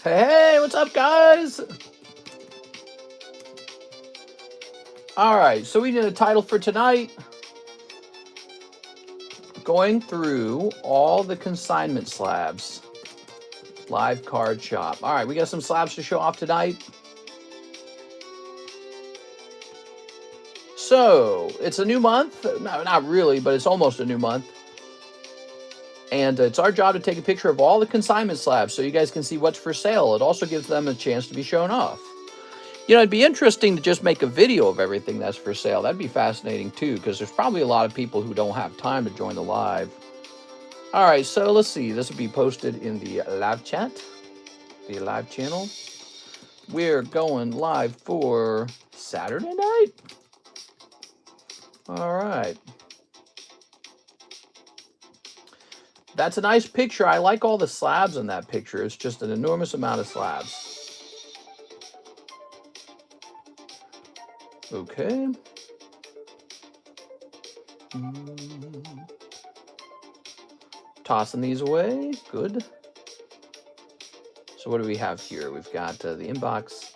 Hey, what's up, guys? All right, so we did a title for tonight. Going through all the consignment slabs. Live card shop. All right, we got some slabs to show off tonight. So, it's a new month. No, not really, but it's almost a new month. And it's our job to take a picture of all the consignment slabs so you guys can see what's for sale. It also gives them a chance to be shown off. You know, it'd be interesting to just make a video of everything that's for sale. That'd be fascinating too, because there's probably a lot of people who don't have time to join the live. All right, so let's see. This will be posted in the live chat, the live channel. We're going live for Saturday night. All right. That's a nice picture. I like all the slabs in that picture. It's just an enormous amount of slabs. Okay. Tossing these away. Good. So what do we have here? We've got the inbox.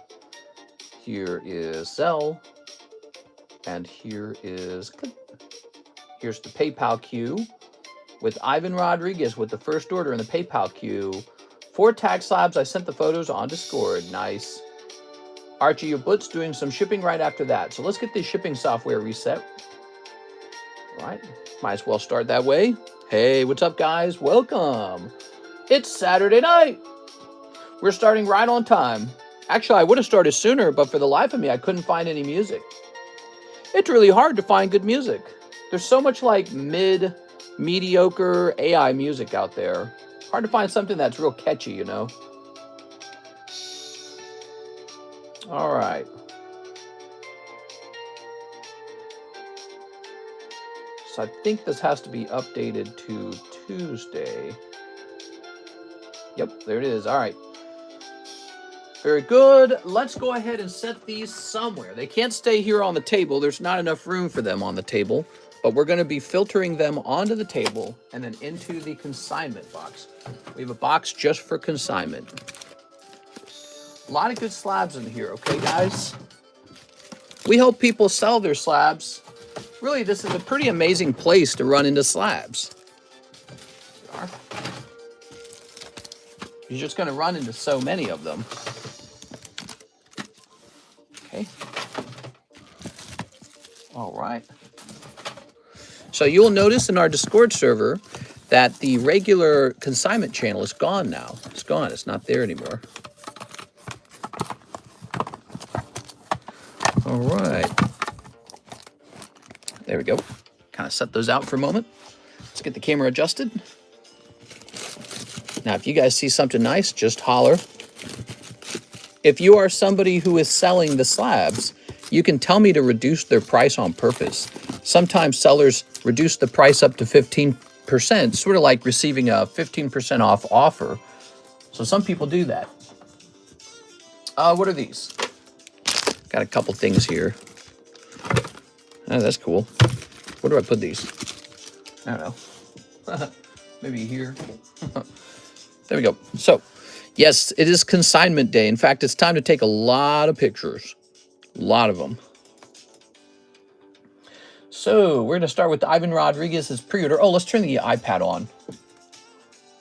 Here is ZELLE. And here's the PayPal queue with Ivan Rodriguez with the first order in the PayPal queue. 4 tag slabs. I sent the photos on Discord. Nice. Archie, your Blitz doing some shipping right after that. So let's get the shipping software reset. All right. Might as well start that way. Hey, what's up, guys? Welcome. It's Saturday night. We're starting right on time. Actually, I would have started sooner, but for the life of me, I couldn't find any music. It's really hard to find good music. There's so much like mediocre AI music out there. Hard to find something that's real catchy, you know? All right. So I think this has to be updated to Tuesday. Yep, there it is. All right. Very good. Let's go ahead and set these somewhere. They can't stay here on the table. There's not enough room for them on the table, but we're going to be filtering them onto the table and then into the consignment box. We have a box just for consignment. A lot of good slabs in here, okay, guys? We help people sell their slabs. Really, this is a pretty amazing place to run into slabs. You're just going to run into so many of them. Okay. All right. So you'll notice in our Discord server that the regular consignment channel is gone now. It's gone. It's not there anymore. All right. There we go. Kind of set those out for a moment. Let's get the camera adjusted. Now, if you guys see something nice, just holler. If you are somebody who is selling the slabs, you can tell me to reduce their price on purpose. Sometimes sellers reduce the price up to 15%, sort of like receiving a 15% off offer. So some people do that. What are these? Got a couple things here. Oh, that's cool. Where do I put these? I don't know. Maybe here. There we go. So, yes, it is consignment day. In fact, it's time to take a lot of pictures. A lot of them. So, we're going to start with Ivan Rodriguez's pre-order. Oh, let's turn the iPad on.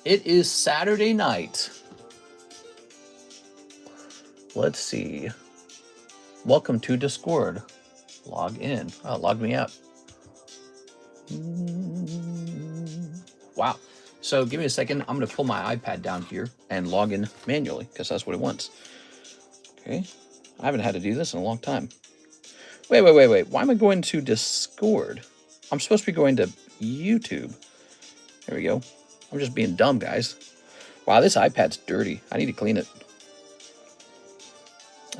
It is Saturday night. Let's see. Welcome to Discord. Log in. Oh, log me out. Wow. So give me a second. I'm going to pull my iPad down here and log in manually because that's what it wants. Okay. I haven't had to do this in a long time. Wait. Why am I going to Discord? I'm supposed to be going to YouTube. There we go. I'm just being dumb, guys. Wow, this iPad's dirty. I need to clean it.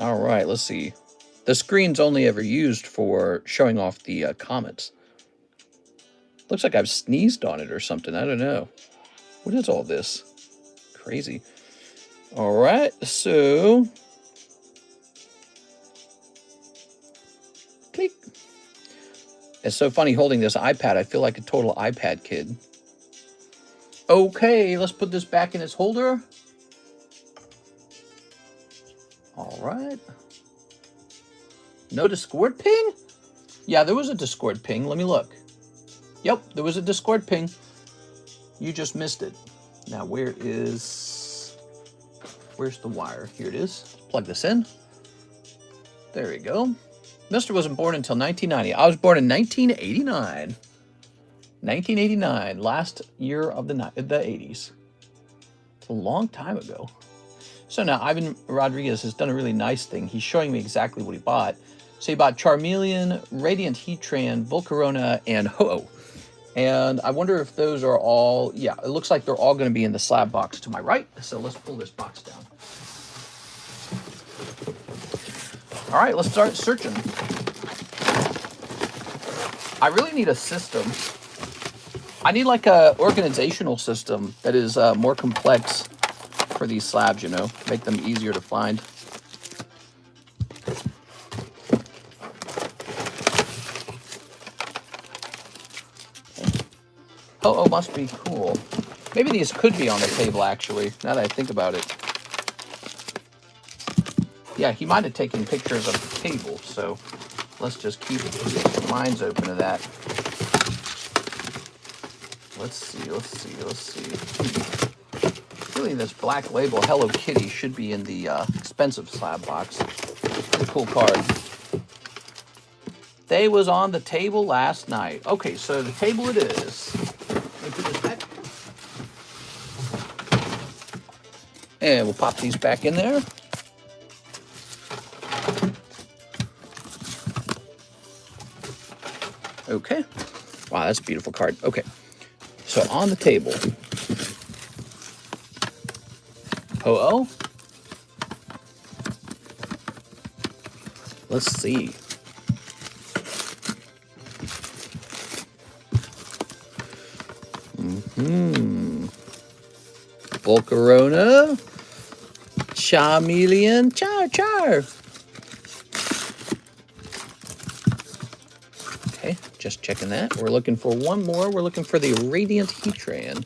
All right, let's see. The screen's only ever used for showing off the comments. Looks like I've sneezed on it or something. I don't know. What is all this? Crazy. All right, so... Click. It's so funny holding this iPad. I feel like a total iPad kid. Okay, let's put this back in its holder. All right. No Discord ping? Yeah, there was a Discord ping. Let me look. Yep, there was a Discord ping. You just missed it. Now, where's the wire? Here it is. Plug this in. There we go. Mister wasn't born until 1990. I was born in 1989. 1989, last year of the 80s. It's a long time ago. So now Ivan Rodriguez has done a really nice thing. He's showing me exactly what he bought. So he bought Charmeleon, Radiant Heatran, Volcarona, and Ho-Oh. And I wonder if those are all, yeah, it looks like they're all going to be in the slab box to my right. So let's pull this box down. All right, let's start searching. I really need a system. I need like a organizational system that is more complex for these slabs, you know, make them easier to find. Oh, must be cool. Maybe these could be on the table, actually, now that I think about it. Yeah, he might have taken pictures of the table, so let's just keep our minds open to that. Let's see. Really, this black label Hello Kitty should be in the expensive slab box. Pretty cool card. They was on the table last night. Okay, so the table it is. Let me put this back. And we'll pop these back in there. Okay. Wow, that's a beautiful card. Okay. So on the table. Ho-Oh. Let's see. Volcarona. Charmeleon. Char. Okay, just checking that. We're looking for one more. We're looking for the Radiant Heatran.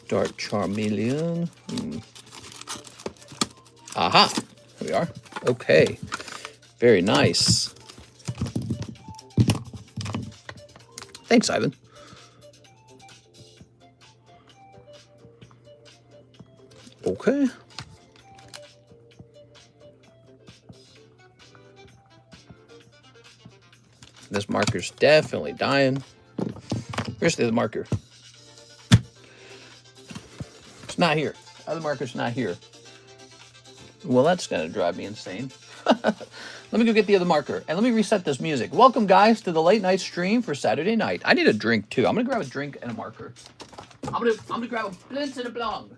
Dark Charmeleon. Aha! Here we are. Okay. Very nice. Thanks, Ivan. Okay. This marker's definitely dying. Where's the other marker? It's not here. Other marker's not here. Well, that's going to drive me insane. Let me go get the other marker, and let me reset this music. Welcome, guys, to the late night stream for Saturday night. I need a drink, too. I'm going to grab a drink and a marker. I'm gonna grab a blintz and a blong.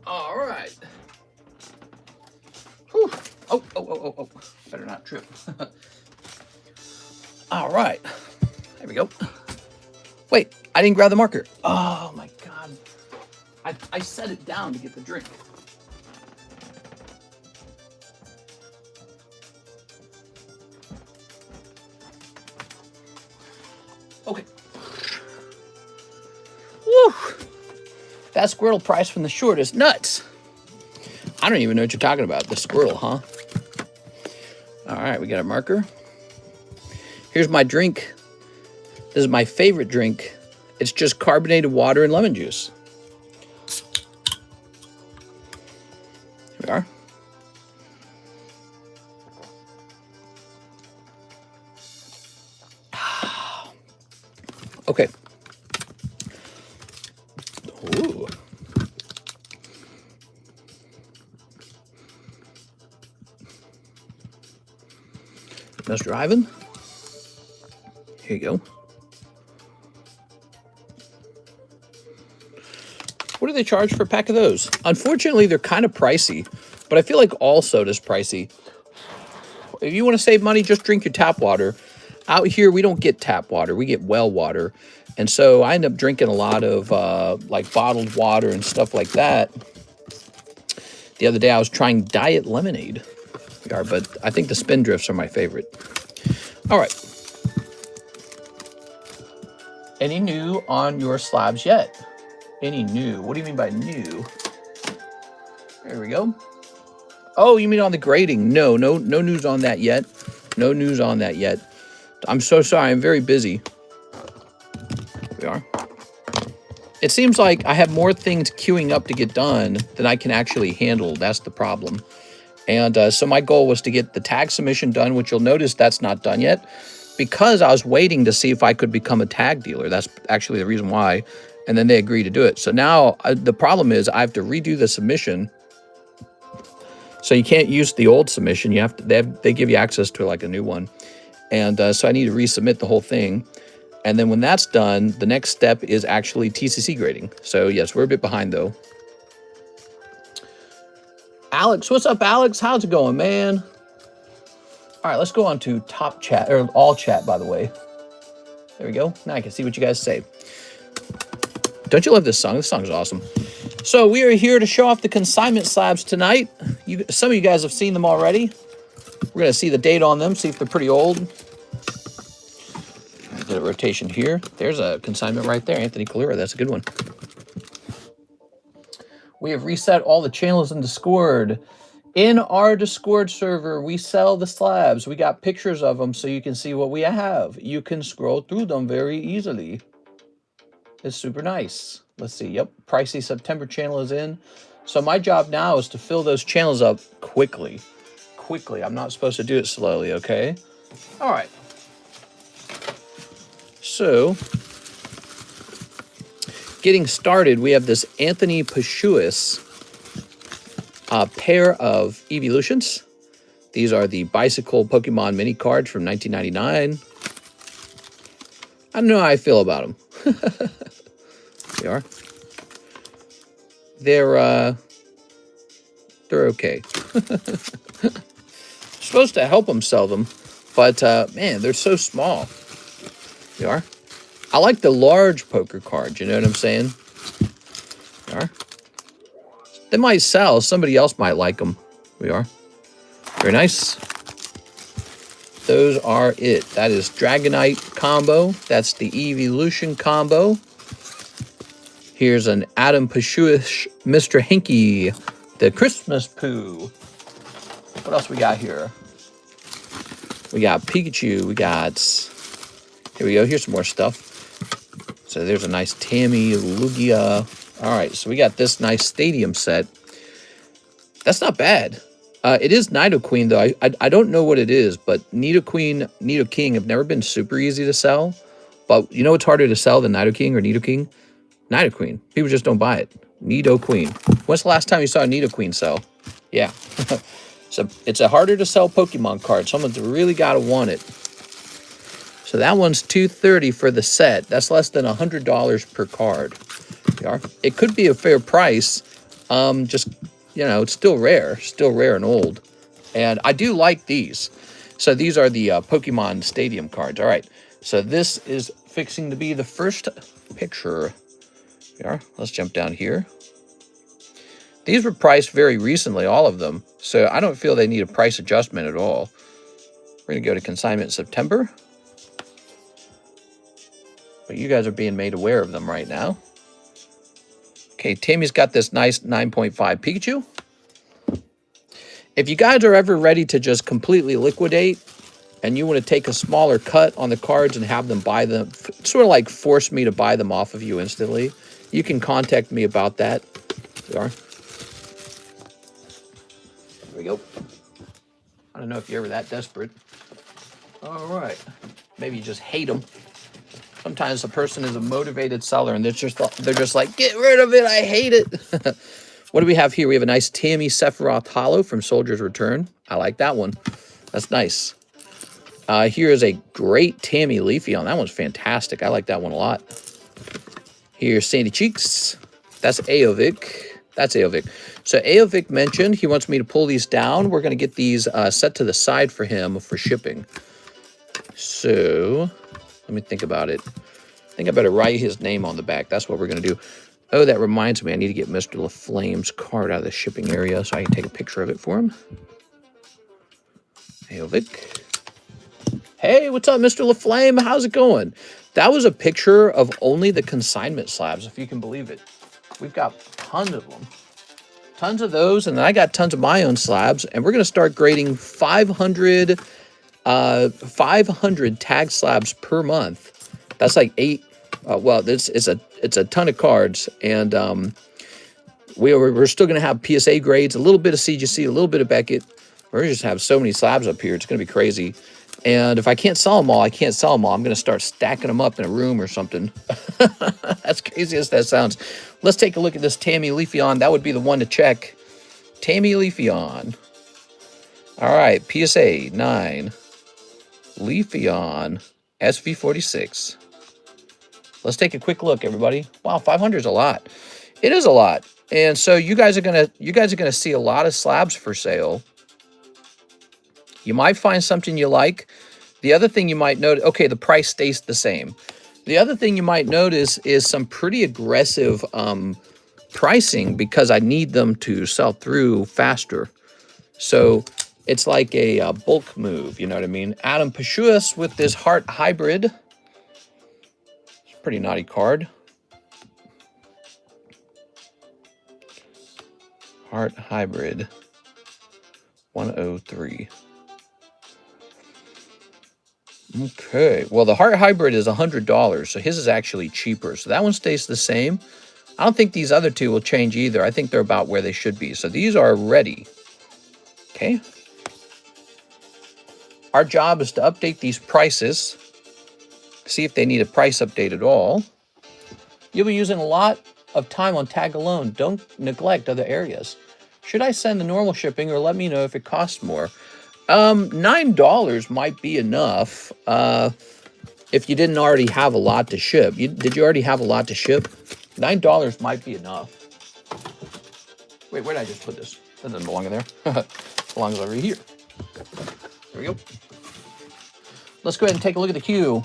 All right. Whew. Oh. Better not trip. All right. There we go. Wait, I didn't grab the marker. Oh, my God. I set it down to get the drink. Okay. Woo. That Squirtle price from the short is nuts. I don't even know what you're talking about. The Squirtle, huh? All right, we got a marker. Here's my drink. This is my favorite drink. It's just carbonated water and lemon juice. Here we are. Okay. Ooh. Mr. Ivan. Here you go. What do they charge for a pack of those? Unfortunately, they're kind of pricey, but I feel like all soda's pricey. If you want to save money, just drink your tap water. Out here, we don't get tap water. We get well water. And so I end up drinking a lot of like bottled water and stuff like that. The other day, I was trying diet lemonade. But I think the Spindrifts are my favorite. All right. Any new on your slabs yet? Any new? What do you mean by new? There we go. Oh, you mean on the grading? No news on that yet. No news on that yet. I'm so sorry. I'm very busy. Here we are. It seems like I have more things queuing up to get done than I can actually handle. That's the problem. And so my goal was to get the tag submission done, which you'll notice that's not done yet, because I was waiting to see if I could become a tag dealer. That's actually the reason why. And then they agreed to do it. So now the problem is I have to redo the submission. So you can't use the old submission. You have to. They give you access to like a new one. And so I need to resubmit the whole thing. And then when that's done, the next step is actually TCC grading. So yes, we're a bit behind though. Alex, what's up, Alex? How's it going, man? All right, let's go on to top chat, or all chat, by the way. There we go. Now I can see what you guys say. Don't you love this song? This song is awesome. So we are here to show off the consignment slabs tonight. Some of you guys have seen them already. We're going to see the date on them, see if they're pretty old. Get a rotation here. There's a consignment right there, Anthony Calera. That's a good one. We have reset all the channels in Discord. In our Discord server, we sell the slabs. We got pictures of them so you can see what we have. You can scroll through them very easily. It's super nice. Let's see. Yep, Pricey September channel is in. So my job now is to fill those channels up quickly. Quickly. I'm not supposed to do it slowly, okay? All right. So, getting started, we have this Anthony Pashuis pair of evolutions. These are the Bicycle Pokemon mini cards from 1999. I don't know how I feel about them. They are. They're okay. Supposed to help them sell them, but man, they're so small. They are. I like the large poker cards, you know what I'm saying? They are. They might sell. Somebody else might like them. We are. Very nice. Those are it. That is Dragonite combo. That's the Evolution combo. Here's an Adam Pashuish Mr. Hinky, the Christmas Poo. What else we got here? We got Pikachu. We got... Here we go. Here's some more stuff. So there's a nice Tammy, Lugia. All right, so we got this nice stadium set. That's not bad. It is Nidoqueen, though. I don't know what it is, but Nidoqueen, Nidoking have never been super easy to sell. But you know what's harder to sell than Nidoking or Nidoking? Nidoqueen. People just don't buy it. Nidoqueen. When's the last time you saw a Nidoqueen sell? Yeah. So it's a harder to sell Pokemon card. Someone's really got to want it. So that one's $230 for the set. That's less than $100 per card. It could be a fair price. Just, you know, it's still rare and old. And I do like these. So these are the Pokemon Stadium cards. All right. So this is fixing to be the first picture. Here, let's jump down here. These were priced very recently, all of them. So I don't feel they need a price adjustment at all. We're going to go to Consignment September. But you guys are being made aware of them right now. Okay, Tammy's got this nice 9.5 Pikachu. If you guys are ever ready to just completely liquidate and you want to take a smaller cut on the cards and have them buy them, sort of like force me to buy them off of you instantly, you can contact me about that. There we go. I don't know if you're ever that desperate. All right. Maybe you just hate them. Sometimes a person is a motivated seller and they're just like, get rid of it. I hate it. What do we have here? We have a nice Tammy Sephiroth Hollow from Soldier's Return. I like that one. That's nice. Here is a great Tammy Leafeon. That one's fantastic. I like that one a lot. Here's Sandy Cheeks. That's Aovic. That's Aovic. So Aovic mentioned he wants me to pull these down. We're going to get these set to the side for him for shipping. So let me think about it. I think I better write his name on the back. That's what we're going to do. Oh, that reminds me. I need to get Mr. LaFlame's card out of the shipping area so I can take a picture of it for him. Aovic. Hey, what's up, Mr. LaFlame? How's it going? That was a picture of only the consignment slabs, if you can believe it. We've got tons of them. Tons of those, and then I got tons of my own slabs, and we're going to start grading 500 tag slabs per month. That's like 8. Well, it's a ton of cards, and we're still going to have PSA grades, a little bit of CGC, a little bit of Beckett. We're just have so many slabs up here. It's going to be crazy. And if I can't sell them all, I can't sell them all. I'm going to start stacking them up in a room or something. As crazy as that sounds. Let's take a look at this Tammy Leafeon. That would be the one to check. Tammy Leafeon. All right, PSA 9. Leafeon SV46. Let's take a quick look, everybody. Wow, 500 is a lot. It is a lot. And so you guys are gonna see a lot of slabs for sale. You might find something you like. The other thing you might notice, okay, the price stays the same. The other thing you might notice is some pretty aggressive pricing because I need them to sell through faster. So it's like a bulk move, you know what I mean? Adam Pashuas with this Heart Hybrid. It's a pretty naughty card. Heart Hybrid 103. Okay, well, the Heart Hybrid is $100, so his is actually cheaper. So that one stays the same. I don't think these other two will change either. I think they're about where they should be. So these are ready. Okay. Our job is to update these prices, see if they need a price update at all. You'll be using a lot of time on tag alone. Don't neglect other areas. Should I send the normal shipping or let me know if it costs more? $9 might be enough if you didn't already have a lot to ship. Did you already have a lot to ship? $9 might be enough. Wait, where did I just put this? That doesn't belong in there. It belongs over here. There we go. Let's go ahead and take a look at the queue.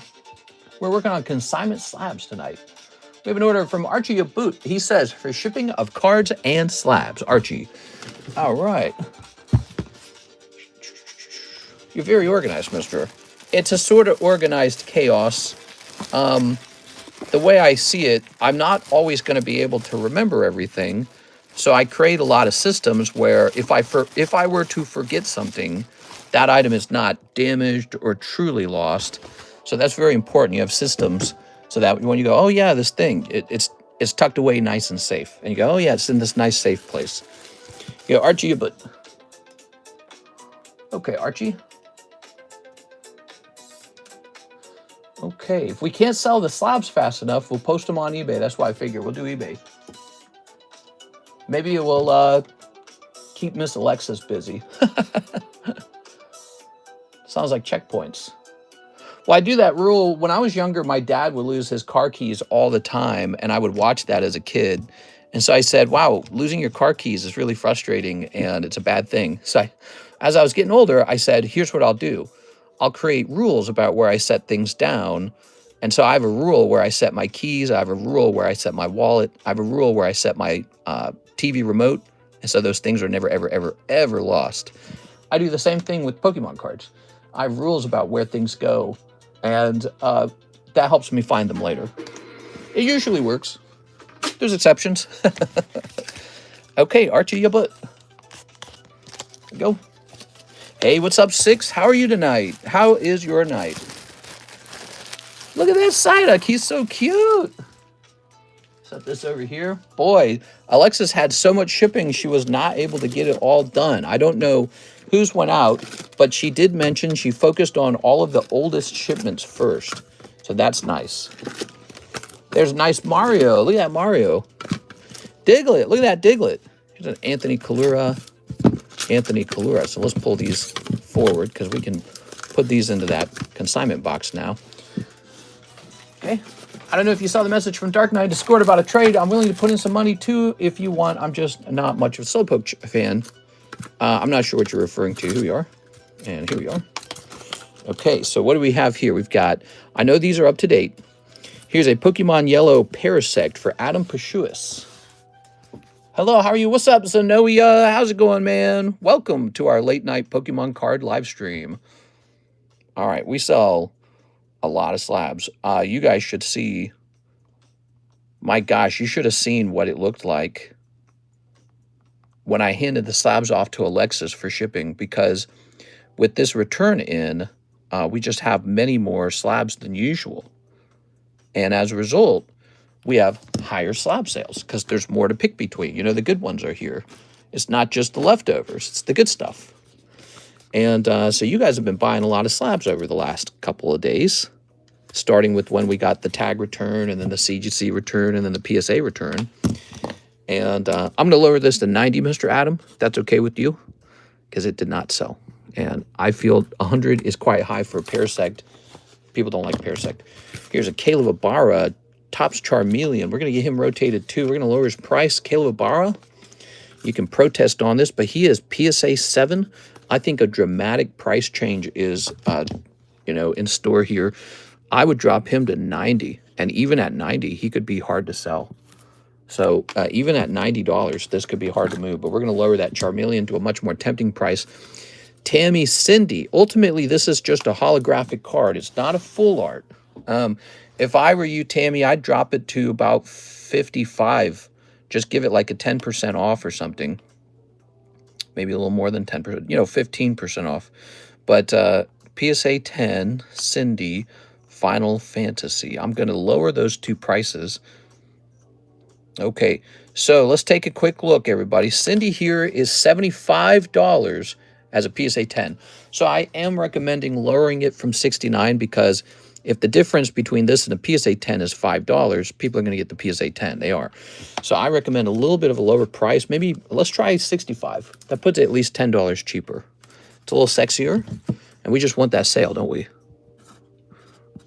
We're working on consignment slabs tonight. We have an order from Archie Aboot. He says, for shipping of cards and slabs. Archie. All right. You're very organized, mister. It's a sort of organized chaos. The way I see it, I'm not always going to be able to remember everything. So I create a lot of systems where if I were to forget something, that item is not damaged or truly lost. So that's very important. You have systems so that when you go, oh yeah, this thing, it's tucked away nice and safe. And you go, oh yeah, it's in this nice safe place. You go, Archie, but okay, Archie. Okay, if we can't sell the slabs fast enough, we'll post them on eBay. That's why I figure we'll do eBay. Maybe it will keep Miss Alexis busy. Sounds like checkpoints. Well, I do that rule. When I was younger, my dad would lose his car keys all the time, and I would watch that as a kid. And so I said, wow, losing your car keys is really frustrating, and it's a bad thing. So as I was getting older, I said, here's what I'll do. I'll create rules about where I set things down. And so I have a rule where I set my keys. I have a rule where I set my wallet. I have a rule where I set my TV remote. And so those things are never, ever, ever, ever lost. I do the same thing with Pokemon cards. I have rules about where things go. And that helps me find them later. It usually works. There's exceptions. Okay, Archie, your butt. Go. Hey, what's up, Six? How are you tonight? How is your night? Look at that Psyduck. He's so cute. Set this over here. Boy, Alexis had so much shipping, she was not able to get it all done. I don't know whose went out, but she did mention she focused on all of the oldest shipments first. So that's nice. There's nice Mario. Look at that Mario. Diglett. Look at that Diglett. Here's an Anthony Kalura. Anthony Kalura. So let's pull these forward because we can put these into that consignment box now. Okay. I don't know if you saw the message from Dark Knight Discord about a trade. I'm willing to put in some money too if you want. I'm just not much of a Slowpoke fan. I'm not sure what you're referring to. Here we are. And here we are. Okay, so what do we have here? We've got, I know these are up to date. Here's a Pokemon Yellow Parasect for Adam Pashuis. Hello, how are you? What's up, Zenoia? How's it going, man? Welcome to our late night Pokemon card live stream. All right, we sell a lot of slabs. You guys should see. My gosh, you should have seen what it looked like when I handed the slabs off to Alexis for shipping, because with this return in, we just have many more slabs than usual. And as a result, we have higher slab sales because there's more to pick between. You know, the good ones are here. It's not just the leftovers. It's the good stuff. And so you guys have been buying a lot of slabs over the last couple of days, starting with when we got the tag return and then the CGC return and then the PSA return. And I'm going to lower this to 90, Mr. Adam. That's okay with you, because it did not sell. And I feel 100 is quite high for a Parasect. People don't like Parasect. Here's a Caleb Ibarra, Topps Charmeleon. We're going to get him rotated too. We're going to lower his price. Caleb Ibarra, you can protest on this, but he is PSA 7. I think a dramatic price change is, you know, in store here. I would drop him to 90, and even at 90, he could be hard to sell. So even at $90, this could be hard to move, but we're going to lower that Charmeleon to a much more tempting price. Tammy Cindy. Ultimately, this is just a holographic card. It's not a full art. If I were you, Tammy, I'd drop it to about 55. Just give it like a 10% off or something. Maybe a little more than 10%, you know, 15% off. But PSA 10, Cindy, Final Fantasy. I'm going to lower those two prices. Okay, so let's take a quick look, everybody. Cindy here is $75 as a PSA 10. So I am recommending lowering it from 69, because if the difference between this and a PSA 10 is $5, people are going to get the PSA 10. They are. So I recommend a little bit of a lower price. Maybe let's try 65. That puts it at least $10 cheaper. It's a little sexier, and we just want that sale, don't we?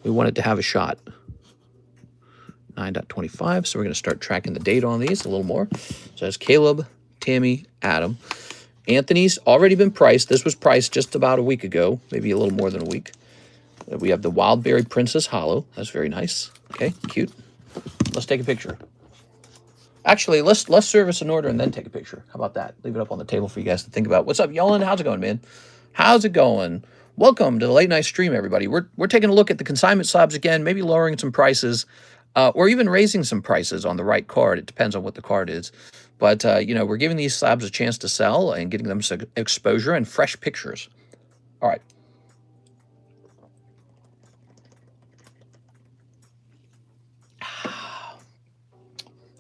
We want it to have a shot. 9.25, so we're going to start tracking the date on these a little more. So that's Caleb, Tammy, Adam. Anthony's already been priced. This was priced just about a week ago, maybe a little more than a week. We have the Wildberry Princess Hollow. That's very nice. Okay, cute. Let's take a picture. Actually, let's service an order and then take a picture. How about that? Leave it up on the table for you guys to think about. What's up, Yolan? How's it going, man? How's it going? Welcome to the late night stream, everybody. We're taking a look at the consignment slabs again, maybe lowering some prices, or even raising some prices on the right card. It depends on what the card is. But, you know, we're giving these slabs a chance to sell and getting them some exposure and fresh pictures. All right.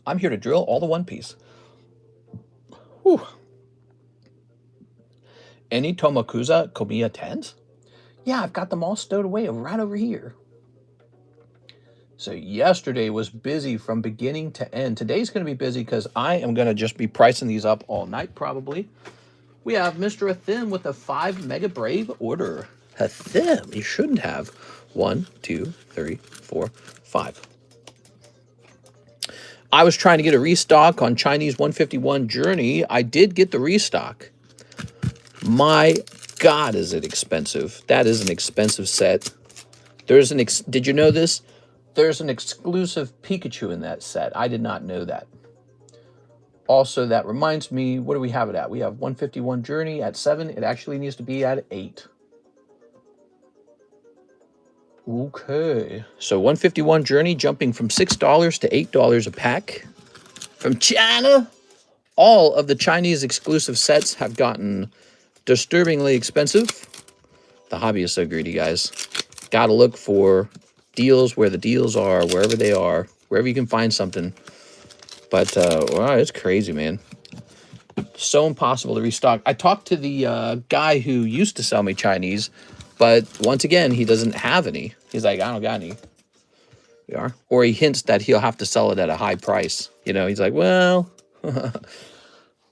I'm here to drill all the One Piece. Whew. Any Tomokuza Komiya 10s? Yeah, I've got them all stowed away right over here. So yesterday was busy from beginning to end. Today's going to be busy because I am going to just be pricing these up all night probably. We have Mr. Athim with a 5 Mega Brave order. Athim, you shouldn't have. 1, 2, 3, 4, 5. I was trying to get a restock on Chinese 151 Journey. I did get the restock. My God, is it expensive. That is an expensive set. There's an did you know this? There's an exclusive Pikachu in that set. I did not know that. Also, that reminds me, what do we have it at? We have 151 Journey at 7. It actually needs to be at 8. Okay. So 151 Journey jumping from $6 to $8 a pack. From China, all of the Chinese exclusive sets have gotten disturbingly expensive. The hobby is so greedy, guys. Gotta look for deals where the deals are, wherever they are, wherever you can find something. But, wow, it's crazy, man. So impossible to restock. I talked to the guy who used to sell me Chinese, but once again, he doesn't have any. He's like, I don't got any. We are. Or he hints that he'll have to sell it at a high price. You know, he's like, well,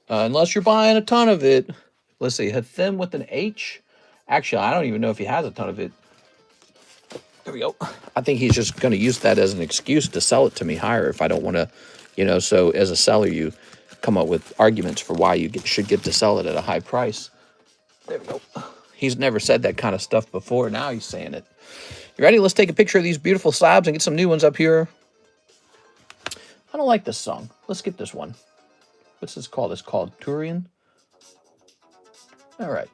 unless you're buying a ton of it. Let's see, Hathim with an H. Actually, I don't even know if he has a ton of it. There we go. I think he's just going to use that as an excuse to sell it to me higher if I don't want to, you know, so as a seller, you come up with arguments for why you should get to sell it at a high price. There we go. He's never said that kind of stuff before. Now he's saying it. You ready? Let's take a picture of these beautiful slabs and get some new ones up here. I don't like this song. Let's get this one. What's this called? It's called Turian. All right.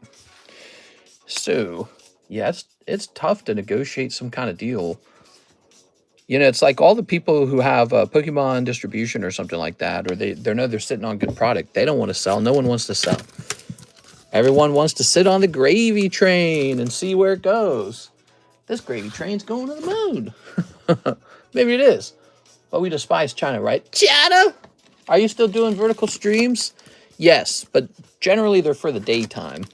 So, yeah, it's tough to negotiate some kind of deal. You know, it's like all the people who have Pokemon distribution or something like that, or they know they're sitting on good product. They don't want to sell. No one wants to sell. Everyone wants to sit on the gravy train and see where it goes. This gravy train's going to the moon. Maybe it is. But we despise China, right? China! Are you still doing vertical streams? Yes, but generally they're for the daytime.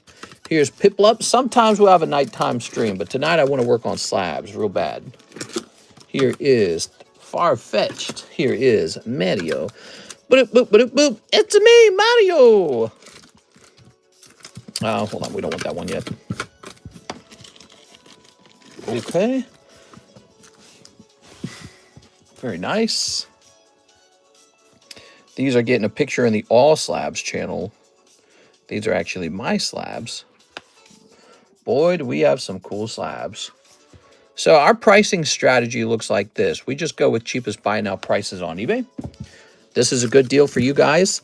Here's Piplup. Sometimes we'll have a nighttime stream, but tonight I want to work on slabs real bad. Here is Far-Fetched. Here is Mario. Boop, boop, boop, boop. It's me, Mario! Oh, hold on. We don't want that one yet. Okay. Very nice. These are getting a picture in the All Slabs channel. These are actually my slabs. Boy, do we have some cool slabs. So our pricing strategy looks like this. We just go with cheapest buy now prices on eBay. This is a good deal for you guys.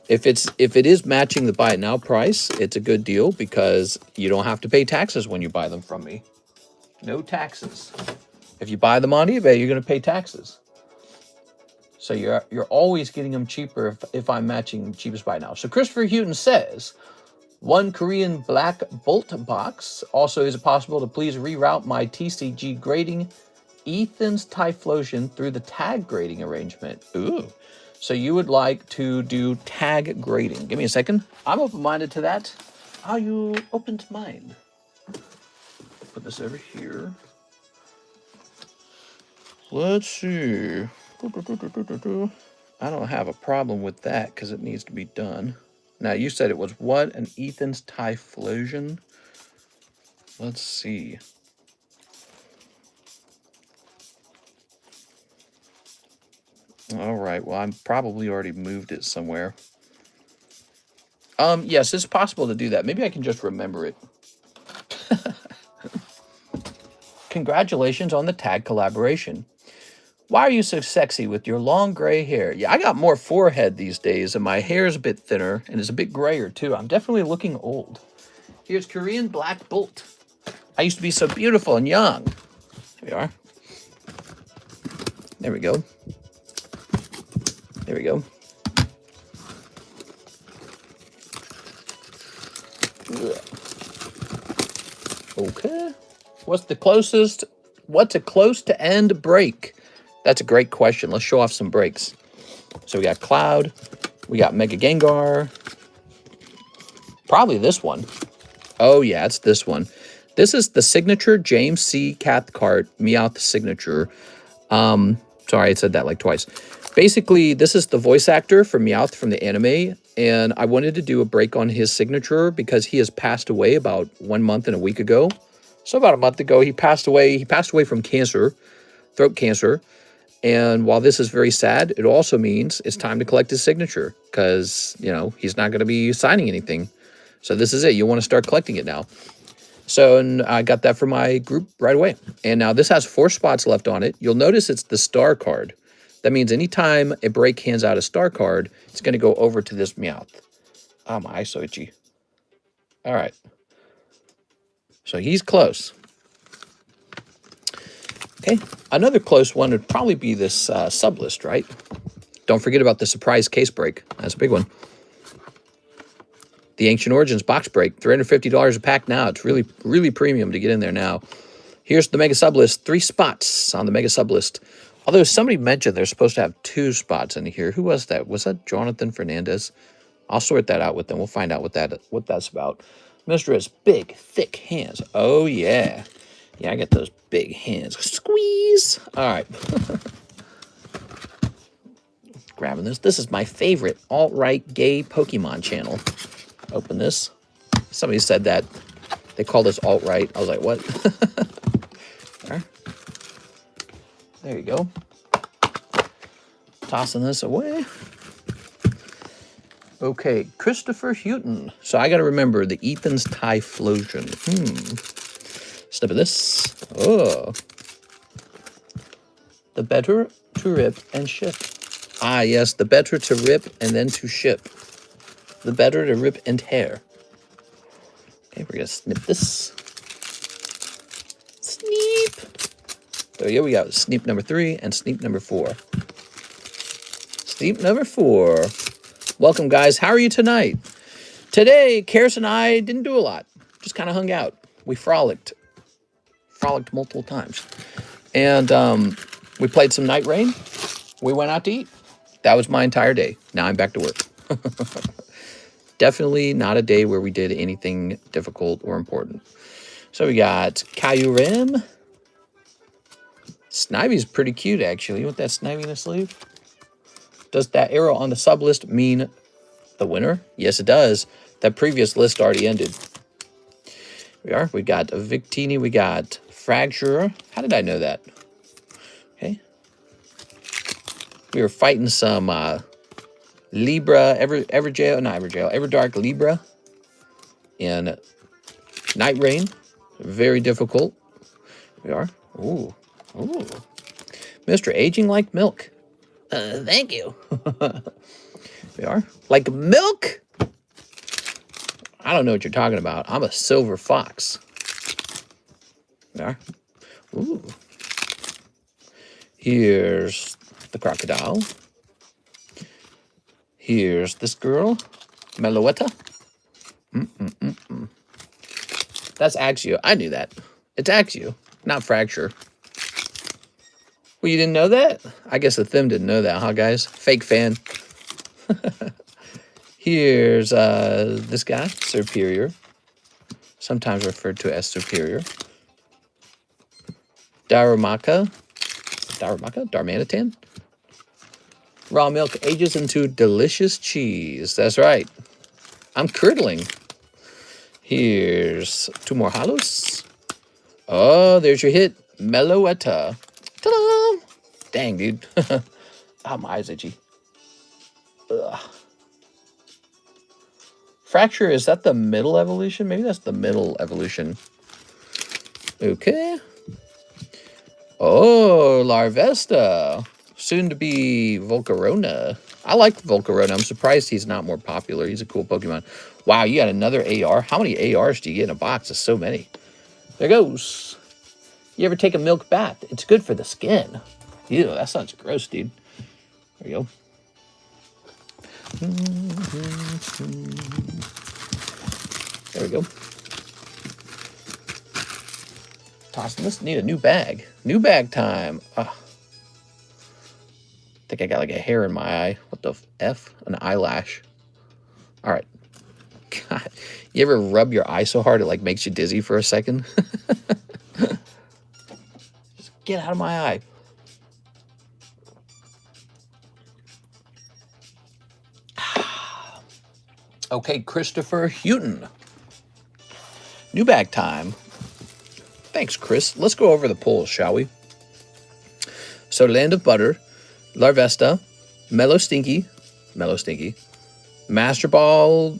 If it is matching the buy it now price, it's a good deal because you don't have to pay taxes when you buy them from me. No taxes. If you buy them on eBay, you're going to pay taxes. So you're always getting them cheaper if I'm matching cheapest buy now. So Christopher Houghton says, 1 Korean black bolt box. Also, is it possible to please reroute my TCG grading Ethan's Typhlosion through the tag grading arrangement? Ooh. So you would like to do tag grading. Give me a second. I'm open-minded to that. Are you open to mind? Put this over here. Let's see. I don't have a problem with that because it needs to be done. Now, you said it was what? An Ethan's Typhlosion? Let's see. All right. Well, I'm probably already moved it somewhere. Yes, it's possible to do that. Maybe I can just remember it. Congratulations on the tag collaboration. Why are you so sexy with your long gray hair? Yeah, I got more forehead these days, and my hair is a bit thinner, and it's a bit grayer, too. I'm definitely looking old. Here's Korean Black Bolt. I used to be so beautiful and young. Here we are. There we go. There we go. Okay. What's a close to end break? That's a great question. Let's show off some breaks. So we got Cloud. We got Mega Gengar. Probably this one. Oh, yeah, it's this one. This is the signature James C. Cathcart Meowth signature. Sorry, I said that like twice. Basically, this is the voice actor for Meowth from the anime, and I wanted to do a break on his signature because he has passed away about 1 month and a week ago. So about a month ago, he passed away. He passed away from cancer, throat cancer. And while this is very sad, it also means it's time to collect his signature because, you know, he's not going to be signing anything. So this is it. You want to start collecting it now. So and I got that for my group right away. And now this has 4 spots left on it. You'll notice it's the star card. That means anytime a break hands out a star card, it's going to go over to this Meowth. Oh, my eye's so itchy. All right. So he's close. Okay, another close one would probably be this sublist, right? Don't forget about the surprise case break. That's a big one. The Ancient Origins box break, $350 a pack now. It's really, really premium to get in there now. Here's the Mega Sublist, 3 spots on the Mega Sublist. Although somebody mentioned they're supposed to have 2 spots in here. Who was that? Was that Jonathan Fernandez? I'll sort that out with them. We'll find out what that's about. Mr. has big, thick hands. Oh, yeah. Yeah, I got those big hands. Squeeze. All right. Grabbing this. This is my favorite alt-right gay Pokemon channel. Open this. Somebody said that. They called us alt-right. I was like, what? All right. There you go. Tossing this away. Okay, Christopher Houghton. So I got to remember the Ethan's Typhlosion. Snip of this. Oh. The better to rip and ship. Ah, yes, the better to rip and then to ship. The better to rip and tear. Okay, we're going to snip this. Sneep. There we go. We got sneep number 3 and sneep number 4. Sneep number 4. Welcome, guys. How are you tonight? Today, Karis and I didn't do a lot. Just kind of hung out. We frolicked. Frolicked multiple times. And we played some Night Rain. We went out to eat. That was my entire day. Now I'm back to work. Definitely not a day where we did anything difficult or important. So we got Caillou Rim. Snivy's pretty cute, actually. You want that Snivy in the sleeve? Does that arrow on the sub list mean the winner? Yes, it does. That previous list already ended. We got a Victini. We got Fracture. How did I know that? Okay. We were fighting some Libra, Everdark Libra in Night Rain. Very difficult. We are. Ooh. Ooh. Mr. Aging Like Milk. Thank you. We are. Like milk? I don't know what you're talking about. I'm a silver fox. We are. Ooh. Here's the crocodile. Here's this girl. Meloetta. That's Axio. I knew that. It's Axio, not Fracture. Well, you didn't know that? I guess the Thim didn't know that, huh, guys? Fake fan. Here's this guy, Superior. Sometimes referred to as Superior. Darumaka. Darmanitan. Raw milk ages into delicious cheese. That's right. I'm curdling. Here's 2 more hollows. Oh, there's your hit. Meloetta. Ta-da! Dang, dude. Oh, my eyes itchy. Ugh. Fracture, is that the middle evolution? Maybe that's the middle evolution. Okay. Oh, Larvesta. Soon to be Volcarona. I like Volcarona. I'm surprised he's not more popular. He's a cool Pokemon. Wow, you got another AR? How many ARs do you get in a box? There's so many. There goes. You ever take a milk bath? It's good for the skin. Ew, that sounds gross, dude. There you go. There we go. Tossing this. Need a new bag. New bag time. I think I got like a hair in my eye. What the F? An eyelash. All right. God, you ever rub your eye so hard it like makes you dizzy for a second? Just get out of my eye. Okay, Christopher Houghton. New bag time. Thanks, Chris. Let's go over the polls, shall we? So, Land of Butter, Larvesta, Mellow Stinky, Master Ball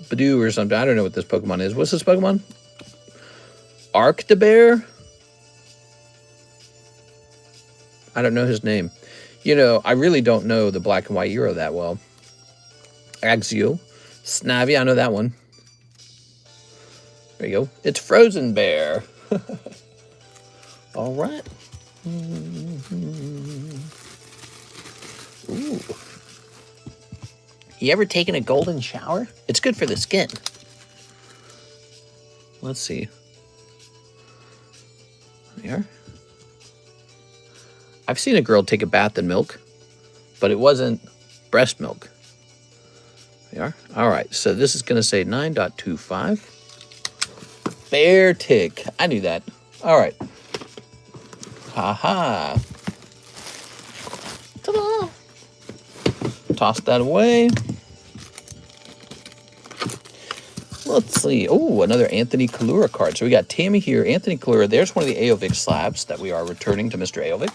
Badoo or something. I don't know what this Pokemon is. What's this Pokemon? Arctobear? I don't know his name. You know, I really don't know the black and white Euro that well. Axio. Snivy, I know that one. There you go. It's Frozen Bear. All right. Ooh. You ever taken a golden shower? It's good for the skin. Let's see. There. I've seen a girl take a bath in milk, but it wasn't breast milk. There are. All right, so this is going to say 9.25. Bear tick. I knew that. All right. Ha-ha. Ta-da. Toss that away. Let's see. Oh, another Anthony Kalura card. So we got Tammy here, Anthony Kalura. There's one of the Aovic slabs that we are returning to Mr. Aovic.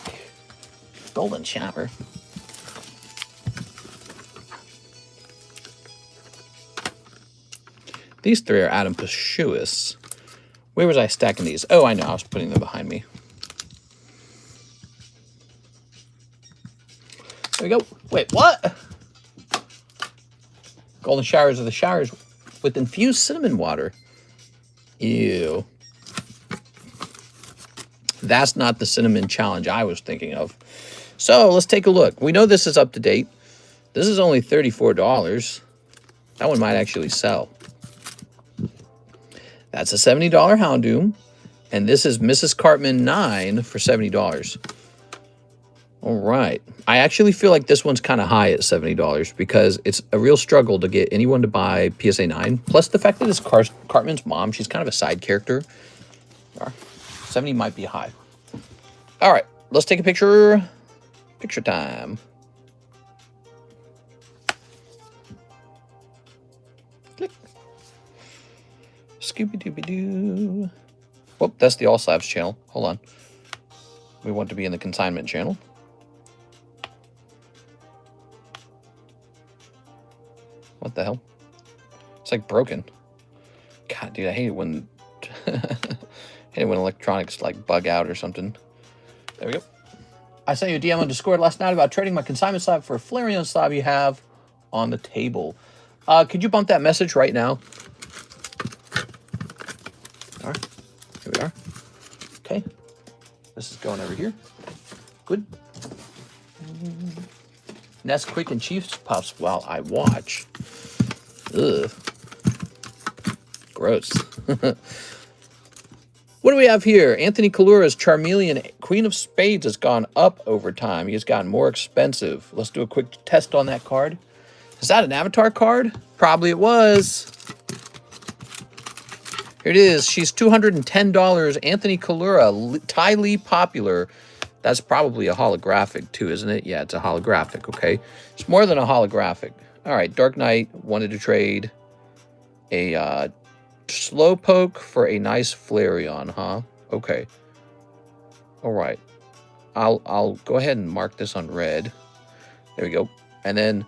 Golden Shower. These three are Adam Pashuis. Where was I stacking these? Oh, I know. I was putting them behind me. There we go. Wait, what? Golden showers are the showers with infused cinnamon water. Ew. That's not the cinnamon challenge I was thinking of. So let's take a look. We know this is up to date. This is only $34. That one might actually sell. That's a $70 Houndoom. And this is Mrs. Cartman 9 for $70. All right. I actually feel like this one's kind of high at $70 because it's a real struggle to get anyone to buy PSA 9. Plus the fact that it's Cartman's mom. She's kind of a side character. 70 might be high. All right. Let's take a picture. Picture time. Click. Scooby-Dooby-Doo. Whoop, that's the All Slabs channel. Hold on. We want to be in the consignment channel. What the hell? It's like broken. God, dude, I hate it when electronics like bug out or something. There we go. I sent you a DM on Discord last night about trading my consignment slab for a Flareon slab you have on the table. Could you bump that message right now? All right, here we are. Okay, this is going over here. Good. Nesquik and Chiefs Puffs while I watch. Ugh. Gross. What do we have here? Anthony Kalura's Charmeleon Queen of Spades has gone up over time. He has gotten more expensive. Let's do a quick test on that card. Is that an avatar card? Probably it was. Here it is. She's $210. Anthony Kalura, Ty Lee Popular. That's probably a holographic too, isn't it? Yeah, it's a holographic, okay? It's more than a holographic. All right, Dark Knight wanted to trade a Slowpoke for a nice Flareon, huh? Okay. All right. I'll go ahead and mark this on red. There we go. And then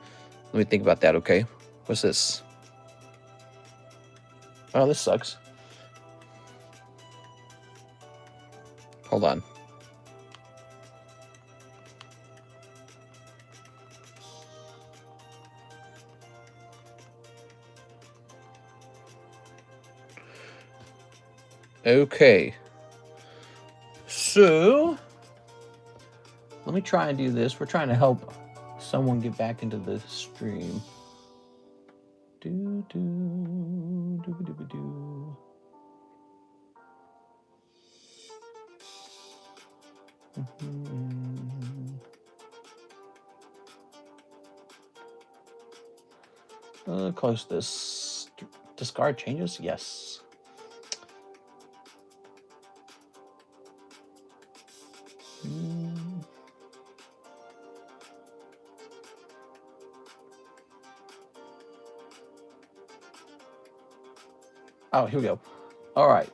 let me think about that, okay? What's this? Oh, this sucks. Hold on. Okay. So, let me try and do this. We're trying to help someone get back into the stream. Close this. Discard changes? Yes. Oh, here we go. All right.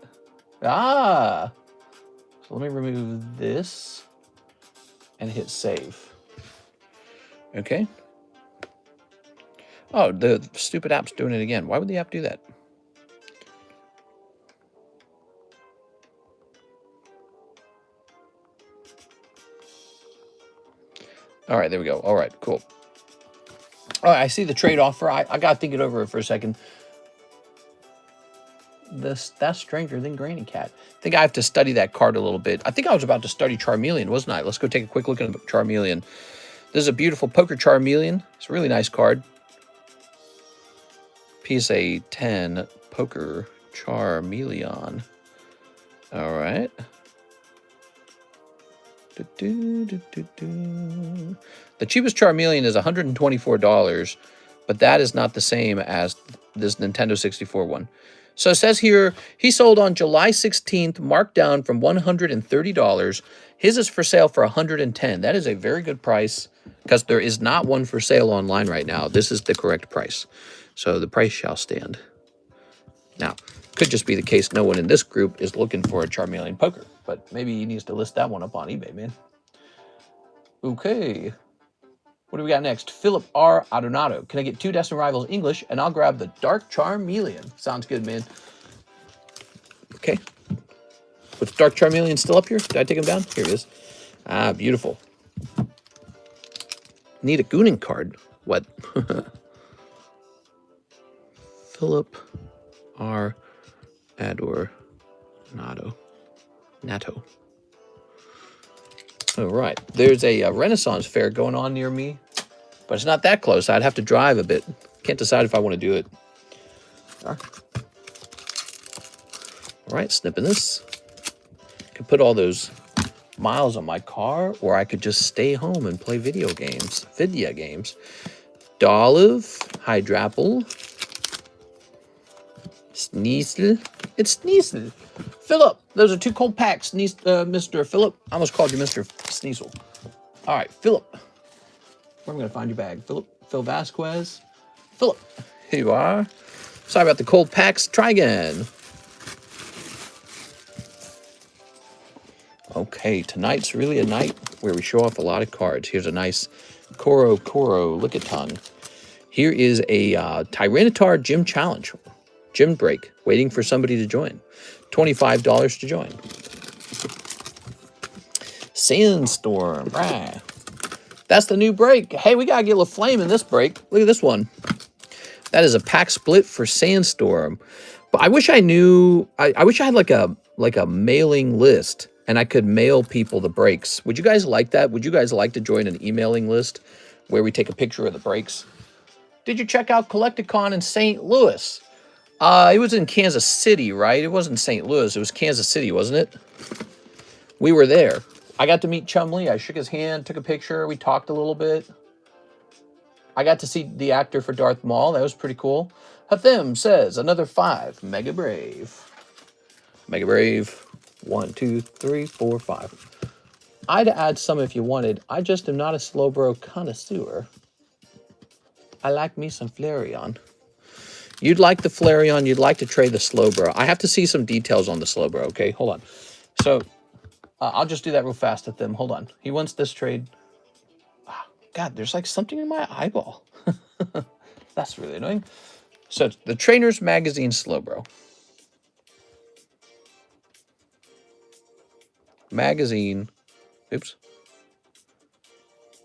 So let me remove this and hit save. Okay. Oh, the stupid app's doing it again. Why would the app do that? All right, there we go. All right, cool. All right, I see the trade offer. I got to think it over for a second. That's stranger than Granny Cat. I think I have to study that card a little bit. I think I was about to study Charmeleon, wasn't I? Let's go take a quick look at Charmeleon. This is a beautiful poker Charmeleon. It's a really nice card. PSA 10 poker Charmeleon. All right. The cheapest Charmeleon is $124, but that is not the same as this Nintendo 64 one. So it says here, he sold on July 16th, marked down from $130. His is for sale for $110. That is a very good price because there is not one for sale online right now. This is the correct price. So the price shall stand. Now, could just be the case no one in this group is looking for a Charmeleon poker, but maybe he needs to list that one up on eBay, man. Okay. What do we got next? Philip R. Adonado. Can I get 2 Destined Rivals English, and I'll grab the Dark Charmeleon. Sounds good, man. Okay. What's Dark Charmeleon still up here? Did I take him down? Here he is. Ah, beautiful. Need a Gooning card. What? Philip R. Adornado. Nato. All right. There's a Renaissance fair going on near me, but it's not that close. I'd have to drive a bit. Can't decide if I want to do it. All right, snipping this. Could put all those miles on my car, or I could just stay home and play video games. Dolive, Hydrapple, Sneasel. It's Sneasel. Philip, those are 2 cold packs, Mr. Philip. I almost called you Mr. Sneasel. All right, Philip. Where am I going to find your bag? Phil Vasquez. Philip, here you are. Sorry about the cold packs. Try again. Okay, tonight's really a night where we show off a lot of cards. Here's a nice Koro Lickitung. Here is a Tyranitar Gym Challenge. Gym break. Waiting for somebody to join. $25 to join. Sandstorm. Rah. That's the new break. Hey, we got to get a little flame in this break. Look at this one. That is a pack split for Sandstorm. But I wish I knew... I wish I had like a mailing list, and I could mail people the breaks. Would you guys like that? Would you guys like to join an emailing list where we take a picture of the breaks? Did you check out Collecticon in St. Louis? It was in Kansas City, right? It wasn't St. Louis. It was Kansas City, wasn't it? We were there. I got to meet Chumley. I shook his hand, took a picture. We talked a little bit. I got to see the actor for Darth Maul. That was pretty cool. Hathim says, another 5. Mega Brave. Mega Brave. 1, 2, 3, 4, 5. I'd add some if you wanted. I just am not a Slowbro connoisseur. I like me some Flareon. You'd like the Flareon. You'd like to trade the Slowbro. I have to see some details on the Slowbro, okay? Hold on. So, I'll just do that real fast at them. Hold on. He wants this trade. Oh, God, there's like something in my eyeball. That's really annoying. So, the Trainer's Magazine Slowbro. Magazine. Oops.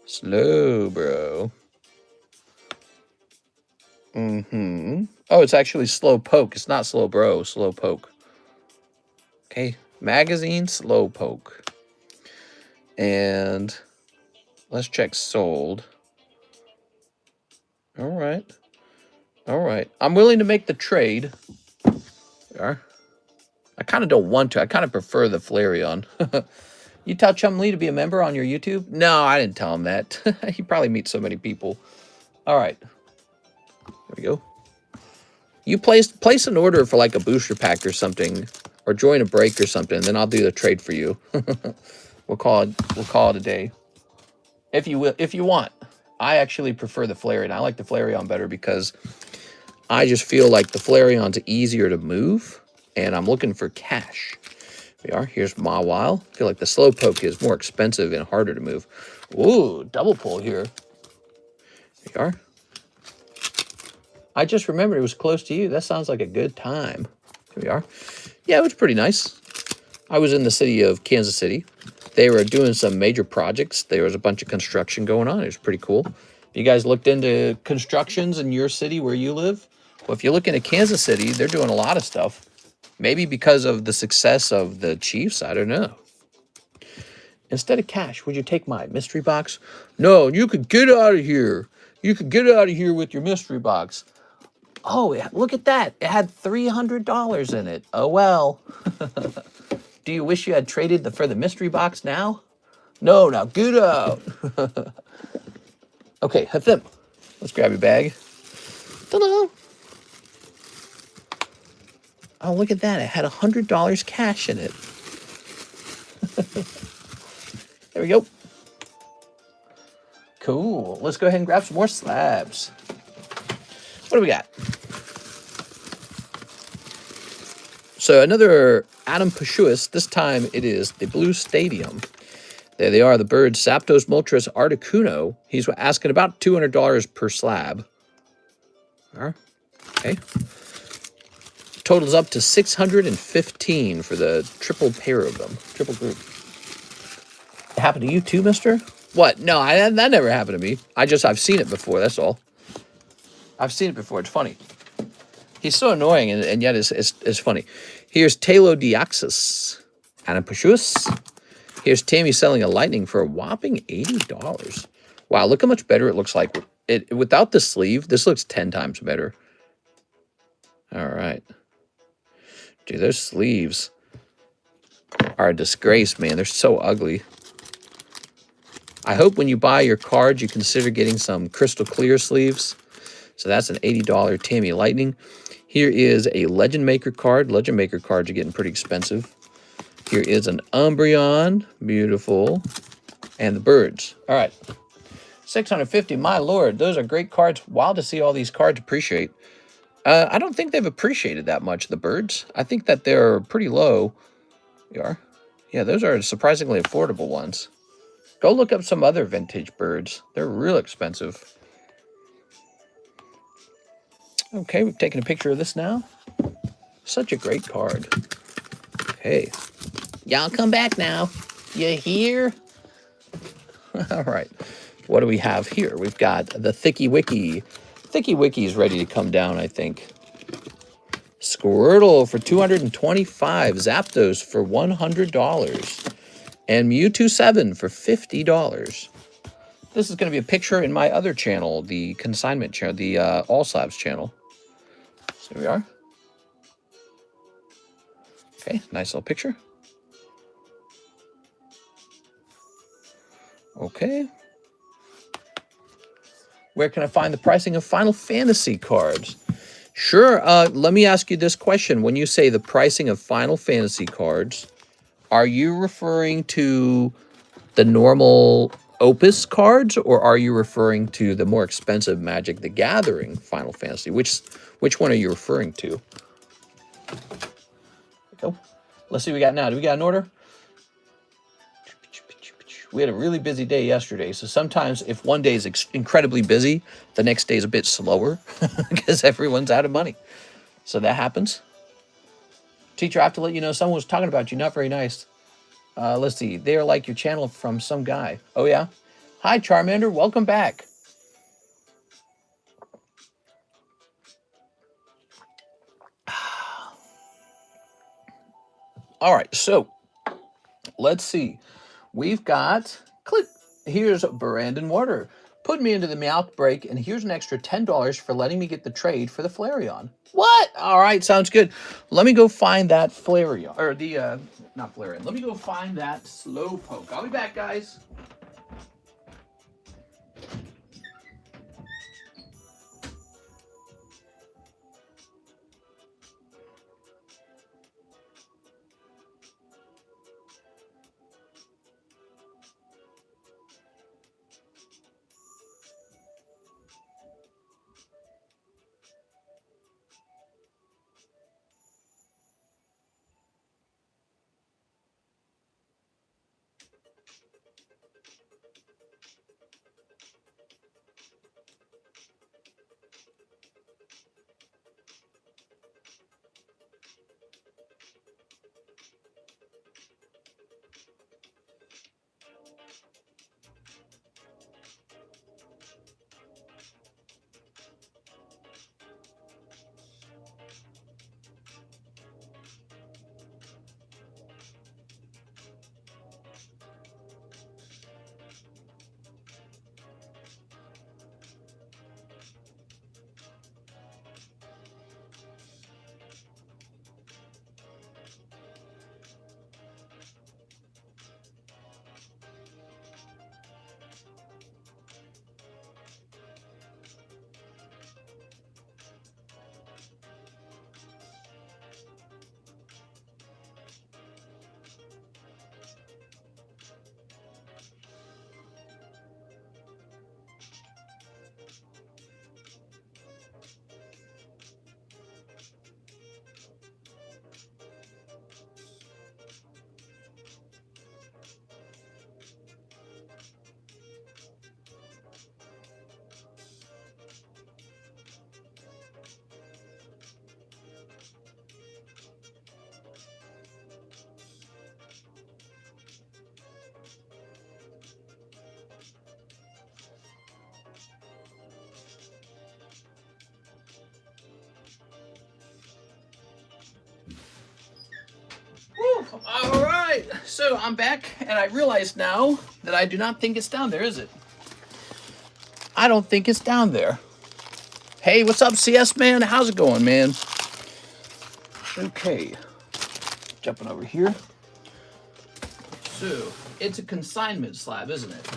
Slowbro. Oh, it's actually Slowpoke. It's not Slowbro. Slowpoke. Okay. Magazine Slowpoke. And let's check sold. All right. All right. I'm willing to make the trade. There we are. I kind of don't want to. I kind of prefer the Flareon. You tell Chumley to be a member on your YouTube? No, I didn't tell him that. He probably meets so many people. All right. There we go. You place an order for like a booster pack or something, or join a break or something, then I'll do the trade for you. We'll call it a day. If you want. I actually prefer the Flareon. I like the Flareon better because I just feel like the Flareon's easier to move, and I'm looking for cash. Here we are. Here's Mawile. I feel like the Slowpoke is more expensive and harder to move. Ooh, double pull here. Here we are. I just remembered it was close to you. That sounds like a good time. Here we are. Yeah, it was pretty nice. I was in the city of Kansas City. They were doing some major projects. There was a bunch of construction going on. It was pretty cool. You guys looked into constructions in your city where you live? Well, if you look into Kansas City, they're doing a lot of stuff. Maybe because of the success of the Chiefs. I don't know. Instead of cash, would you take my mystery box? No, you could get out of here. You could get out of here with your mystery box. Oh, look at that. It had $300 in it. Oh, well. Do you wish you had traded for the mystery box now? No, now get out. Okay, Hathim. Let's grab your bag. Ta-da! Oh, look at that. It had $100 cash in it. There we go. Cool. Let's go ahead and grab some more slabs. What do we got? So another Adam Pashuis. This time it is the Blue Stadium. There they are, the birds. Zapdos Moltres Articuno. He's asking about $200 per slab. Okay. Totals up to 615 for the triple pair of them. Triple group. It happened to you too, mister? What? No, that never happened to me. I've seen it before, that's all. I've seen it before. It's funny. He's so annoying, and yet it's funny. Here's Talo Deoxys. Anna Pashuis. Here's Tammy selling a lightning for a whopping $80. Wow, look how much better it looks like. Without the sleeve, this looks 10 times better. All right. Dude, those sleeves are a disgrace, man. They're so ugly. I hope when you buy your cards, you consider getting some crystal clear sleeves. So that's an $80 Tammy Lightning. Here is a Legend Maker card. Legend Maker cards are getting pretty expensive. Here is an Umbreon. Beautiful. And the birds. All right. 650, my lord. Those are great cards. Wild to see all these cards appreciate. I don't think they've appreciated that much, the birds. I think that they're pretty low. They are. Yeah, those are surprisingly affordable ones. Go look up some other vintage birds. They're real expensive. Okay, we've taken a picture of this now. Such a great card. Okay. Y'all come back now. You hear? All right. What do we have here? We've got the Thicky Wicky. Thicky Wicky is ready to come down, I think. Squirtle for $225. Zapdos for $100. And Mewtwo 7 for $50. This is going to be a picture in my other channel, the Consignment channel, the All Slabs channel. So here we are. Okay, nice little picture. Okay. Where can I find the pricing of Final Fantasy cards? Sure. Let me ask you this question. When you say the pricing of Final Fantasy cards, are you referring to the normal Opus cards, or are you referring to the more expensive Magic the Gathering Final Fantasy? Which one are you referring to? Go. Let's see what we got now. Do we got an order? We had a really busy day yesterday, so sometimes if one day is incredibly busy, the next day is a bit slower because everyone's out of money. So that happens. Teacher, I have to let you know someone was talking about you. Not very nice. Let's see. They're like your channel from some guy. Oh, yeah? Hi, Charmander. Welcome back. All right, so let's see. We've got, click. Here's Brandon Water. Put me into the mouth break, and here's an extra $10 for letting me get the trade for the Flareon. What? All right, sounds good. Let me go find that Flareon, or the, not Flareon. Let me go find that Slowpoke. I'll be back, guys. All right, so I'm back, and I realize now that I do not think it's down there, is it? I don't think it's down there. Hey, what's up, CS man? How's it going, man? Okay, jumping over here. So, it's a consignment slab, isn't it?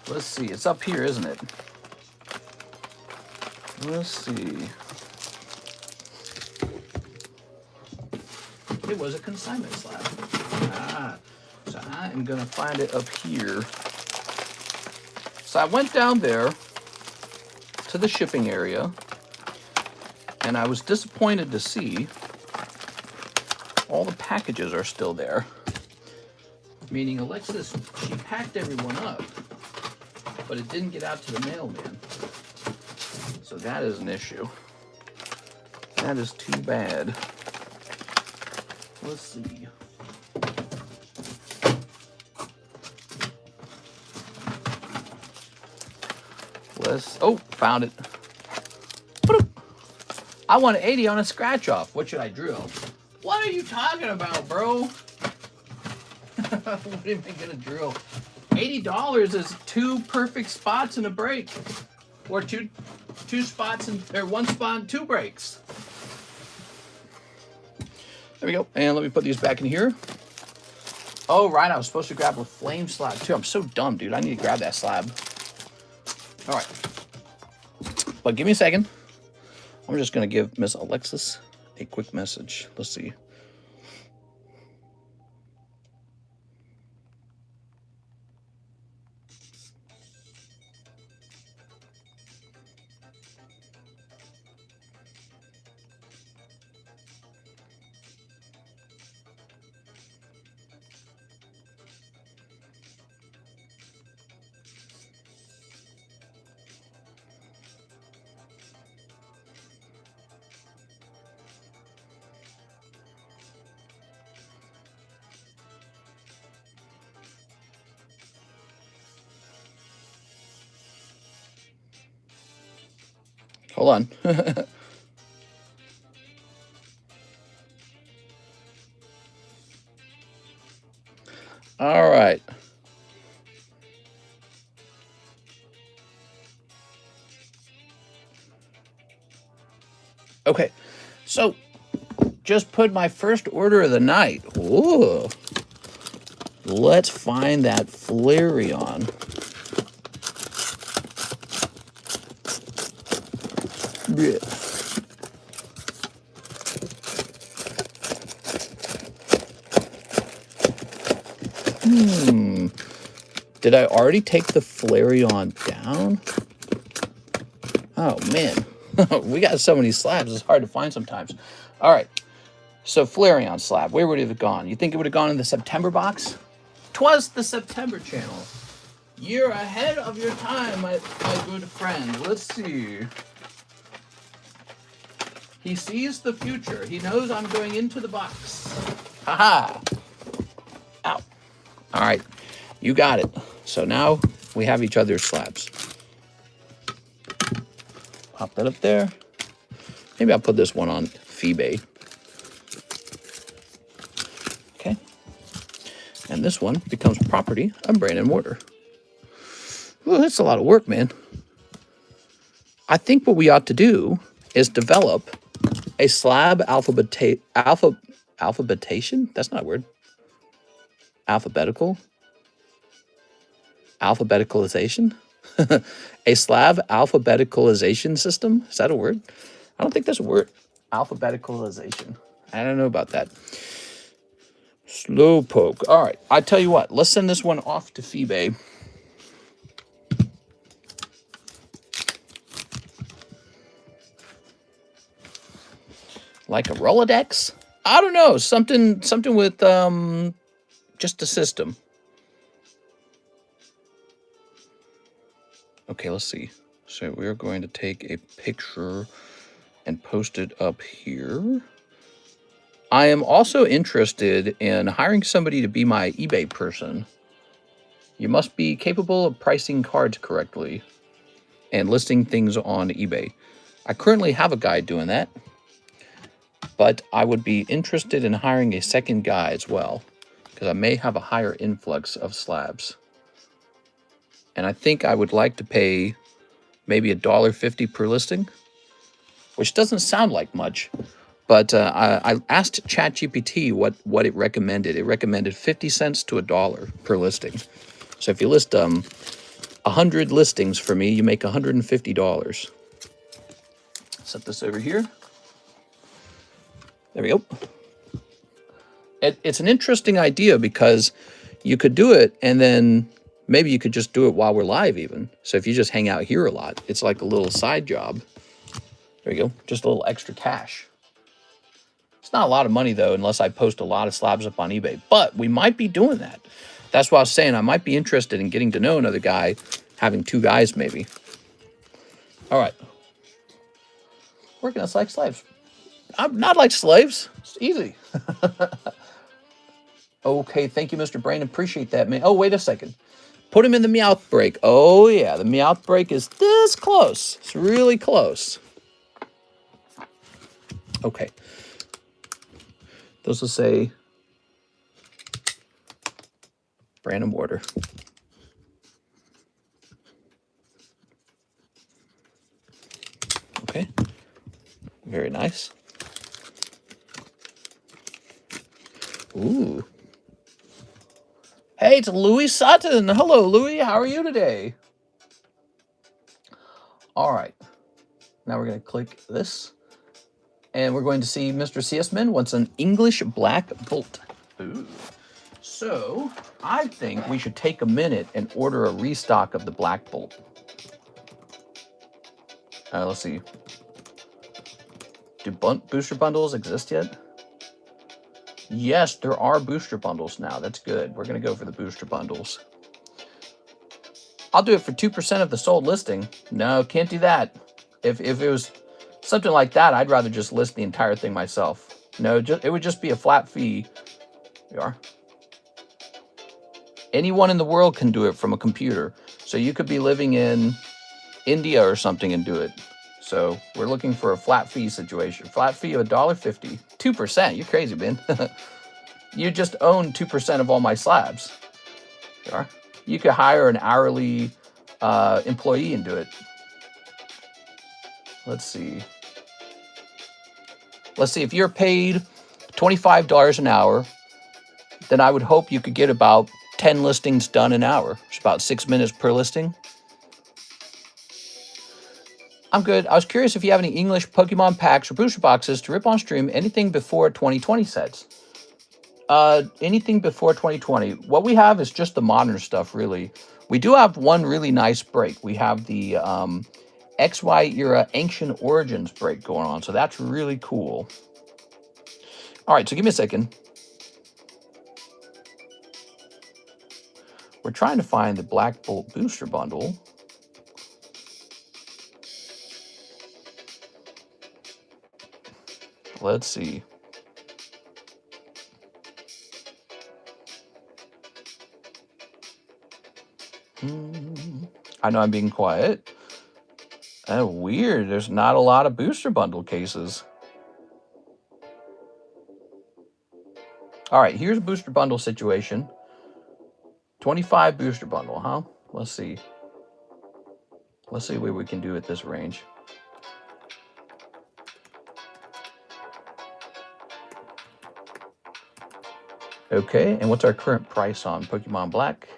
Let's see, it's up here, isn't it? Let's see. It was a consignment slab. So I am gonna find it up here. So I went down there to the shipping area, and I was disappointed to see all the packages are still there. Meaning Alexis, she packed everyone up, but it didn't get out to the mailman. So that is an issue. That is too bad. Let's see. Oh, found it. I want an 80 on a scratch off. What should I drill? What are you talking about, bro? What am I gonna drill? $80 is 2 perfect spots in a break. Or two spots or 1 spot and 2 breaks. There we go. And let me put these back in here. Oh, right. I was supposed to grab a flame slab too. I'm so dumb, dude. I need to grab that slab. All right. But give me a second. I'm just going to give Miss Alexis a quick message. Let's see. Hold on. All right. Okay. So, just put my first order of the night. Ooh. Let's find that Flareon. Yeah. Did I already take the Flareon down? Oh, man. We got so many slabs, it's hard to find sometimes. All right. So, Flareon slab, where would it have gone? You think it would have gone in the September box? 'Twas the September channel. You're ahead of your time, my good friend. Let's see. He sees the future. He knows I'm going into the box. Haha. Ow. All right. You got it. So now we have each other's slabs. Pop that up there. Maybe I'll put this one on Phoebe. Okay. And this one becomes property of Brandon Mortar. Ooh, that's a lot of work, man. I think what we ought to do is develop a slab alphabetation? That's not a word. Alphabeticalization? A slab alphabeticalization system? Is that a word? I don't think that's a word. Alphabeticalization. I don't know about that. Slowpoke. All right. I tell you what. Let's send this one off to Phoebe. Like a Rolodex? I don't know. Something with just a system. Okay, let's see. So we're going to take a picture and post it up here. I am also interested in hiring somebody to be my eBay person. You must be capable of pricing cards correctly and listing things on eBay. I currently have a guy doing that, but I would be interested in hiring a second guy as well, because I may have a higher influx of slabs. And I think I would like to pay maybe $1.50 per listing, which doesn't sound like much, but I asked ChatGPT what it recommended. It recommended 50 cents to $1 per listing. So if you list 100 listings for me, you make $150. Set this over here. There we go. It's an interesting idea because you could do it and then maybe you could just do it while we're live even. So if you just hang out here a lot, it's like a little side job. There you go, just a little extra cash. It's not a lot of money though, unless I post a lot of slabs up on eBay, but we might be doing that. That's what I was saying. I might be interested in getting to know another guy, having 2 guys maybe. All right. Working us like slaves. I'm not like slaves. It's easy. Okay, thank you, Mr. Brain. Appreciate that, man. Oh, wait a second. Put him in the Meowth break. Oh, yeah, the Meowth break is this close. It's really close. Okay. Those will say random order. Okay. Very nice. Ooh. Hey, it's Louis Sutton. Hello, Louis. How are you today? All right. Now we're going to click this. And we're going to see Mr. CS Min wants an English black bolt. Ooh. So, I think we should take a minute and order a restock of the black bolt. Let's see. Do booster bundles exist yet? Yes, there are booster bundles now. That's good. We're going to go for the booster bundles. I'll do it for 2% of the sold listing. No, can't do that. If it was something like that, I'd rather just list the entire thing myself. No, it would just be a flat fee. There you are. Anyone in the world can do it from a computer. So you could be living in India or something and do it. So we're looking for a flat fee situation. Flat fee of $1.50. 2%. You're crazy, man. You just own 2% of all my slabs. There you are. You could hire an hourly employee and do it. Let's see. Let's see. If you're paid $25 an hour, then I would hope you could get about 10 listings done an hour. It's about 6 minutes per listing. I'm good. I was curious if you have any English Pokemon packs or booster boxes to rip on stream. Anything before 2020 sets? Anything before 2020. What we have is just the modern stuff, really. We do have one really nice break. We have the XY era Ancient Origins break going on. So that's really cool. All right, so give me a second. We're trying to find the Black Bolt booster bundle. Let's see. I know I'm being quiet. Weird. There's not a lot of booster bundle cases. All right, here's a booster bundle situation. 25 booster bundle, huh? Let's see. Let's see what we can do at this range. Okay, and what's our current price on Pokemon Black?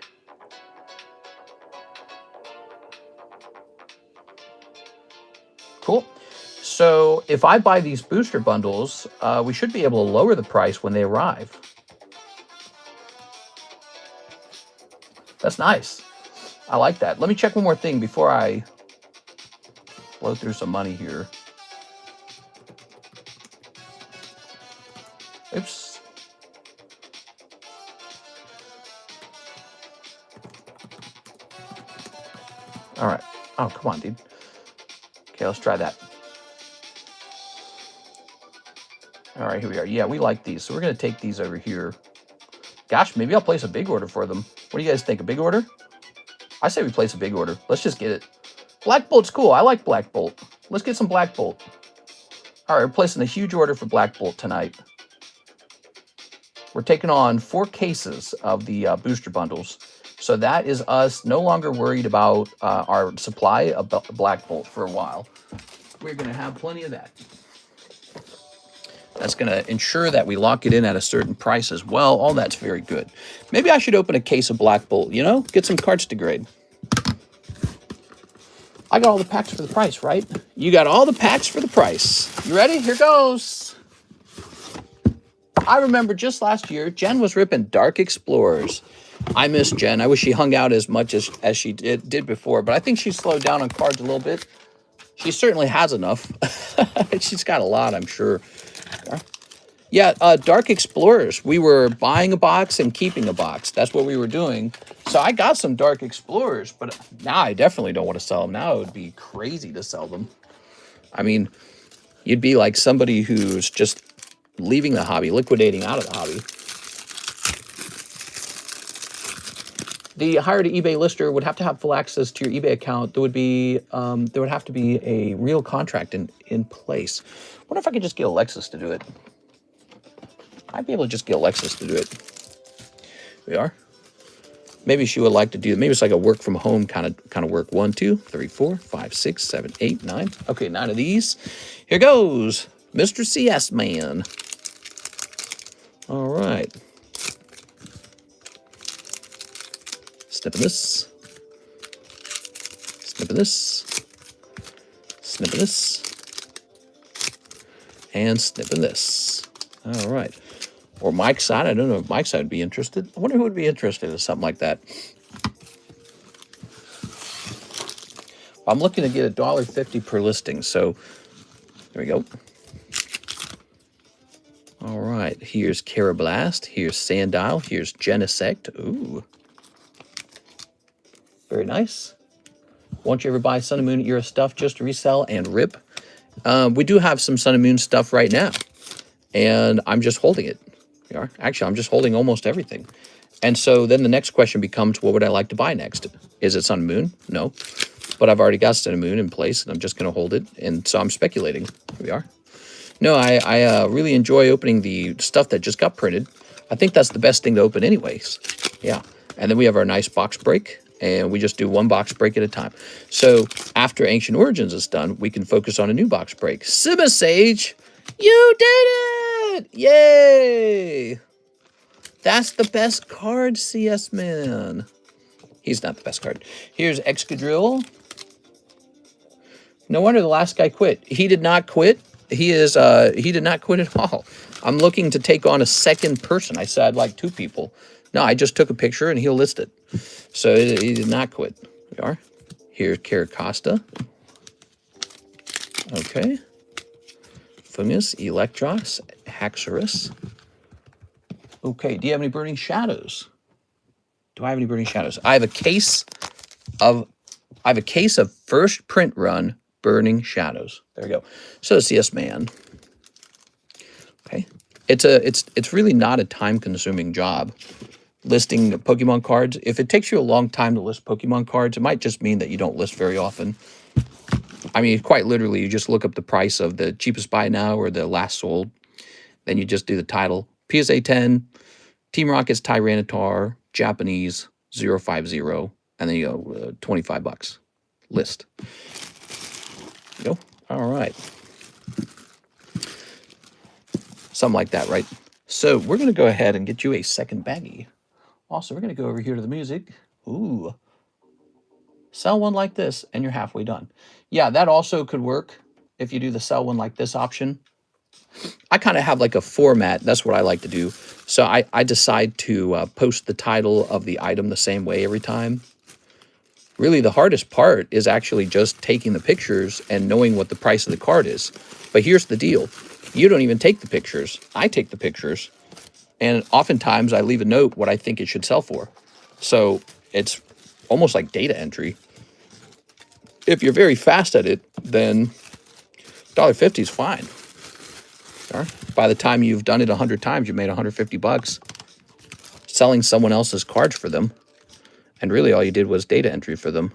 Cool. So if I buy these booster bundles, we should be able to lower the price when they arrive. That's nice. I like that. Let me check one more thing before I blow through some money here. Oops. All right. Oh, come on, dude. Okay, let's try that. All right, here we are. Yeah, we like these. So we're going to take these over here. Gosh, maybe I'll place a big order for them. What do you guys think? A big order? I say we place a big order. Let's just get it. Black Bolt's cool. I like Black Bolt. Let's get some Black Bolt. All right, we're placing a huge order for Black Bolt tonight. We're taking on 4 cases of the booster bundles. So that is us no longer worried about our supply of Black Bolt for a while. We're going to have plenty of that. That's going to ensure that we lock it in at a certain price as well. All that's very good. Maybe I should open a case of Black Bolt, you know? Get some cards to grade. I got all the packs for the price, right? You got all the packs for the price. You ready? Here goes. I remember just last year, Jen was ripping Dark Explorers. I miss Jen. I wish she hung out as much as she did before, but I think she slowed down on cards a little bit. She certainly has enough. She's got a lot, I'm sure. Yeah, Dark Explorers. We were buying a box and keeping a box. That's what we were doing. So I got some Dark Explorers, but now I definitely don't want to sell them. Now it would be crazy to sell them. I mean, you'd be like somebody who's just leaving the hobby, liquidating out of the hobby. The hire to eBay lister would have to have full access to your eBay account. There would have to be a real contract in place. I wonder if I could just get Alexis to do it. I'd be able to just get Alexis to do it. We are. Maybe she would like to do. Maybe it's like a work from home kind of work. 1, 2, 3, 4, 5, 6, 7, 8, 9. Okay, 9 of these. Here goes, Mr. CS Man. All right. Snipping this. Snipping this. Snipping this. And snipping this. All right. Or Mike's side. I don't know if Mike's side would be interested. I wonder who would be interested in something like that. I'm looking to get $1.50 per listing. So there we go. All right. Here's Carablast. Here's Sandile. Here's Genesect. Ooh. Very nice. Won't you ever buy Sun and Moon era stuff just to resell and rip? We do have some Sun and Moon stuff right now. And I'm just holding it. Actually, I'm just holding almost everything. And so then the next question becomes, what would I like to buy next? Is it Sun and Moon? No. But I've already got Sun and Moon in place, and I'm just going to hold it. And so I'm speculating. Here we are. No, I really enjoy opening the stuff that just got printed. I think that's the best thing to open anyways. Yeah. And then we have our nice box break. And we just do 1 box break at a time. So after Ancient Origins is done, we can focus on a new box break. Sage, you did it! Yay! That's the best card, CS Man. He's not the best card. Here's Excadrill. No wonder the last guy quit. He did not quit. He did not quit at all. I'm looking to take on a second person. I said I'd like 2 people. No, I just took a picture and he'll list it. So he did not quit. Here we are. Here's Caracosta. Okay. Fungus, Electros, Haxorus. Okay, do you have any Burning Shadows? Do I have any Burning Shadows? I have a case of first print run Burning Shadows. There we go. So CS Man. Okay. It's really not a time-consuming job. Listing Pokemon cards. If it takes you a long time to list Pokemon cards, it might just mean that you don't list very often. I mean, quite literally, you just look up the price of the cheapest buy now or the last sold. Then you just do the title. PSA 10, Team Rocket's Tyranitar, Japanese 050, and then you go $25. List. There you go. All right. Something like that, right? So we're going to go ahead and get you a second baggie. Also, we're going to go over here to the music. Ooh. Sell one like this, and you're halfway done. Yeah, that also could work if you do the sell one like this option. I kind of have like a format. That's what I like to do. So I decide to post the title of the item the same way every time. Really, the hardest part is actually just taking the pictures and knowing what the price of the card is. But here's the deal. You don't even take the pictures. I take the pictures. And oftentimes I leave a note what I think it should sell for. So it's almost like data entry. If you're very fast at it, then $1.50 is fine. By the time you've done it 100 times, you made $150 selling someone else's cards for them. And really all you did was data entry for them.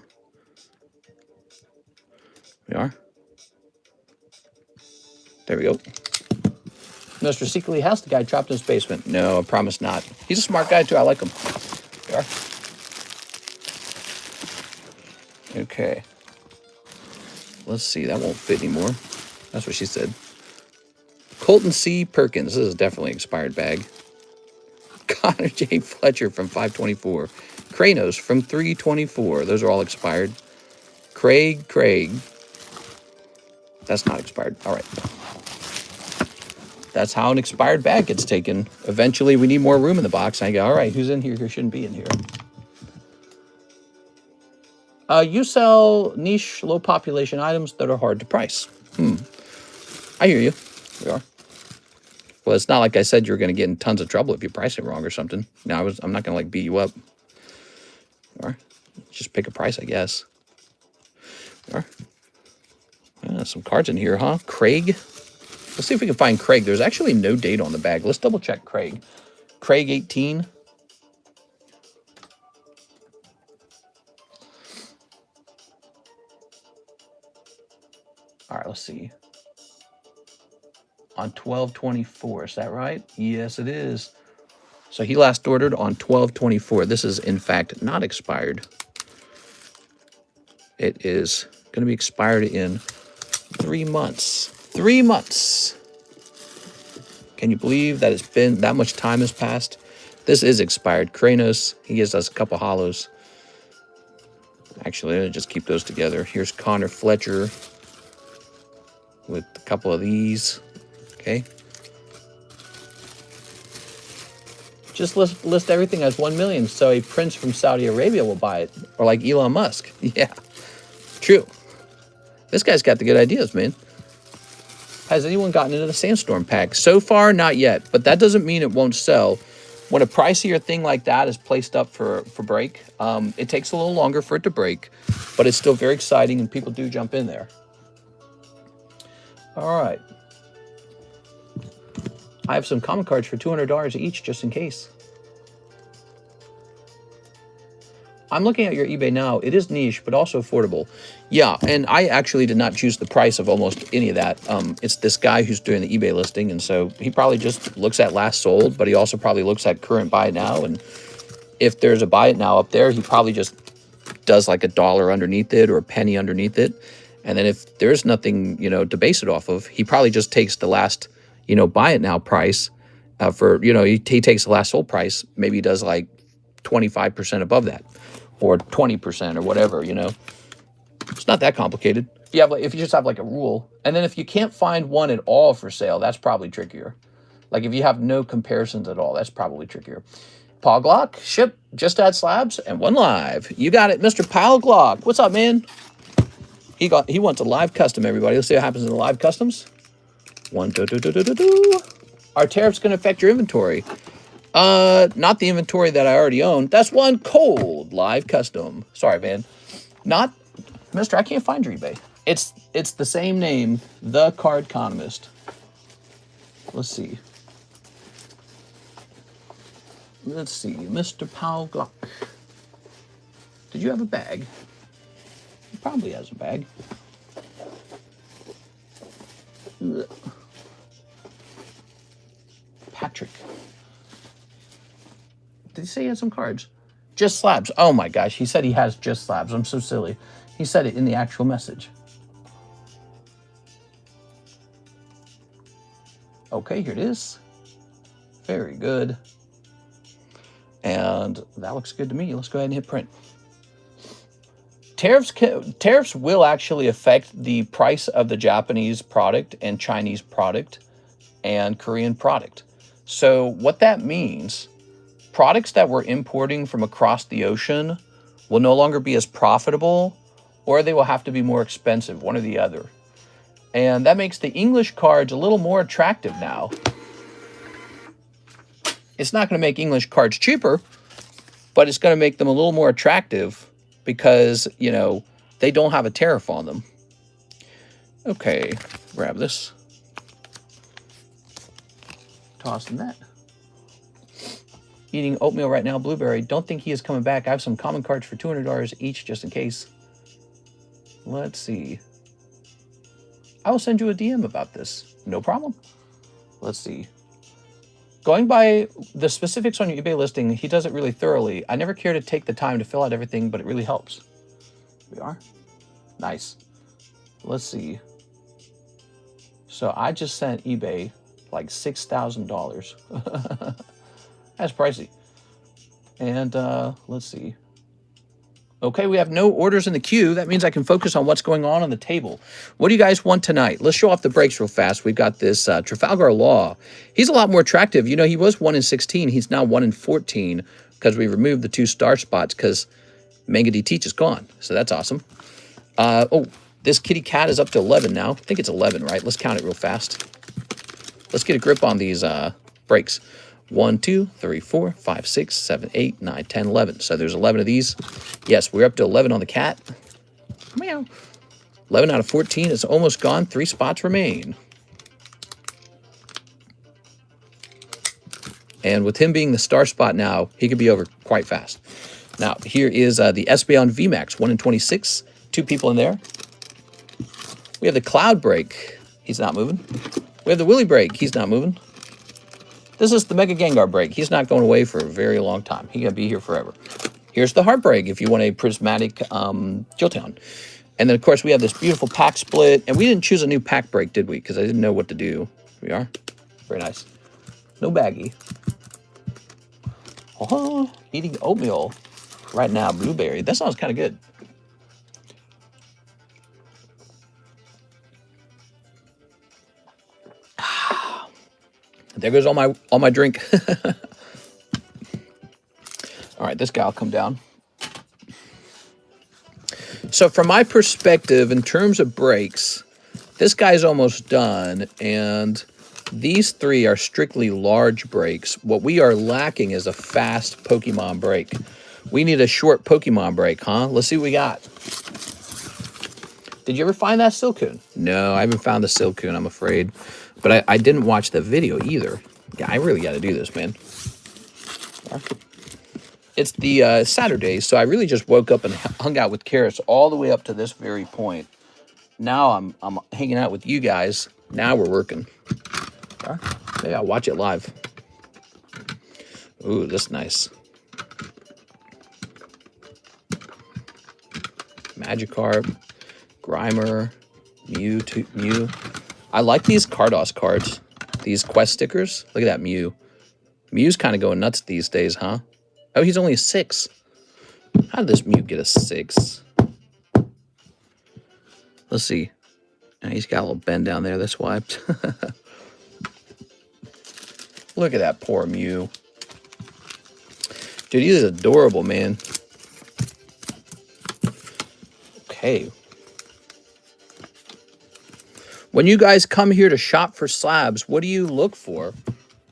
We are. There we go. Mr. Secretly has the guy trapped in his basement. No, I promise not. He's a smart guy, too. I like him. There. Okay. Let's see. That won't fit anymore. That's what she said. Colton C. Perkins. This is definitely an expired bag. Connor J. Fletcher from 524. Kranos from 324. Those are all expired. Craig. That's not expired. All right. That's how an expired bag gets taken. Eventually, we need more room in the box. I go, all right, who's in here who shouldn't be in here? You sell niche, low population items that are hard to price. I hear you. We are. Well, it's not like I said you're going to get in tons of trouble if you price it wrong or something. No, I'm not going to like beat you up. Or just pick a price, I guess. Or some cards in here, huh? Craig. Let's see if we can find Craig. There's actually no date on the bag. Let's double check Craig. Craig 18. All right, let's see. On 12/24, is that right? Yes, it is. So he last ordered on 12/24. This is, in fact, not expired. It is going to be expired in 3 months. 3 months. Can you believe that it's been that much time has passed? This is expired. Kranos, he gives us a couple hollows. Actually, I'm going to just keep those together. Here's Connor Fletcher with a couple of these. Okay. Just list everything as 1 million so a prince from Saudi Arabia will buy it. Or like Elon Musk. Yeah. True. This guy's got the good ideas, man. Has anyone gotten into the Sandstorm pack? So far, not yet. But that doesn't mean it won't sell. When a pricier thing like that is placed up for break, it takes a little longer for it to break. But it's still very exciting, and people do jump in there. All right. I have some common cards for $200 each, just in case. I'm looking at your eBay now. It is niche, but also affordable. Yeah, and I actually did not choose the price of almost any of that. It's this guy who's doing the eBay listing, and so he probably just looks at last sold, but he also probably looks at current buy now, and if there's a buy it now up there, he probably just does like $1 underneath it or a penny underneath it, and then if there's nothing, to base it off of, he probably just takes the last, buy it now price for, he takes the last sold price, maybe he does like 25% above that, or 20% or whatever, It's not that complicated. If you just have like a rule, and then if you can't find one at all for sale, that's probably trickier. Like if you have no comparisons at all, that's probably trickier. Paul Glock, ship, just add slabs, and 1 live. You got it, Mr. Paul Glock. What's up, man? He wants a live custom, everybody. Let's see what happens in the live customs. 1, 2, 2, 2, 2, 2, 2. Are tariffs going to affect your inventory? Not the inventory that I already own. That's one cold live custom. Sorry, man. Not, Mister, I can't find your eBay. It's the same name, TheCardconomist. Let's see. Let's see, Mr. Paul Glock. Did you have a bag? He probably has a bag. Patrick. Did he say he had some cards? Just slabs. Oh my gosh, he said he has just slabs. I'm so silly. He said it in the actual message. Okay, here it is. Very good. And that looks good to me. Let's go ahead and hit print. Tariffs will actually affect the price of the Japanese product and Chinese product and Korean product. So what that means, products that we're importing from across the ocean will no longer be as profitable, or they will have to be more expensive, one or the other. And that makes the English cards a little more attractive now. It's not going to make English cards cheaper, but it's going to make them a little more attractive because, they don't have a tariff on them. Okay, grab this. Toss in that. Eating oatmeal right now, blueberry. Don't think he is coming back. I have some common cards for $200 each, just in case. Let's see. I will send you a DM about this. No problem. Let's see. Going by the specifics on your eBay listing, he does it really thoroughly. I never care to take the time to fill out everything, but it really helps. Here we are. Nice. Let's see. So I just sent eBay like $6,000. That's pricey. And let's see. Okay, we have no orders in the queue. That means I can focus on what's going on the table. What do you guys want tonight? Let's show off the breaks real fast. We've got this Trafalgar Law. He's a lot more attractive. You know, he was 1 in 16. He's now 1 in 14 because we removed the 2 star spots because Manga D Teach is gone. So that's awesome. Oh, this kitty cat is up to 11 now. I think it's 11, right? Let's count it real fast. Let's get a grip on these breaks. 1, 2, 3, 4, 5, 6, 7, 8, 9, 10, 11. So there's 11 of these. Yes, we're up to 11 on the cat. Meow. 11 out of 14 is almost gone. 3 spots remain. And with him being the star spot now, he could be over quite fast. Now, here is the Espeon VMAX, 1 in 26. 2 people in there. We have the Cloud Break. He's not moving. We have the Willy Break. He's not moving. This is the Mega Gengar break. He's not going away for a very long time. He's going to be here forever. Here's the Heartbreak if you want a prismatic Jolteon. And then, of course, we have this beautiful pack split. And we didn't choose a new pack break, did we? Because I didn't know what to do. Here we are. Very nice. No baggie. Oh, eating oatmeal right now. Blueberry. That sounds kind of good. There goes all my drink. All right, this guy will come down. So from my perspective, in terms of breaks, this guy's almost done, and these 3 are strictly large breaks. What we are lacking is a fast Pokemon break. We need a short Pokemon break, huh? Let's see what we got. Did you ever find that Silcoon? No, I haven't found the Silcoon, I'm afraid. But I didn't watch the video either. Yeah, I really got to do this, man. It's the Saturday, so I really just woke up and hung out with Karis all the way up to this very point. Now I'm hanging out with you guys. Now we're working. Maybe I'll watch it live. Ooh, this is nice. Magikarp, Grimer, Mew. I like these Carddass cards, these quest stickers. Look at that Mew. Mew's kind of going nuts these days, huh? Oh, he's only a 6. How did this Mew get a 6? Let's see. Oh, he's got a little bend down there. That's why. Look at that poor Mew. Dude, he's adorable, man. Okay. When you guys come here to shop for slabs, what do you look for?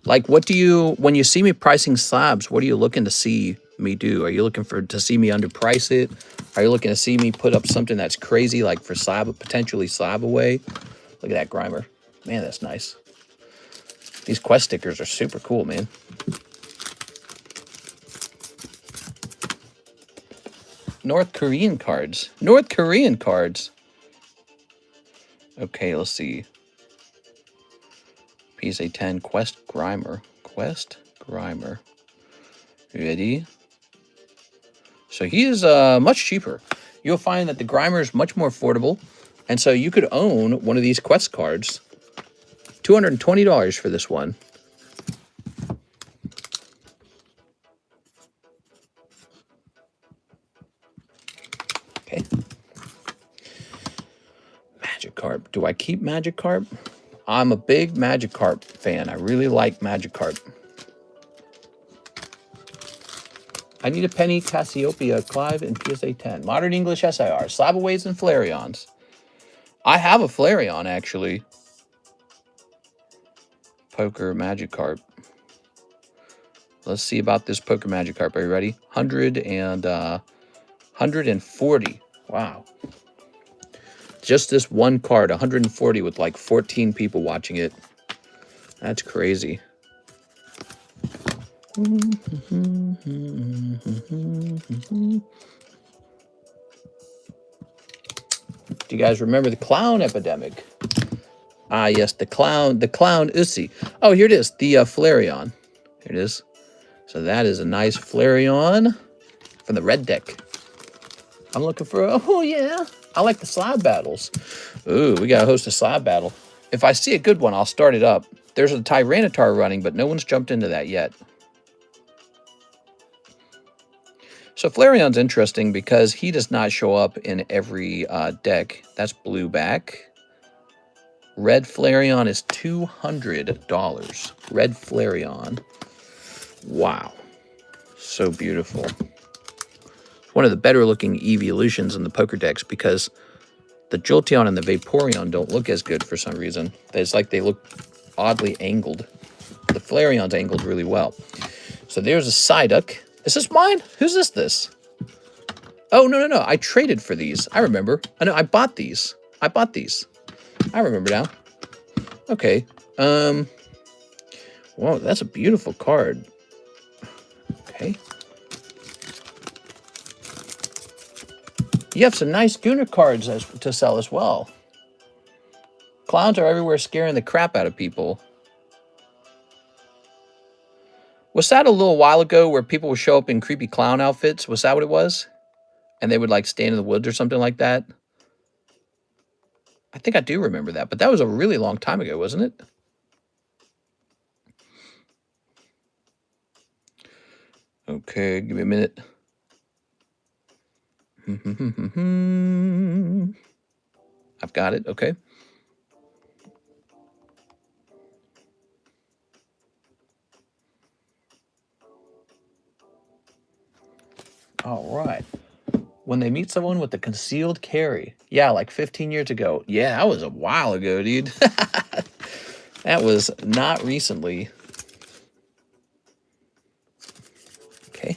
Like, what do you, when you see me pricing slabs, what are you looking to see me do? Are you looking to see me underprice it? Are you looking to see me put up something that's crazy, like for slab, potentially slab away? Look at that Grimer. Man, that's nice. These quest stickers are super cool, man. North Korean cards. North Korean cards. Okay, let's see. PSA 10 Quest Grimer. Quest Grimer. Ready? So he is much cheaper. You'll find that the Grimer is much more affordable. And so you could own one of these Quest cards. $220 for this one. Okay. Magikarp. Do I keep Magikarp? I'm a big Magikarp fan. I really like Magikarp. I need a penny, Cassiopeia, Clive, and PSA 10. Modern English SIR, Slabaways, and Flareons. I have a Flareon, actually. Poker Magikarp. Let's see about this Poker Magikarp. Are you ready? 140. Wow. Just this one card, 140 with like 14 people watching it. That's crazy. Do you guys remember the clown epidemic? Ah, yes, the clown Uzi. Oh, here it is, the Flareon. Here it is. So that is a nice Flareon from the red deck. I'm looking for, oh yeah, I like the slab battles. Ooh, we got to host a slab battle. If I see a good one, I'll start it up. There's a Tyranitar running, but no one's jumped into that yet. So Flareon's interesting because he does not show up in every deck. That's blue back. Red Flareon is $200. Red Flareon. Wow. So beautiful. One of the better looking evolutions in the poker decks because the Jolteon and the Vaporeon don't look as good for some reason. It's like they look oddly angled. The Flareon's angled really well. So there's a Psyduck. Is this mine? Who's this? Oh, no. I traded for these. I remember. I know, I bought these. I remember now. Okay. Whoa, that's a beautiful card. Okay. You have some nice Gooner cards to sell as well. Clowns are everywhere scaring the crap out of people. Was that a little while ago where people would show up in creepy clown outfits? Was that what it was? And they would like stand in the woods or something like that? I think I do remember that, but that was a really long time ago, wasn't it? Okay, give me a minute. I've got it, okay. All right. When they meet someone with a concealed carry. Yeah, like 15 years ago. Yeah, that was a while ago, dude. That was not recently. Okay.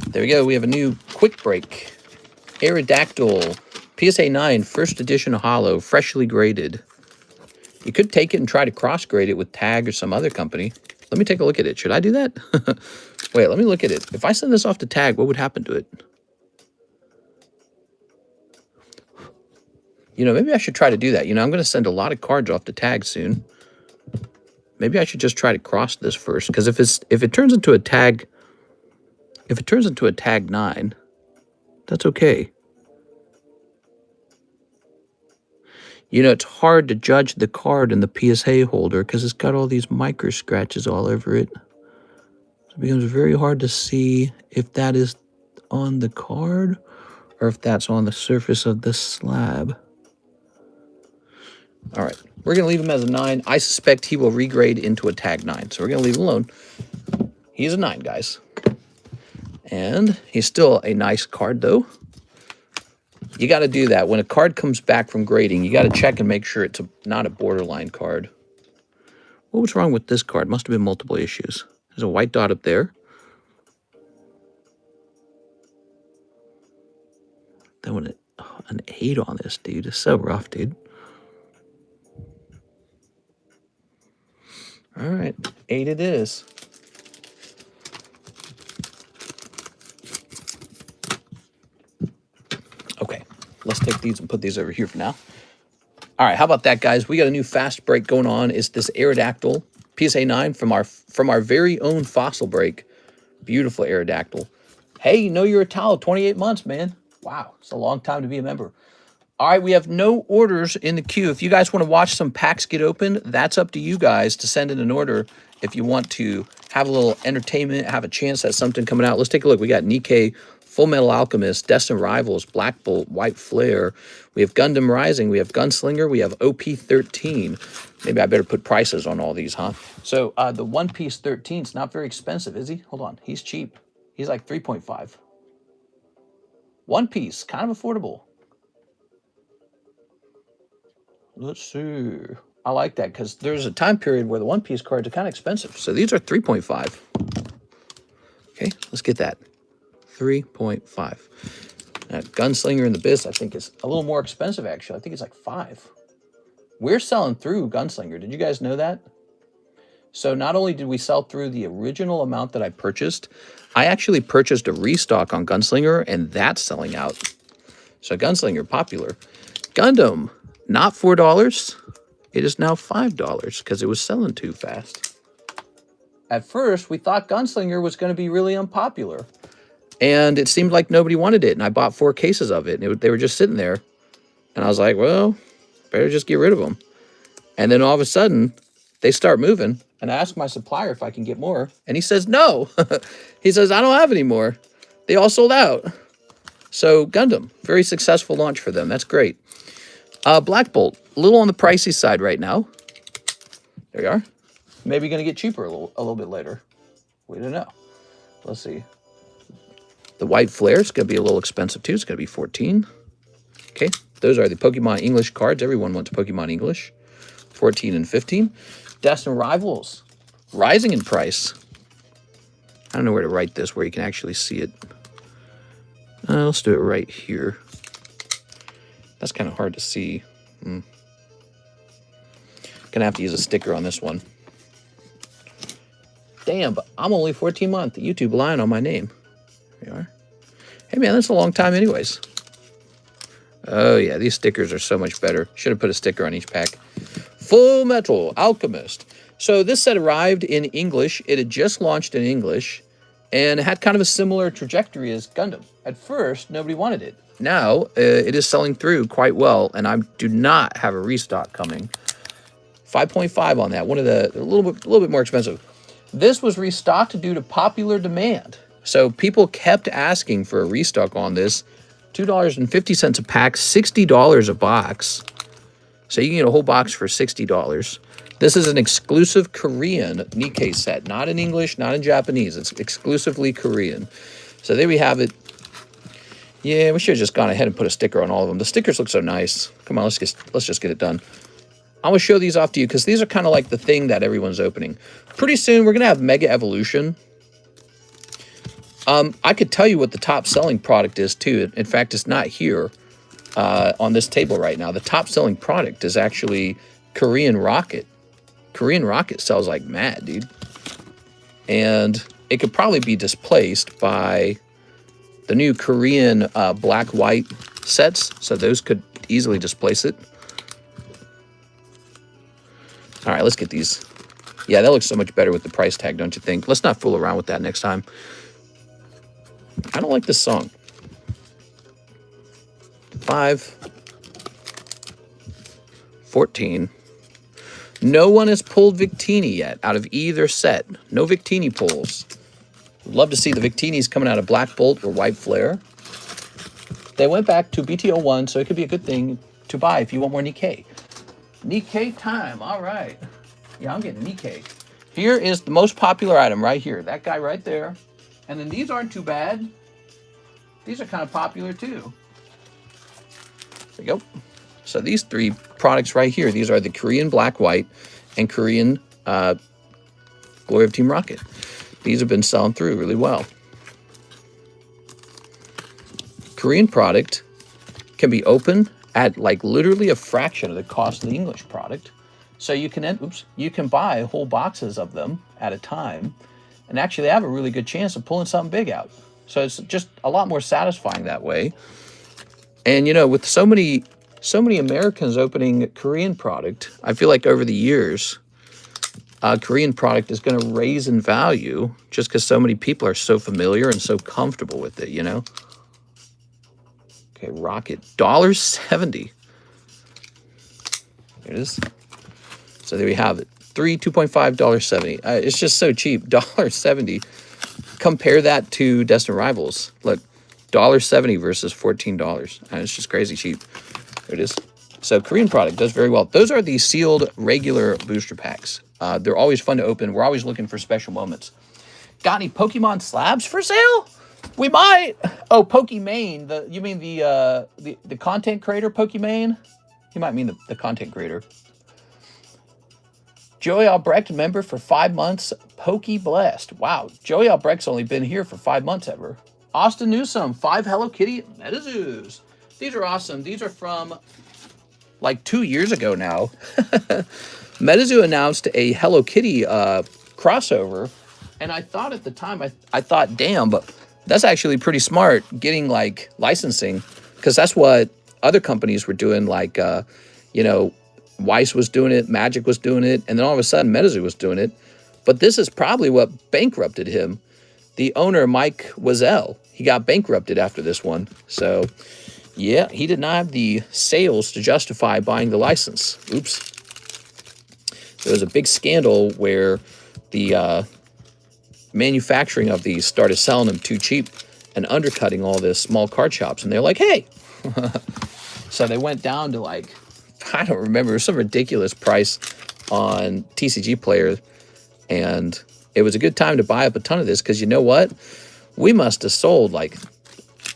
There we go. We have a new quick break. Aerodactyl. PSA 9, first edition holo, freshly graded. You could take it and try to cross-grade it with Tag or some other company. Let me take a look at it. Should I do that? Wait, let me look at it. If I send this off to Tag, what would happen to it? You know, maybe I should try to do that. You know, I'm going to send a lot of cards off to Tag soon. Maybe I should just try to cross this first. Because if it turns into a Tag... If it turns into a Tag 9, that's okay. You know, it's hard to judge the card in the PSA holder because it's got all these micro scratches all over it. So it becomes very hard to see if that is on the card or if that's on the surface of the slab. All right, we're going to leave him as a 9. I suspect he will regrade into a Tag 9, so we're going to leave him alone. He's a 9, guys. And he's still a nice card, though. You got to do that. When a card comes back from grading, you got to check and make sure it's not a borderline card. What was wrong with this card? Must have been multiple issues. There's a white dot up there. Then when an 8 on this, dude. It's so rough, dude. All right, 8 it is. Okay, let's take these and put these over here for now. All right, how about that, guys? We got a new fast break going on. It's this Aerodactyl PSA 9 from our very own fossil break. Beautiful Aerodactyl. Hey, you know you're a Tal, 28 months, man. Wow, it's a long time to be a member. All right, we have no orders in the queue. If you guys want to watch some packs get opened, that's up to you guys to send in an order. If you want to have a little entertainment, have a chance at something coming out. Let's take a look. We got Nikke, Full Metal Alchemist, Destined Rivals, Black Bolt, White Flare. We have Gundam Rising. We have Gunslinger. We have OP13. Maybe I better put prices on all these, huh? So the One Piece 13 is not very expensive, is he? Hold on. He's cheap. He's like 3.5. One Piece, kind of affordable. Let's see. I like that because there's a time period where the One Piece cards are kind of expensive. So these are 3.5. Okay, let's get that. 3.5. Gunslinger and the Abyss, I think, is a little more expensive, actually. I think it's like 5. We're selling through Gunslinger. Did you guys know that? So not only did we sell through the original amount that I purchased, I actually purchased a restock on Gunslinger, and that's selling out. So Gunslinger, popular. Gundam, not $4. It is now $5 because it was selling too fast. At first, we thought Gunslinger was going to be really unpopular. And it seemed like nobody wanted it. And I bought 4 cases of it. And they were just sitting there. And I was like, well, better just get rid of them. And then all of a sudden, they start moving. And I asked my supplier if I can get more. And he says, no. He says, I don't have any more. They all sold out. So Gundam, very successful launch for them. That's great. Black Bolt, a little on the pricey side right now. There you are. Maybe going to get cheaper a little bit later. We don't know. Let's see. The White Flare is going to be a little expensive too. It's going to be 14. Okay, those are the Pokemon English cards. Everyone wants Pokemon English. 14 and 15. Destined Rivals, rising in price. I don't know where to write this where you can actually see it. Let's do it right here. That's kind of hard to see. Gonna have to use a sticker on this one. Damn, but I'm only 14 months. YouTube lying on my name. There you are. Hey man, that's a long time anyways. Oh yeah, these stickers are so much better. Should have put a sticker on each pack. Full Metal Alchemist. So this set arrived in English. It had just launched in English and had kind of a similar trajectory as Gundam. At first, nobody wanted it. Now, it is selling through quite well, and I do not have a restock coming. 5.5 on that. One of the a little bit more expensive. This was restocked due to popular demand. So people kept asking for a restock on this. $2.50 a pack, $60 a box. So you can get a whole box for $60. This is an exclusive Korean Nikke set, not in English, not in Japanese. It's exclusively Korean. So there we have it. Yeah, we should have just gone ahead and put a sticker on all of them. The stickers look so nice. Come on, let's just get it done. I'm going to show these off to you because these are kind of like the thing that everyone's opening. Pretty soon, we're going to have Mega Evolution. I could tell you what the top selling product is, too. In fact, it's not here on this table right now. The top selling product is actually Korean Rocket. Korean Rocket sells like mad, dude. And it could probably be displaced by the new Korean black-white sets. So those could easily displace it. All right, let's get these. Yeah, that looks so much better with the price tag, don't you think? Let's not fool around with that next time. I don't like this song. 5, 14. No one has pulled Victini yet out of either set. No Victini pulls. Would love to see the Victinis coming out of Black Bolt or White Flare. They went back to BT01, so it could be a good thing to buy if you want more Nikke. Nikke time, all right. Yeah, I'm getting Nikke. Here is the most popular item right here. That guy right there. And then these aren't too bad. These are kind of popular too. There you go. So these 3 products right here, these are the Korean Black White and Korean Glory of Team Rocket. These have been selling through really well. Korean product can be opened at like literally a fraction of the cost of the English product. So you can, you can buy whole boxes of them at a time and actually have a really good chance of pulling something big out. So it's just a lot more satisfying that way. And, you know, with so many Americans opening Korean product, I feel like over the years, Korean product is going to raise in value just because so many people are so familiar and so comfortable with it, you know? Okay, Rocket, $1.70. There it is. So there we have it. 2.5, $1.70. It's just so cheap, $1.70. Compare that to Destined Rivals. Look, $1.70 versus $14. And it's just crazy cheap. There it is. So Korean product does very well. Those are the sealed regular booster packs. They're always fun to open. We're always looking for special moments. Got any Pokemon slabs for sale? We might. Oh, Pokimane. You mean the content creator Pokimane? You might mean the content creator. Joey Albrecht, member for 5 months. Pokey blessed. Wow, Joey Albrecht's only been here for 5 months ever. Austin Newsome, 5 Hello Kitty Metazoos. These are awesome. These are from like 2 years ago now. Metazoo announced a Hello Kitty crossover, and I thought at the time, I thought, damn, but that's actually pretty smart, getting like licensing, because that's what other companies were doing, like, you know, Weiss was doing it, Magic was doing it, and then all of a sudden Metazoo was doing it. But this is probably what bankrupted him. The owner, Mike Wazell, he got bankrupted after this one. So, yeah, he did not have the sales to justify buying the license. Oops. There was a big scandal where the manufacturing of these started selling them too cheap and undercutting all the small card shops. And they're like, hey. So they went down to like, I don't remember, some ridiculous price on TCG Player. And it was a good time to buy up a ton of this, because you know what? We must have sold like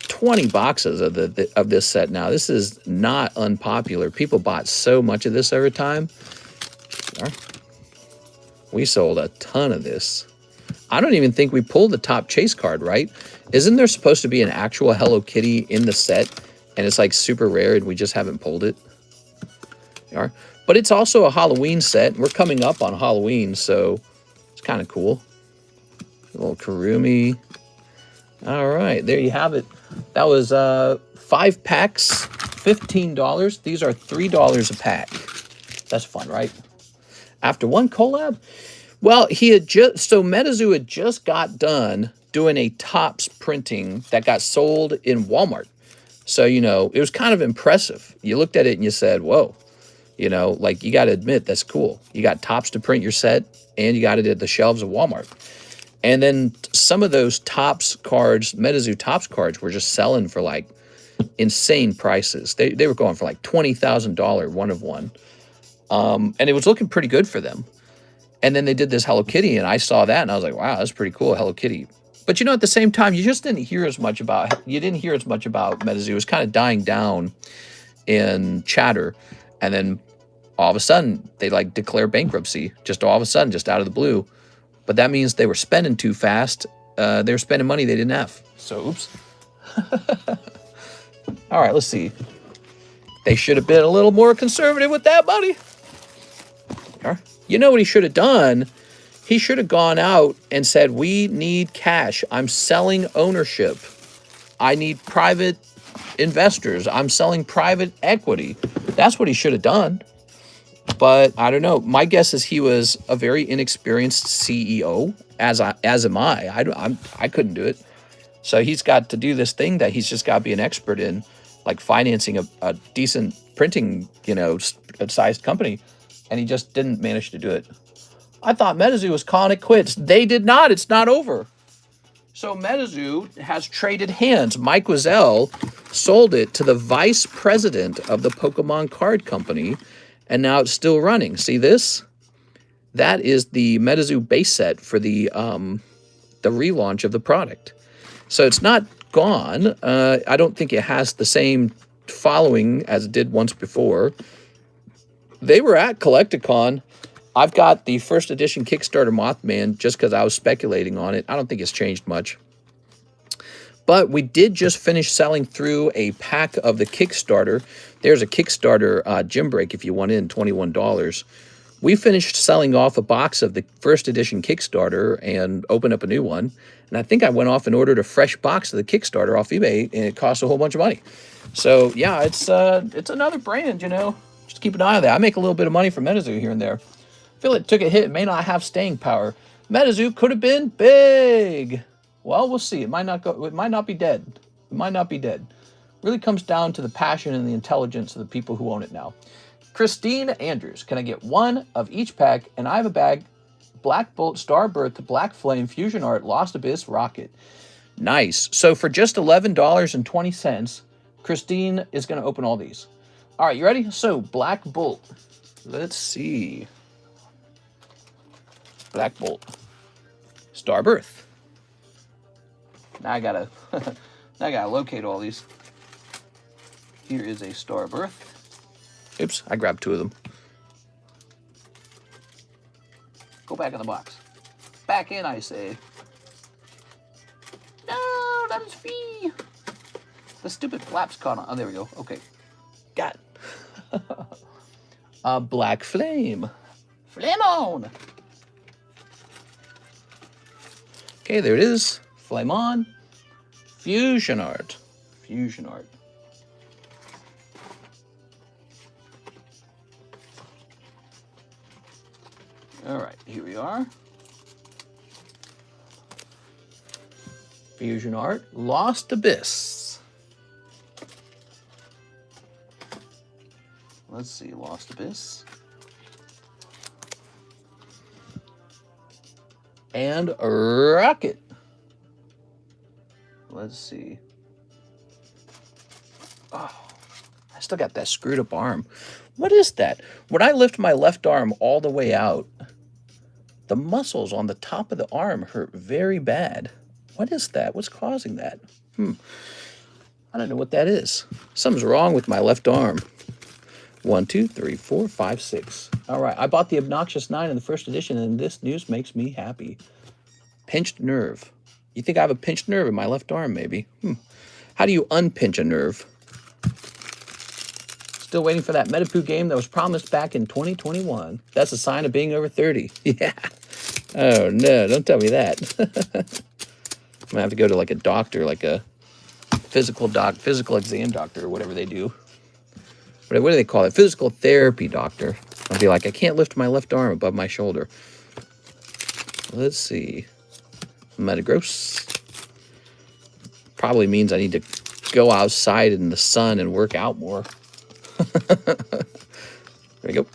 20 boxes of this set now. This is not unpopular. People bought so much of this over time. We sold a ton of this. I don't even think we pulled the top chase card, right? Isn't there supposed to be an actual Hello Kitty in the set, and it's like super rare and we just haven't pulled it? But it's also a Halloween set. We're coming up on Halloween, so it's kind of cool. A little Kurumi. All right, there you have it. That was 5 packs, $15. These are $3 a pack. That's fun, right? After one collab? Well, he had so Metazoo had just got done doing a Topps printing that got sold in Walmart. So, you know, it was kind of impressive. You looked at it and you said, whoa, you know, like, you got to admit, that's cool. You got Topps to print your set, and you got it at the shelves of Walmart. And then some of those Topps cards, Metazoo Topps cards, were just selling for like insane prices. They were going for like $20,000 one of one. And it was looking pretty good for them. And then they did this Hello Kitty, and I saw that, and I was like, wow, that's pretty cool, Hello Kitty. But, you know, at the same time, you just didn't hear as much about, Metazoo. It was kind of dying down in chatter. And then all of a sudden, they like declare bankruptcy, just all of a sudden, just out of the blue. But that means they were spending too fast. They were spending money they didn't have. So, oops. All right, let's see. They should have been a little more conservative with that money. You know what he should have done? He should have gone out and said, we need cash. I'm selling ownership. I need private investors. I'm selling private equity. That's what he should have done. But I don't know. My guess is he was a very inexperienced CEO, as am I. I couldn't do it. So he's got to do this thing that he's just got to be an expert in, like financing a decent printing, you know, sized company. And he just didn't manage to do it. I thought Metazoo was calling it quits. They did not. It's not over. So Metazoo has traded hands. Mike Wazell sold it to the vice president of the Pokemon card company, and now it's still running. See this? That is the Metazoo base set for the relaunch of the product. So it's not gone. I don't think it has the same following as it did once before. They were at Collecticon. I've got the first edition Kickstarter Mothman just because I was speculating on it. I don't think it's changed much. But we did just finish selling through a pack of the Kickstarter. There's a Kickstarter gym break if you want in, $21. We finished selling off a box of the first edition Kickstarter and opened up a new one. And I think I went off and ordered a fresh box of the Kickstarter off eBay, and it cost a whole bunch of money. So, yeah, it's another brand, you know. Just keep an eye on that. I make a little bit of money from Metazoo here and there. I feel it took a hit. It may not have staying power. Metazoo could have been big. Well, we'll see. It might not go. It might not be dead. It might not be dead. Really comes down to the passion and the intelligence of the people who own it now. Christine Andrews, can I get one of each pack? And I have a bag. Black Bolt, Starbirth, Black Flame, Fusion Art, Lost Abyss, Rocket. Nice. So for just $11.20, Christine is going to open all these. All right, you ready? So, Black Bolt. Let's see. Black Bolt. Starbirth. Now I gotta locate all these. Here is a Starbirth. Oops, I grabbed two of them. Go back in the box. Back in, I say. No, that is fee. The stupid flaps caught on. Oh, there we go. Okay. Got it. Black Flame. Flame on! Okay, there it is. Flame on. Fusion art. Fusion art. All right, here we are. Fusion art. Lost Abyss. Let's see, Lost Abyss. And a Rocket. Let's see. Oh, I still got that screwed up arm. What is that? When I lift my left arm all the way out, the muscles on the top of the arm hurt very bad. What is that? What's causing that? I don't know what that is. Something's wrong with my left arm. 1, 2, 3, 4, 5, 6. All right, I bought the Obnoxious 9 in the first edition, and this news makes me happy. Pinched nerve. You think I have a pinched nerve in my left arm, maybe? How do you unpinch a nerve? Still waiting for that Metapoo game that was promised back in 2021. That's a sign of being over 30. Yeah. Oh, no, don't tell me that. I'm going to have to go to like a doctor, like a physical exam doctor or whatever they do. What do they call it? Physical therapy doctor. I'll be like, I can't lift my left arm above my shoulder. Let's see. Metagross. Probably means I need to go outside in the sun and work out more. There we go.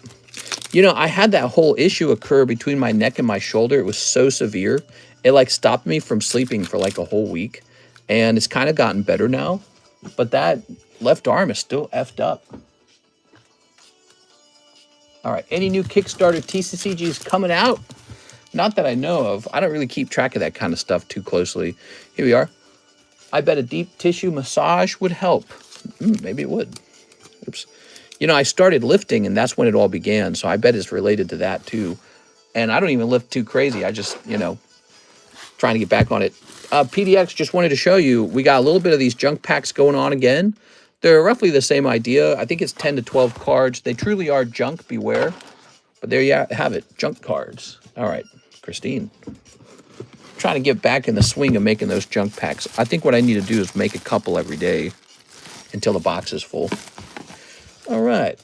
You know, I had that whole issue occur between my neck and my shoulder. It was so severe. It like stopped me from sleeping for like a whole week. And it's kind of gotten better now. But that left arm is still effed up. All right, any new Kickstarter TCCGs coming out? Not that I know of. I don't really keep track of that kind of stuff too closely. Here we are. I bet a deep tissue massage would help. Maybe it would. Oops. You know, I started lifting, and that's when it all began, so I bet it's related to that, too. And I don't even lift too crazy. I just, you know, trying to get back on it. PDX, just wanted to show you, we got a little bit of these junk packs going on again. They're roughly the same idea. I think it's 10 to 12 cards. They truly are junk, beware. But there you have it, junk cards. All right, Christine. Trying to get back in the swing of making those junk packs. I think what I need to do is make a couple every day until the box is full. All right.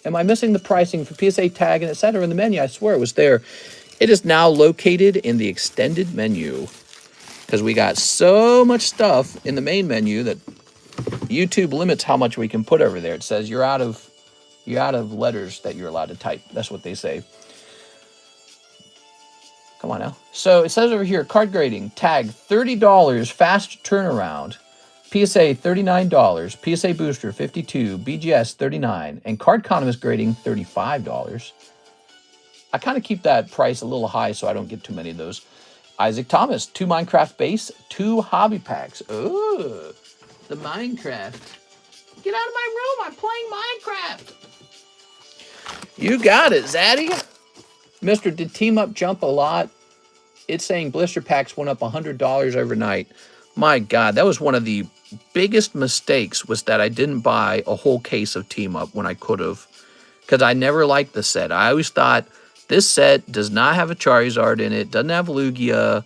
Am I missing the pricing for PSA tag and etc. in the menu? I swear it was there. It is now located in the extended menu because we got so much stuff in the main menu that YouTube limits how much we can put over there. It says you're out of letters that you're allowed to type. That's what they say. Come on now. So it says over here, card grading, tag $30, fast turnaround. PSA $39, PSA Booster $52, BGS $39, and Cardconomist grading $35. I kind of keep that price a little high so I don't get too many of those. Isaac Thomas, 2 Minecraft base, 2 hobby packs. Oh, the Minecraft. Get out of my room, I'm playing Minecraft. You got it, Zaddy. Mr. Did Team Up jump a lot? It's saying blister packs went up $100 overnight. My God, that was one of the biggest mistakes was that I didn't buy a whole case of Team Up when I could have. Because I never liked the set. I always thought, this set does not have a Charizard in it, doesn't have Lugia.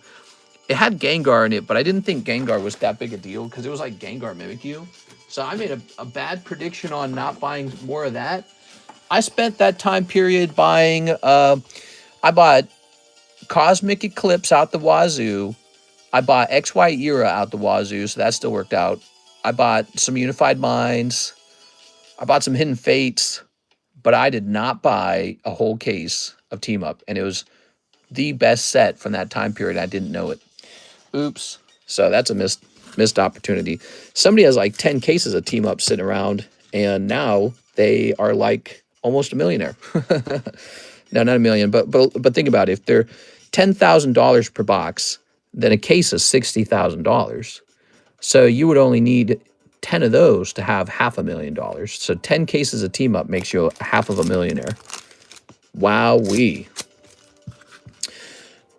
It had Gengar in it, but I didn't think Gengar was that big a deal because it was like Gengar Mimikyu. So I made a bad prediction on not buying more of that. I spent that time period buying, I bought Cosmic Eclipse out the wazoo. I bought XY Era out the wazoo, so that still worked out. I bought some Unified Minds. I bought some Hidden Fates, but I did not buy a whole case of Team Up, and it was the best set from that time period. I didn't know it. Oops. So that's a missed opportunity. Somebody has like 10 cases of Team Up sitting around, and now they are like almost a millionaire. No, not a million, but think about it. If they're $10,000 per box, then a case is $60,000. So you would only need 10 of those to have $500,000. So 10 cases of Team Up makes you half of a millionaire. Wowee.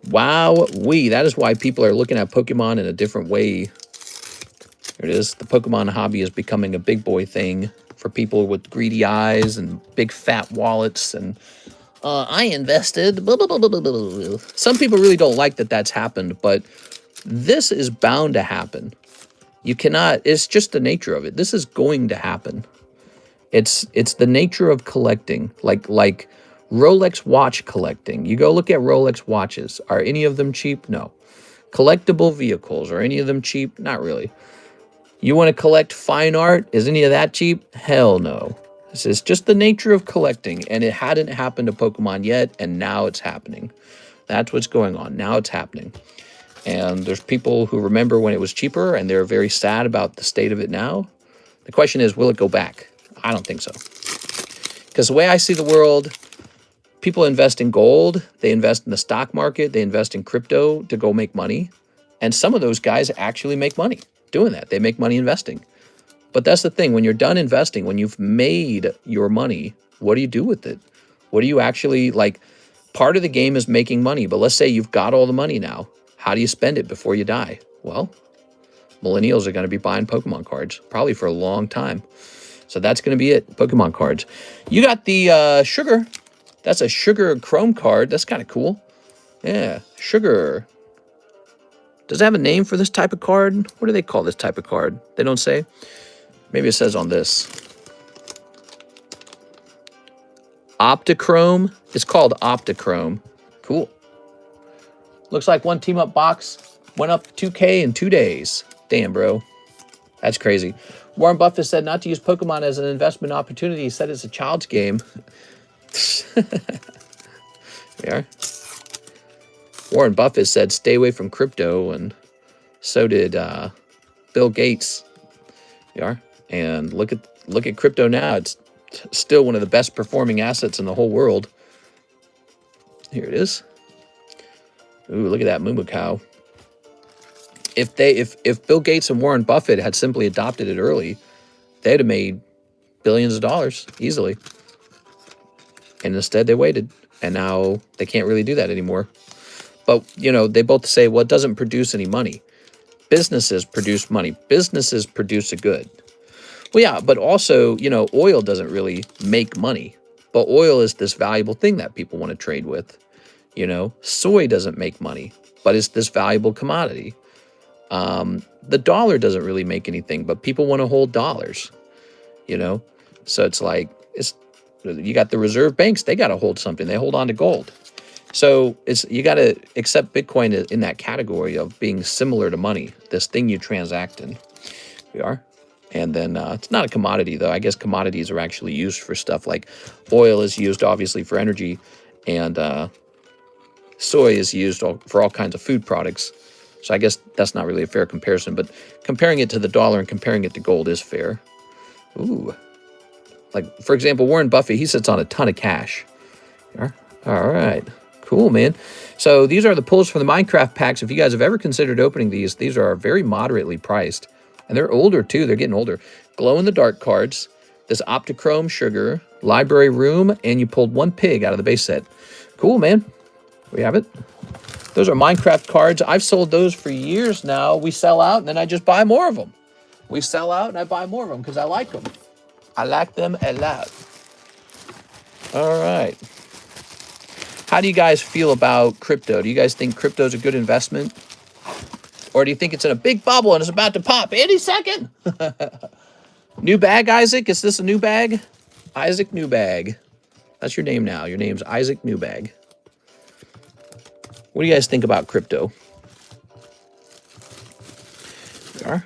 Wowee. That is why people are looking at Pokemon in a different way. There it is. The Pokemon hobby is becoming a big boy thing for people with greedy eyes and big fat wallets and I invested. Blah, blah, blah, blah, blah, blah, blah. Some people really don't like that that's happened, but this is bound to happen. You cannot, it's just the nature of it. This is going to happen. It's the nature of collecting, like Rolex watch collecting. You go look at Rolex watches. Are any of them cheap? No. Collectible vehicles, are any of them cheap? Not really. You want to collect fine art? Is any of that cheap? Hell no. This is just the nature of collecting, and it hadn't happened to Pokemon yet, and now it's happening. That's what's going on. Now it's happening. And there's people who remember when it was cheaper, and they're very sad about the state of it now. The question is, will it go back? I don't think so. Because the way I see the world, people invest in gold, they invest in the stock market, they invest in crypto to go make money. And some of those guys actually make money doing that. They make money investing. But that's the thing. When you're done investing, when you've made your money, what do you do with it? What do you actually, like, part of the game is making money. But let's say you've got all the money now. How do you spend it before you die? Well, millennials are going to be buying Pokemon cards, probably for a long time. So that's going to be it, Pokemon cards. You got the Sugar. That's a Sugar Chrome card. That's kind of cool. Yeah, Sugar. Does it have a name for this type of card? What do they call this type of card? They don't say. Maybe it says on this. Optichrome. It's called Optichrome. Cool. Looks like one team up box went up 2K in 2 days. Damn, bro. That's crazy. Warren Buffett said not to use Pokemon as an investment opportunity. He said it's a child's game. We are. Warren Buffett said stay away from crypto, and so did Bill Gates. We are. And look at crypto now. It's still one of the best performing assets in the whole world. Here it is. Ooh, look at that Moo Moo cow. If Bill Gates and Warren Buffett had simply adopted it early, they'd have made billions of dollars easily. And instead they waited, and now they can't really do that anymore. But, you know, they both say, well, it doesn't produce any money. Businesses produce money. Businesses produce a good. Well, yeah, but also, you know, oil doesn't really make money. But oil is this valuable thing that people want to trade with. You know, soy doesn't make money, but it's this valuable commodity. The dollar doesn't really make anything, but people want to hold dollars, you know? So it's like, you got the reserve banks, they got to hold something. They hold on to gold. So you got to accept Bitcoin in that category of being similar to money, this thing you transact in. We are. And then it's not a commodity, though. I guess commodities are actually used for stuff like oil is used, obviously, for energy, and soy is used for all kinds of food products. So I guess that's not really a fair comparison, but comparing it to the dollar and comparing it to gold is fair. Ooh. Like, for example, Warren Buffett, he sits on a ton of cash. All right. Cool, man. So these are the pulls from the Minecraft packs. If you guys have ever considered opening these are very moderately priced. And they're older, too. They're getting older. Glow-in-the-dark cards, this Optichrome Sugar, Library Room, and you pulled one pig out of the base set. Cool, man. We have it. Those are Minecraft cards. I've sold those for years now. We sell out, and then I just buy more of them. We sell out, and I buy more of them because I like them. I like them a lot. All right. How do you guys feel about crypto? Do you guys think crypto is a good investment? Or do you think it's in a big bubble and it's about to pop any second? New bag, Isaac? Is this a new bag? Isaac Newbag. That's your name now. Your name's Isaac Newbag. What do you guys think about crypto? There are.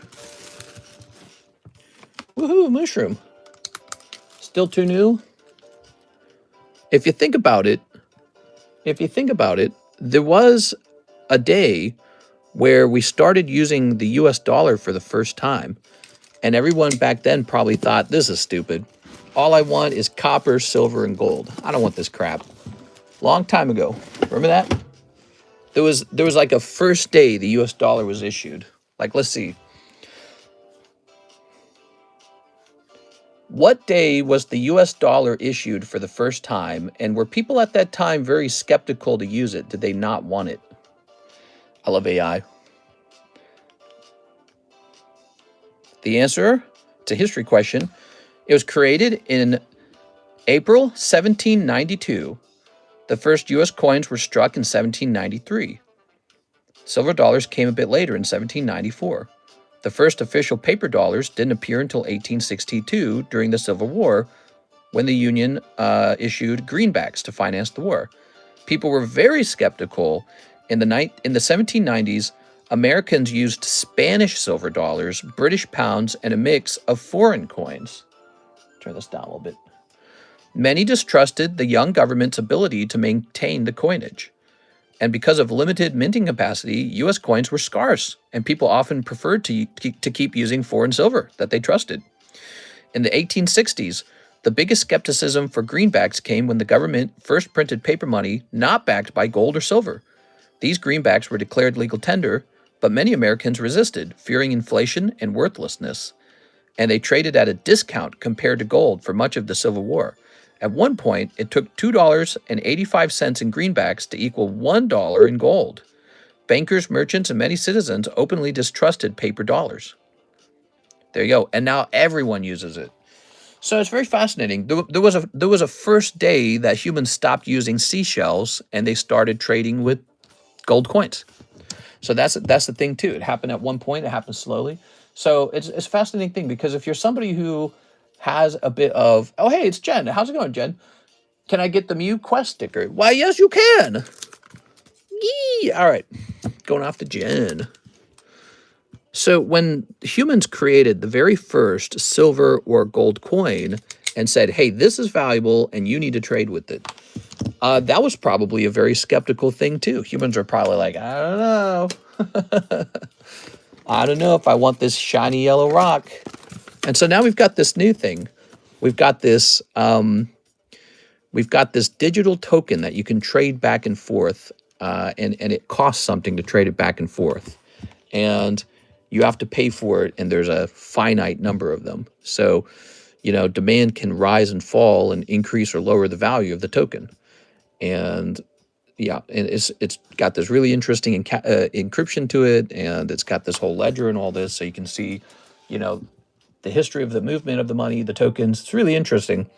Woohoo, mushroom. Still too new? If you think about it, there was a day where we started using the US dollar for the first time. And everyone back then probably thought, this is stupid. All I want is copper, silver, and gold. I don't want this crap. Long time ago. Remember that? There was like a first day the US dollar was issued. Like, let's see. What day was the US dollar issued for the first time? And were people at that time very skeptical to use it? Did they not want it? I love AI. The answer, it's a history question. It was created in April 1792 The first U.S. coins were struck in 1793. Silver dollars came a bit later in 1794. The first official paper dollars didn't appear until 1862 during the Civil War, when the Union issued greenbacks to finance the war. People were very skeptical. In the 1790s, Americans used Spanish silver dollars, British pounds, and a mix of foreign coins. Turn this down a little bit. Many distrusted the young government's ability to maintain the coinage. And because of limited minting capacity, U.S. coins were scarce, and people often preferred to keep using foreign silver that they trusted. In the 1860s, the biggest skepticism for greenbacks came when the government first printed paper money not backed by gold or silver. These greenbacks were declared legal tender, but many Americans resisted, fearing inflation and worthlessness. And they traded at a discount compared to gold for much of the Civil War. At one point, it took $2.85 in greenbacks to equal $1 in gold. Bankers, merchants, and many citizens openly distrusted paper dollars. There you go. And now everyone uses it. So it's very fascinating. There was a first day that humans stopped using seashells and they started trading with gold coins. So that's the thing too. It happened at one point. It happened slowly. So it's a fascinating thing, because if you're somebody who has a bit of, oh, hey, it's Jen. How's it going, Jen? Can I get the Mew Quest sticker? Why, yes, you can. Yee. All right. Going off to Jen. So when humans created the very first silver or gold coin and said, hey, this is valuable and you need to trade with it, that was probably a very skeptical thing too. Humans are probably like, I don't know. I don't know if I want this shiny yellow rock. And so now we've got this new thing. We've got this digital token that you can trade back and forth, and it costs something to trade it back and forth. And you have to pay for it, and there's a finite number of them. So, demand can rise and fall and increase or lower the value of the token. And yeah, and it's got this really interesting encryption to it, and it's got this whole ledger and all this, so you can see, the history of the movement of the money, the tokens. It's really interesting.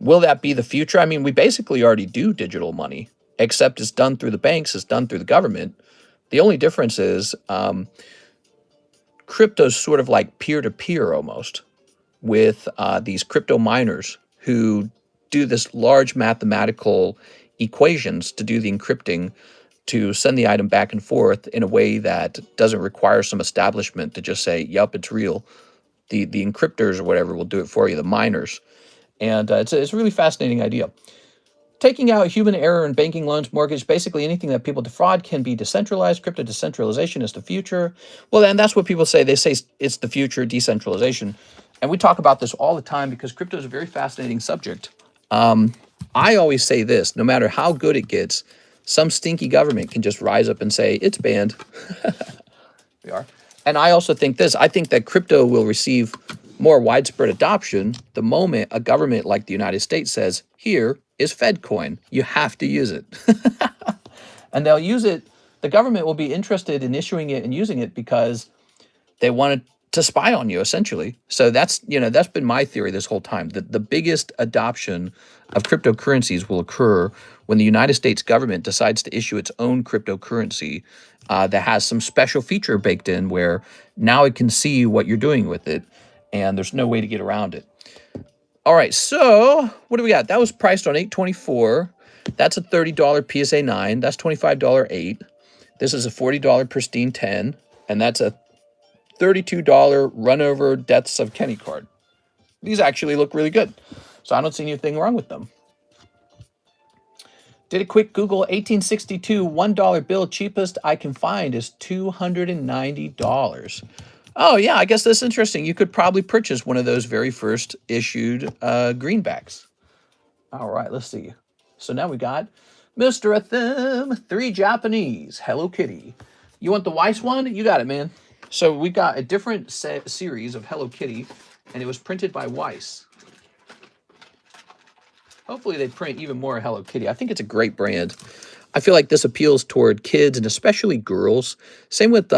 Will that be the future? I mean, we basically already do digital money, except it's done through the banks, it's done through the government. The only difference is crypto's sort of like peer-to-peer almost, with these crypto miners who do this large mathematical equations to do the encrypting, to send the item back and forth in a way that doesn't require some establishment to just say, yep, it's real. The encryptors or whatever will do it for you, the miners. And it's a really fascinating idea. Taking out human error in banking, loans, mortgage, basically anything that people defraud can be decentralized. Crypto decentralization is the future. Well, and that's what people say. They say it's the future, decentralization. And we talk about this all the time because crypto is a very fascinating subject. I always say this, no matter how good it gets, some stinky government can just rise up and say, it's banned. We are. And I also think this, I think that crypto will receive more widespread adoption the moment a government like the United States says, here is FedCoin. You have to use it. And they'll use it. The government will be interested in issuing it and using it because they wanted to spy on you, essentially. So that's been my theory this whole time, that the biggest adoption of cryptocurrencies will occur when the United States government decides to issue its own cryptocurrency that has some special feature baked in where now it can see what you're doing with it, and there's no way to get around it. All right, so what do we got? That was priced on 8/24. That's a $30 PSA 9. That's $25 8. This is a $40 pristine 10, and that's a $32 run over Deaths of Kenny card. These actually look really good, so I don't see anything wrong with them. Did a quick Google, 1862 $1 bill, cheapest I can find is $290. Oh yeah, I guess that's interesting. You could probably purchase one of those very first issued greenbacks. All right, let's see. So now we got Mr. Atham, 3 Japanese, Hello Kitty. You want the Weiss one? You got it, man. So we got a different series of Hello Kitty, and it was printed by Weiss. Hopefully they print even more Hello Kitty. I think it's a great brand. I feel like this appeals toward kids and especially girls. Same with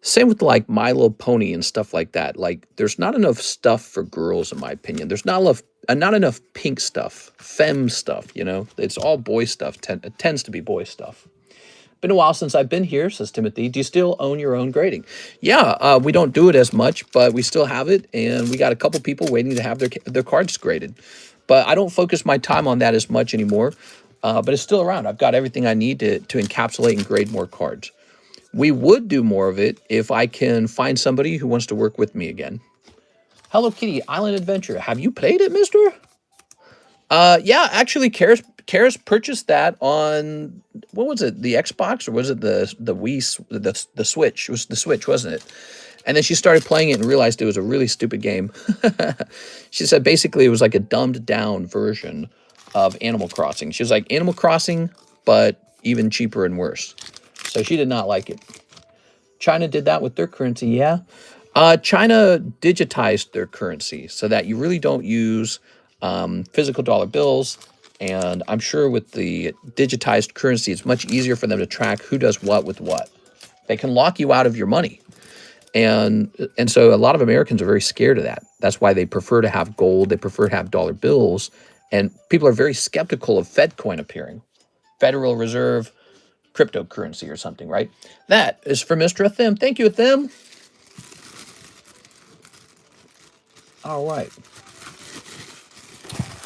Same with like My Little Pony and stuff like that. Like, there's not enough stuff for girls, in my opinion. There's not enough pink stuff, femme stuff. You know, it's all boy stuff. It tends to be boy stuff. Been a while since I've been here, says Timothy. Do you still own your own grading? Yeah, we don't do it as much, but we still have it, and we got a couple people waiting to have their cards graded. But I don't focus my time on that as much anymore. But it's still around. I've got everything I need to encapsulate and grade more cards. We would do more of it if I can find somebody who wants to work with me again. Hello Kitty Island Adventure. Have you played it, mister? Yeah, actually, Karis purchased that on, what was it, the Xbox, or was it the Wii, the Switch? It was the Switch, wasn't it? And then she started playing it and realized it was a really stupid game. She said basically it was like a dumbed down version of Animal Crossing. She was like, Animal Crossing, but even cheaper and worse. So she did not like it. China did that with their currency, yeah. China digitized their currency so that you really don't use physical dollar bills. And I'm sure with the digitized currency, it's much easier for them to track who does what with what. They can lock you out of your money. And so a lot of Americans are very scared of that. That's why they prefer to have gold. They prefer to have dollar bills. And people are very skeptical of Fed coin appearing. Federal Reserve cryptocurrency or something, right? That is for Mr. Athim. Thank you, Athim. All right.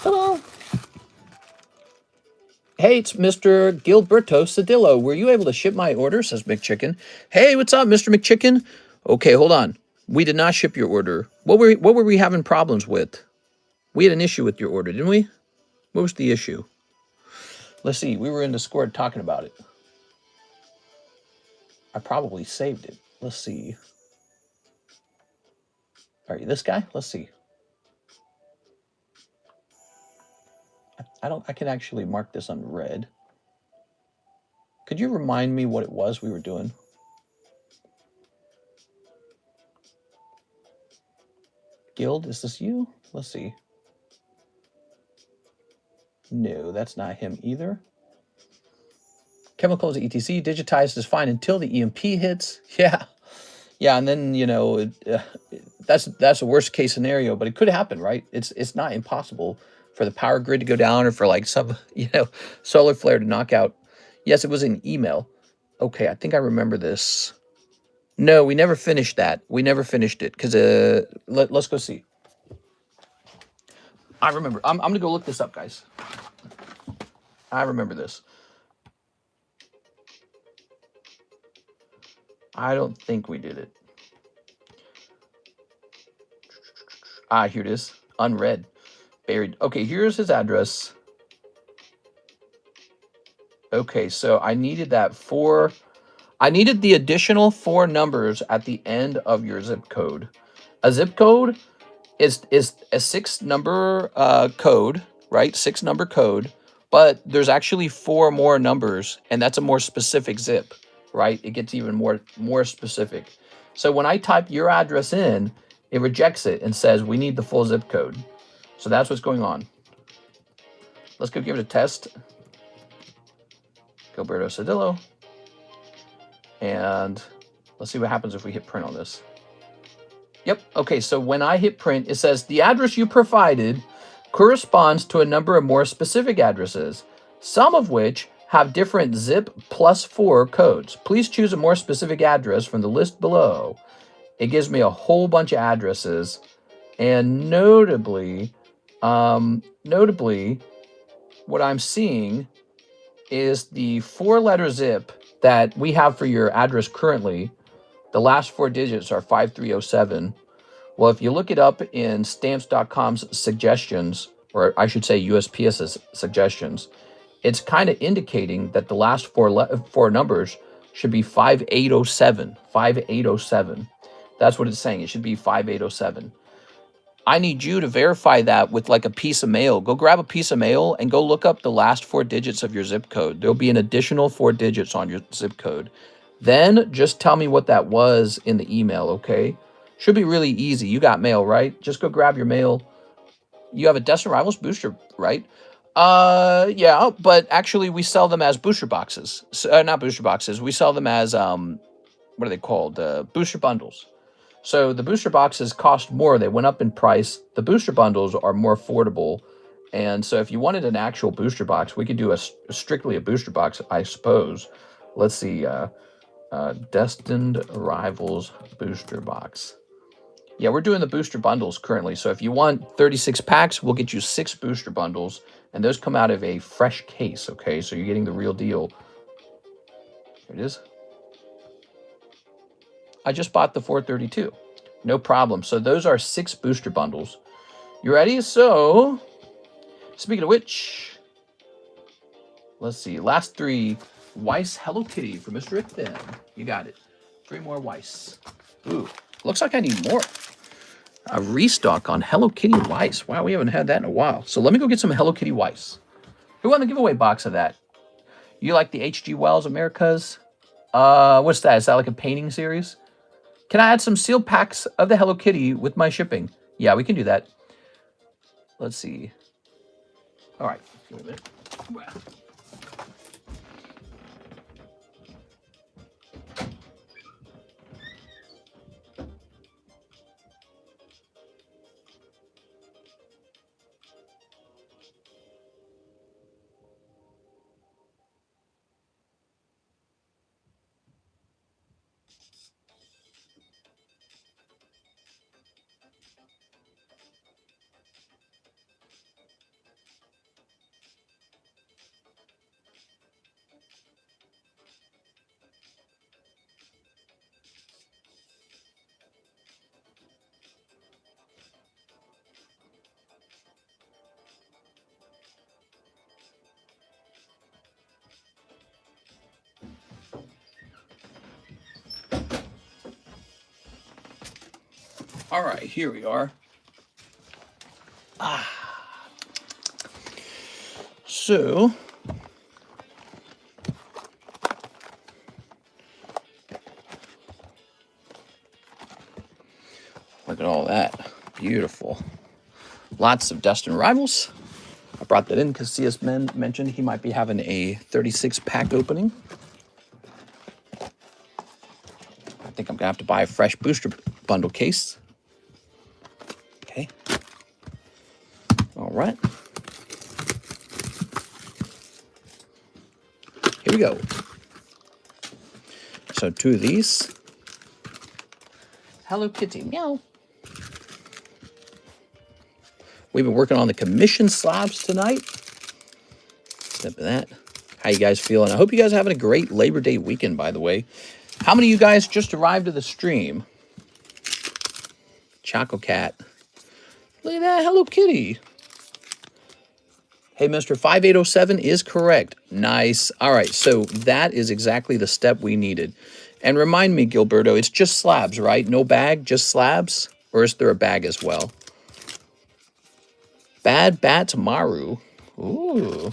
Hello. Hey, it's Mr. Gilberto Cedillo. Were you able to ship my order? Says McChicken. Hey, what's up, Mr. McChicken? Okay, hold on. We did not ship your order. What were we having problems with? We had an issue with your order, didn't we? What was the issue? Let's see. We were in Discord talking about it. I probably saved it. Let's see. Are you this guy? Let's see. I can actually mark this on red. Could you remind me what it was we were doing? Guild, is this you? Let's see. No, that's not him either. Chemicals, etc. Digitized is fine until the EMP hits. Yeah. Yeah, and then, you know, that's a worst case scenario, but it could happen, right? It's not impossible for the power grid to go down or for like some, you know, solar flare to knock out. Yes, it was an email. Okay, I think I remember this. No, we never finished that. We never finished it because let's go see. I remember. I'm going to go look this up, guys. I remember this. I don't think we did it. Ah, here it is. Unread. Buried. Okay, here's his address. Okay, so I needed that I needed the additional 4 numbers at the end of your zip code. A zip code is a 6-number code, right? 6-number code, but there's actually 4 more numbers, and that's a more specific zip, right? It gets even more specific. So when I type your address in, it rejects it and says we need the full zip code. So that's what's going on. Let's go give it a test. Gilberto Cedillo. And let's see what happens if we hit print on this. Yep. Okay, so when I hit print, it says the address you provided corresponds to a number of more specific addresses, some of which have different zip +4 codes. Please choose a more specific address from the list below. It gives me a whole bunch of addresses, and notably, what I'm seeing is the 4-letter zip that we have for your address currently. The last 4 digits are 5307. Well, if you look it up in stamps.com's suggestions, or I should say USPS's suggestions, it's kind of indicating that the last 4 numbers should be 5807. 5807. That's what it's saying. It should be 5807. I need you to verify that with like a piece of mail. Go grab a piece of mail and go look up the last 4 digits of your zip code. There'll be an additional 4 digits on your zip code. Then just tell me what that was in the email, okay? Should be really easy. You got mail, right? Just go grab your mail. You have a Destined Rivals booster, right? Yeah, but actually we sell them as booster boxes. So, not booster boxes. We sell them as what are they called? Booster bundles. So the booster boxes cost more. They went up in price. The booster bundles are more affordable. And so if you wanted an actual booster box, we could do strictly a booster box, I suppose. Let's see. Destined Arrivals booster box. Yeah, we're doing the booster bundles currently. So if you want 36 packs, we'll get you 6 booster bundles. And those come out of a fresh case, okay? So you're getting the real deal. Here it is. I just bought the 432. No problem. So those are 6 booster bundles. You ready? So, speaking of which, let's see. Last 3. Weiss Hello Kitty for Mr. Then. You got it. 3 more Weiss. Ooh, looks like I need more. A restock on Hello Kitty Weiss. Wow, we haven't had that in a while. So let me go get some Hello Kitty Weiss. Who won the giveaway box of that? You like the H.G. Wells Americas? What's that? Is that like a painting series? Can I add some sealed packs of the Hello Kitty with my shipping? Yeah, we can do that. Let's see. All right. Wait a minute. All right, here we are. So, look at all that. Beautiful. Lots of Destined Arrivals. I brought that in because CS mentioned he might be having a 36 pack opening. I think I'm going to have to buy a fresh booster bundle case. Okay. All right. Here we go. So 2 of these. Hello Kitty, meow. We've been working on the commission slabs tonight. Step of that. How you guys feeling? I hope you guys are having a great Labor Day weekend, by the way. How many of you guys just arrived to the stream? Choco Cat. Look at that, Hello Kitty. Hey, Mr. 5807 is correct. Nice. All right, so that is exactly the step we needed. And remind me, Gilberto, it's just slabs, right? No bag, just slabs? Or is there a bag as well? Bad Bats Maru. Ooh.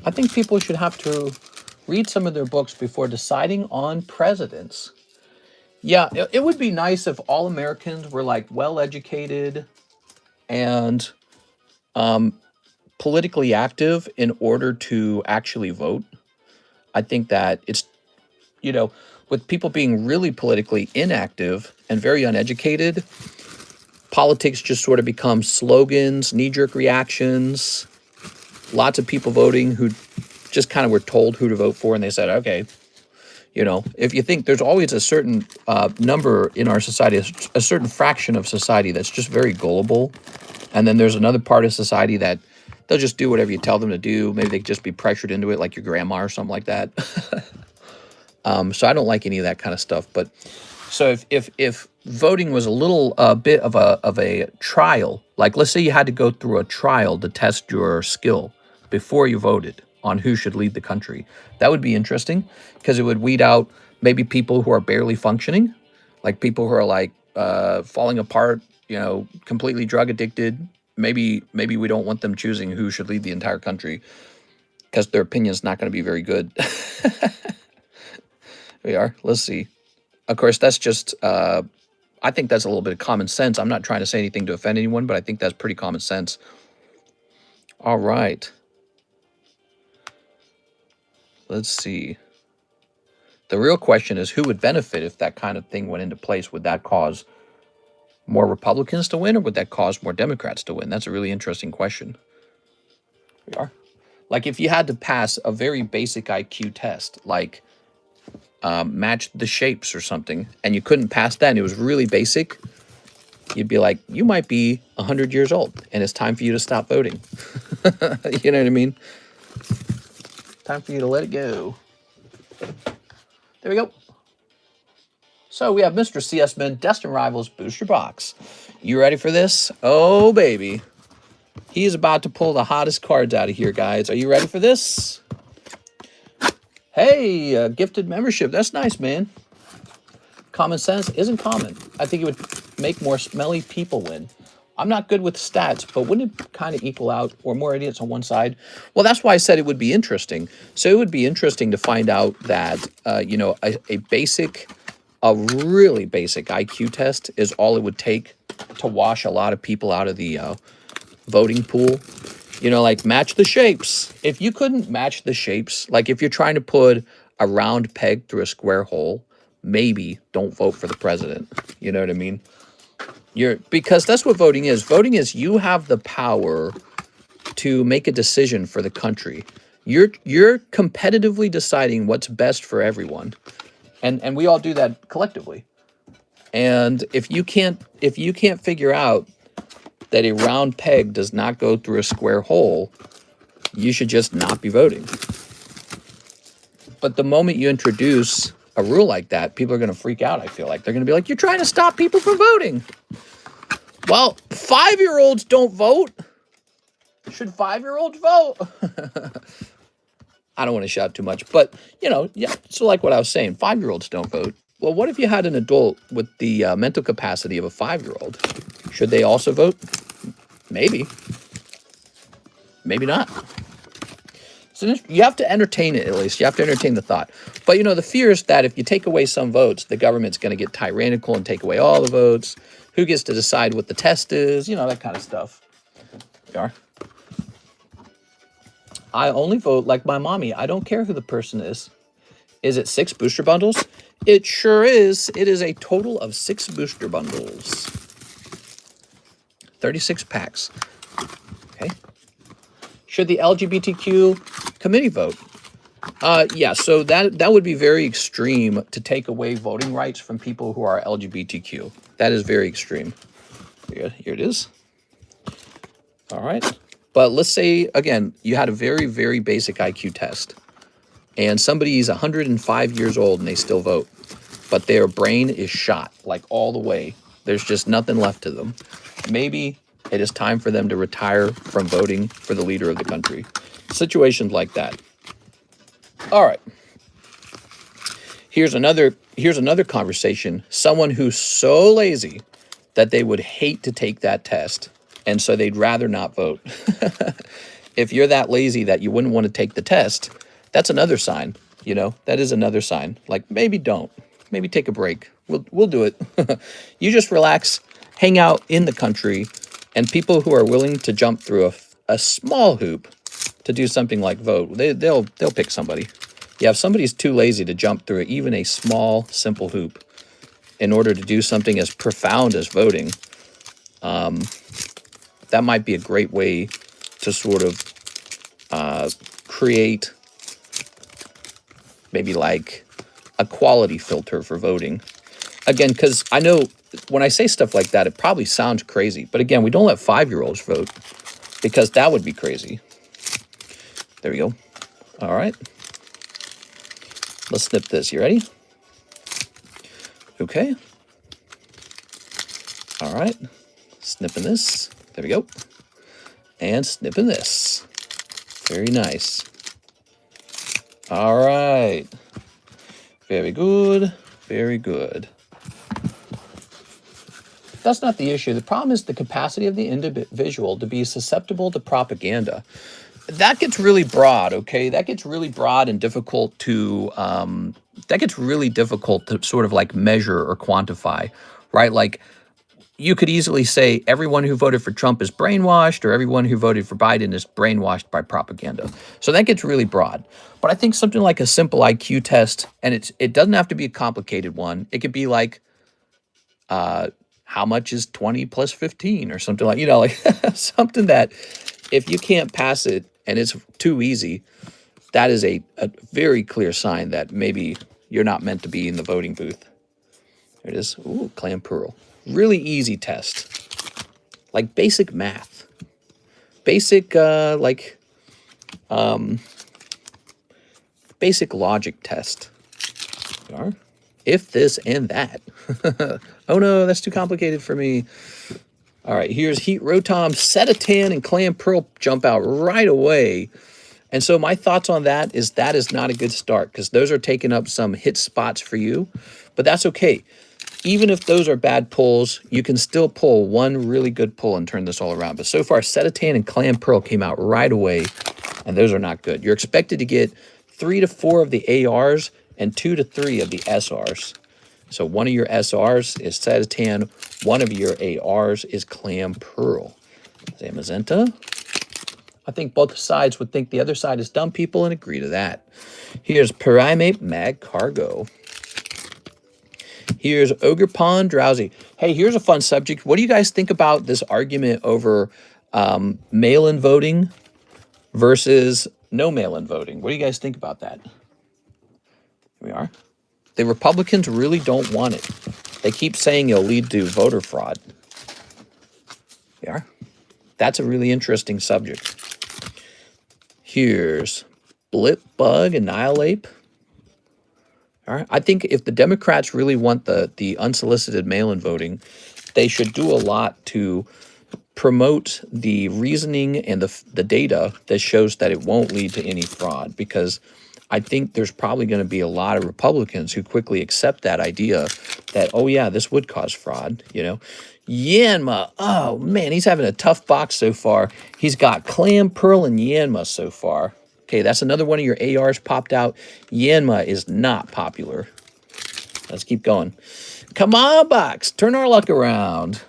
I think people should have to read some of their books before deciding on presidents. Yeah, it would be nice if all Americans were like well-educated and politically active in order to actually vote. I think that it's, you know, with people being really politically inactive and very uneducated, politics just sort of become slogans, knee-jerk reactions, lots of people voting who just kind of were told who to vote for, and they said, okay. You know, if you think there's always a certain number in our society, a certain fraction of society that's just very gullible. And then there's another part of society that they'll just do whatever you tell them to do. Maybe they could just be pressured into it like your grandma or something like that. So I don't like any of that kind of stuff. But so if voting was a little bit of a trial, like let's say you had to go through a trial to test your skill before you voted on who should lead the country, that would be interesting because it would weed out maybe people who are barely functioning, like people who are like falling apart, you know, completely drug addicted. Maybe we don't want them choosing who should lead the entire country because their opinion is not going to be very good. We are. Let's see. Of course, that's just, I think that's a little bit of common sense. I'm not trying to say anything to offend anyone, but I think that's pretty common sense. All right. Let's see. The real question is who would benefit if that kind of thing went into place? Would that cause more Republicans to win, or would that cause more Democrats to win? That's a really interesting question. We are. Like if you had to pass a very basic IQ test, like match the shapes or something, and you couldn't pass that and it was really basic, you'd be like, you might be 100 years old and it's time for you to stop voting. You know what I mean? Time for you to let it go. There we go. So we have Mr. CS Min, Destin Rivals Booster Box. You ready for this? Oh, baby. He's about to pull the hottest cards out of here, guys. Are you ready for this? Hey, gifted membership. That's nice, man. Common sense isn't common. I think it would make more smelly people win. I'm not good with stats, but wouldn't it kind of equal out, or more idiots on one side? Well, that's why I said it would be interesting. So it would be interesting to find out that, you know, a really basic IQ test is all it would take to wash a lot of people out of the voting pool. You know, like match the shapes. If you couldn't match the shapes, like if you're trying to put a round peg through a square hole, maybe don't vote for the president. You know what I mean? Because that's what voting is. Voting is you have the power to make a decision for the country. You're competitively deciding what's best for everyone. And we all do that collectively. And if you can't figure out that a round peg does not go through a square hole, you should just not be voting. But the moment you introduce a rule like that, people are going to freak out, I feel like. They're going to be like, you're trying to stop people from voting. Well, 5-year-olds don't vote. Should 5-year-olds vote? I don't want to shout too much, but, you know, yeah. So like what I was saying, 5-year-olds don't vote. Well, what if you had an adult with the mental capacity of a 5-year-old? Should they also vote? Maybe. Maybe not. So you have to entertain it, at least. You have to entertain the thought. But, you know, the fear is that if you take away some votes, the government's going to get tyrannical and take away all the votes. Who gets to decide what the test is? You know, that kind of stuff. We are. I only vote like my mommy. I don't care who the person is. Is it 6 booster bundles? It sure is. It is a total of 6 booster bundles. 36 packs. Okay. Should the LGBTQ committee vote? Yeah, so that would be very extreme to take away voting rights from people who are LGBTQ. That is very extreme. Here it is. All right. But let's say, again, you had a very, very basic IQ test. And somebody's 105 years old and they still vote. But their brain is shot, like all the way. There's just nothing left to them. Maybe it is time for them to retire from voting for the leader of the country. Situations like that. All right. Here's another conversation. Someone who's so lazy that they would hate to take that test, and so they'd rather not vote. If you're that lazy that you wouldn't want to take the test, that's another sign. You know, that is another sign. Like, maybe don't. Maybe take a break. We'll do it. You just relax, hang out in the country, and people who are willing to jump through a small hoop to do something like vote, they'll pick somebody. Yeah, if somebody's too lazy to jump through even a small, simple hoop in order to do something as profound as voting, that might be a great way to sort of create maybe like a quality filter for voting. Again, because I know when I say stuff like that, it probably sounds crazy. But again, we don't let 5-year-olds vote because that would be crazy. There we go. All right. Let's snip this. You ready? Okay. All right. Snipping this. There we go. And snipping this. Very nice. All right. Very good. Very good. That's not the issue. The problem is the capacity of the individual to be susceptible to propaganda. That gets really broad, okay? That gets really broad and difficult to, sort of like measure or quantify, right? Like, you could easily say everyone who voted for Trump is brainwashed, or everyone who voted for Biden is brainwashed by propaganda. So that gets really broad. But I think something like a simple IQ test, and it doesn't have to be a complicated one. It could be like, how much is 20 plus 15 or something like, like something that if you can't pass it and it's too easy, that is a very clear sign that maybe you're not meant to be in the voting booth. There it is. Ooh, clam pearl. Really easy test. Like basic math. Basic, basic logic test. If this and that. Oh no, that's too complicated for me. All right, here's Heat Rotom, Setatan, and Clam Pearl jump out right away. And so my thoughts on that is not a good start, because those are taking up some hit spots for you. But that's okay. Even if those are bad pulls, you can still pull one really good pull and turn this all around. But so far, Setatan and Clam Pearl came out right away, and those are not good. You're expected to get 3 to 4 of the ARs and 2 to 3 of the SRs. So one of your SRs is Setatan, one of your ARs is Clam Pearl. Zamazenta. I think both sides would think the other side is dumb people and agree to that. Here's Pyramate Mag Cargo. Here's Ogre Pond Drowsy. Hey, here's a fun subject. What do you guys think about this argument over mail-in voting versus no mail-in voting? What do you guys think about that? Here we are. The Republicans really don't want it. They keep saying it'll lead to voter fraud. Yeah, that's a really interesting subject. Here's Blip Bug Annihilate. All right. I think if the Democrats really want the unsolicited mail-in voting, they should do a lot to promote the reasoning and the data that shows that it won't lead to any fraud, because I think there's probably going to be a lot of Republicans who quickly accept that idea that, oh yeah, this would cause fraud, Yanma, oh man, he's having a tough box so far. He's got Clam Pearl and Yanma so far. Okay, that's another one of your ARs popped out. Yanma is not popular. Let's keep going. Come on, box. Turn our luck around.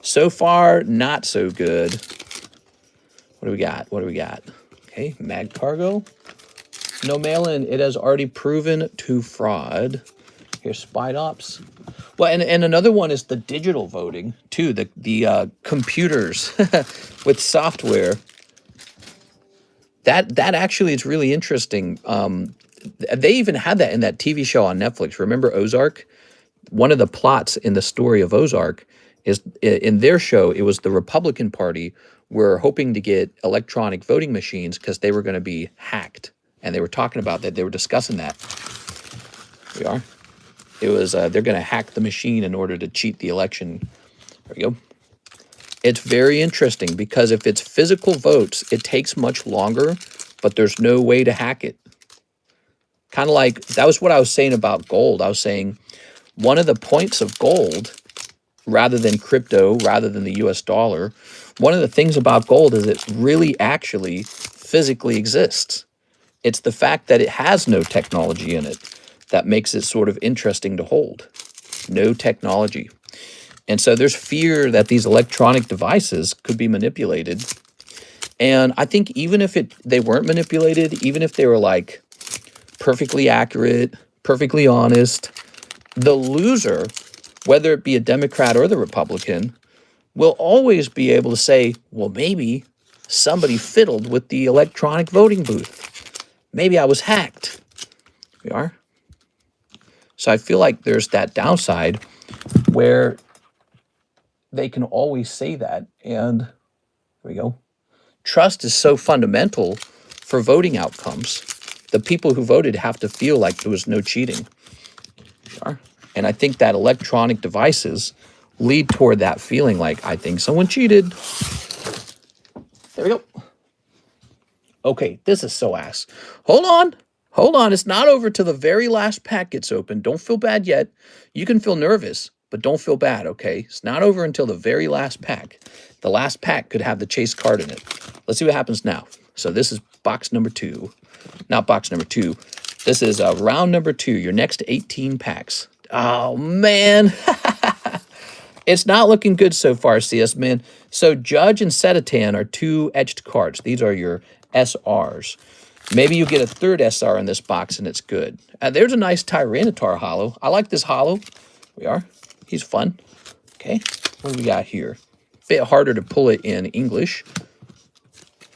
So far, not so good. What do we got? What do we got? Okay, Mag Cargo. No mail-in. It has already proven to fraud. Here's Spide Ops. Well, and another one is the digital voting, too. The computers with software. That actually is really interesting. They even had that in that TV show on Netflix. Remember Ozark? One of the plots in the story of Ozark is in their show, it was the Republican Party were hoping to get electronic voting machines because they were going to be hacked. And they were talking about that. They were discussing that. Here we are. It was, they're going to hack the machine in order to cheat the election. There we go. It's very interesting because if it's physical votes, it takes much longer, but there's no way to hack it. Kind of like, that was what I was saying about gold. I was saying one of the points of gold, rather than crypto, rather than the US dollar, one of the things about gold is it really actually physically exists. It's the fact that it has no technology in it that makes it sort of interesting to hold. No technology. And so there's fear that these electronic devices could be manipulated. And I think even if they weren't manipulated, even if they were like perfectly accurate, perfectly honest, the loser, whether it be a Democrat or the Republican, will always be able to say, well, maybe somebody fiddled with the electronic voting booth. Maybe I was hacked. We are. So I feel like there's that downside where they can always say that. And there we go. Trust is so fundamental for voting outcomes. The people who voted have to feel like there was no cheating. And I think that electronic devices lead toward that feeling like, I think someone cheated. There we go. Okay, this is so ass. Hold on. Hold on. It's not over till the very last pack gets open. Don't feel bad yet. You can feel nervous, but don't feel bad, okay? It's not over until the very last pack. The last pack could have the chase card in it. Let's see what happens now. So this is box number 2. Not box number 2. This is round number 2, your next 18 packs. Oh, man. It's not looking good so far, CS man. So Judge and Setatan are 2 etched cards. These are your SRs. Maybe you get a 3rd SR in this box and it's good. There's a nice Tyranitar holo. I like this holo. We are. He's fun. Okay. What do we got here? Bit harder to pull it in English.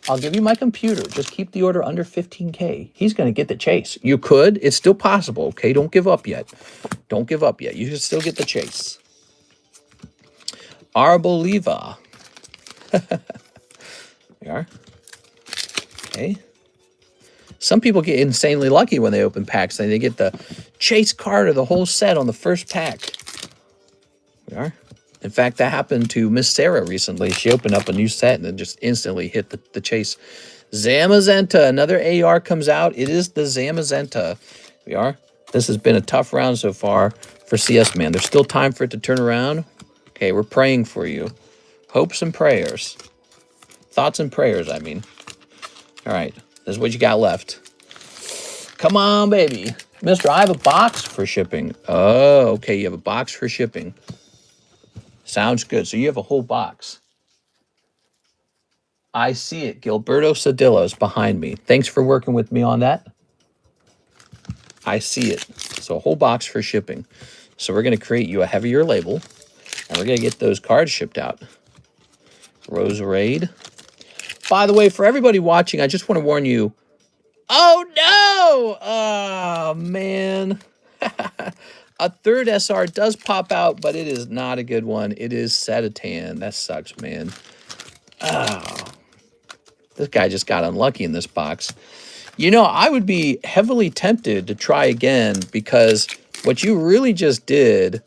I'll give you my computer. Just keep the order under 15K. He's going to get the chase. You could. It's still possible, okay? Don't give up yet. Don't give up yet. You should still get the chase. Arboliva. There we are. Okay. Some people get insanely lucky when they open packs. And they get the chase card or the whole set on the first pack. There we are. In fact, that happened to Miss Sarah recently. She opened up a new set and then just instantly hit the chase. Zamazenta, another AR comes out. It is the Zamazenta. We are. This has been a tough round so far for CS Man. There's still time for it to turn around. Okay, we're praying for you. Hopes and prayers. Thoughts and prayers, I mean. All right, this is what you got left. Come on, baby. Mister, I have a box for shipping. Oh, okay, you have a box for shipping. Sounds good. So you have a whole box. I see it. Gilberto Cedillo's behind me. Thanks for working with me on that. I see it. So a whole box for shipping. So we're going to create you a heavier label. And we're going to get those cards shipped out. Roserade. By the way, for everybody watching, I just want to warn you. Oh, no! Oh, man. A 3rd SR does pop out, but it is not a good one. It is Setatan. That sucks, man. Oh. This guy just got unlucky in this box. You know, I would be heavily tempted to try again because what you really just did,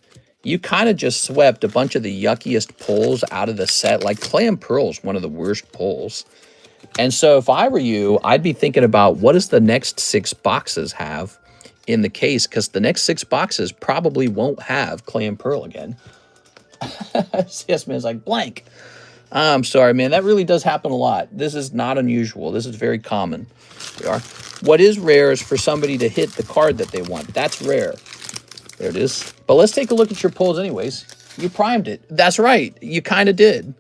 you kind of just swept a bunch of the yuckiest pulls out of the set. Like Clam Pearl's one of the worst pulls. And so if I were you, I'd be thinking about what does the next 6 boxes have in the case, because the next 6 boxes probably won't have Clam Pearl again. CS Man's like, blank. I'm sorry, man. That really does happen a lot. This is not unusual. This is very common. We are. What is rare is for somebody to hit the card that they want. That's rare. There it is. But let's take a look at your pulls anyways. You primed it. That's right. You kind of did.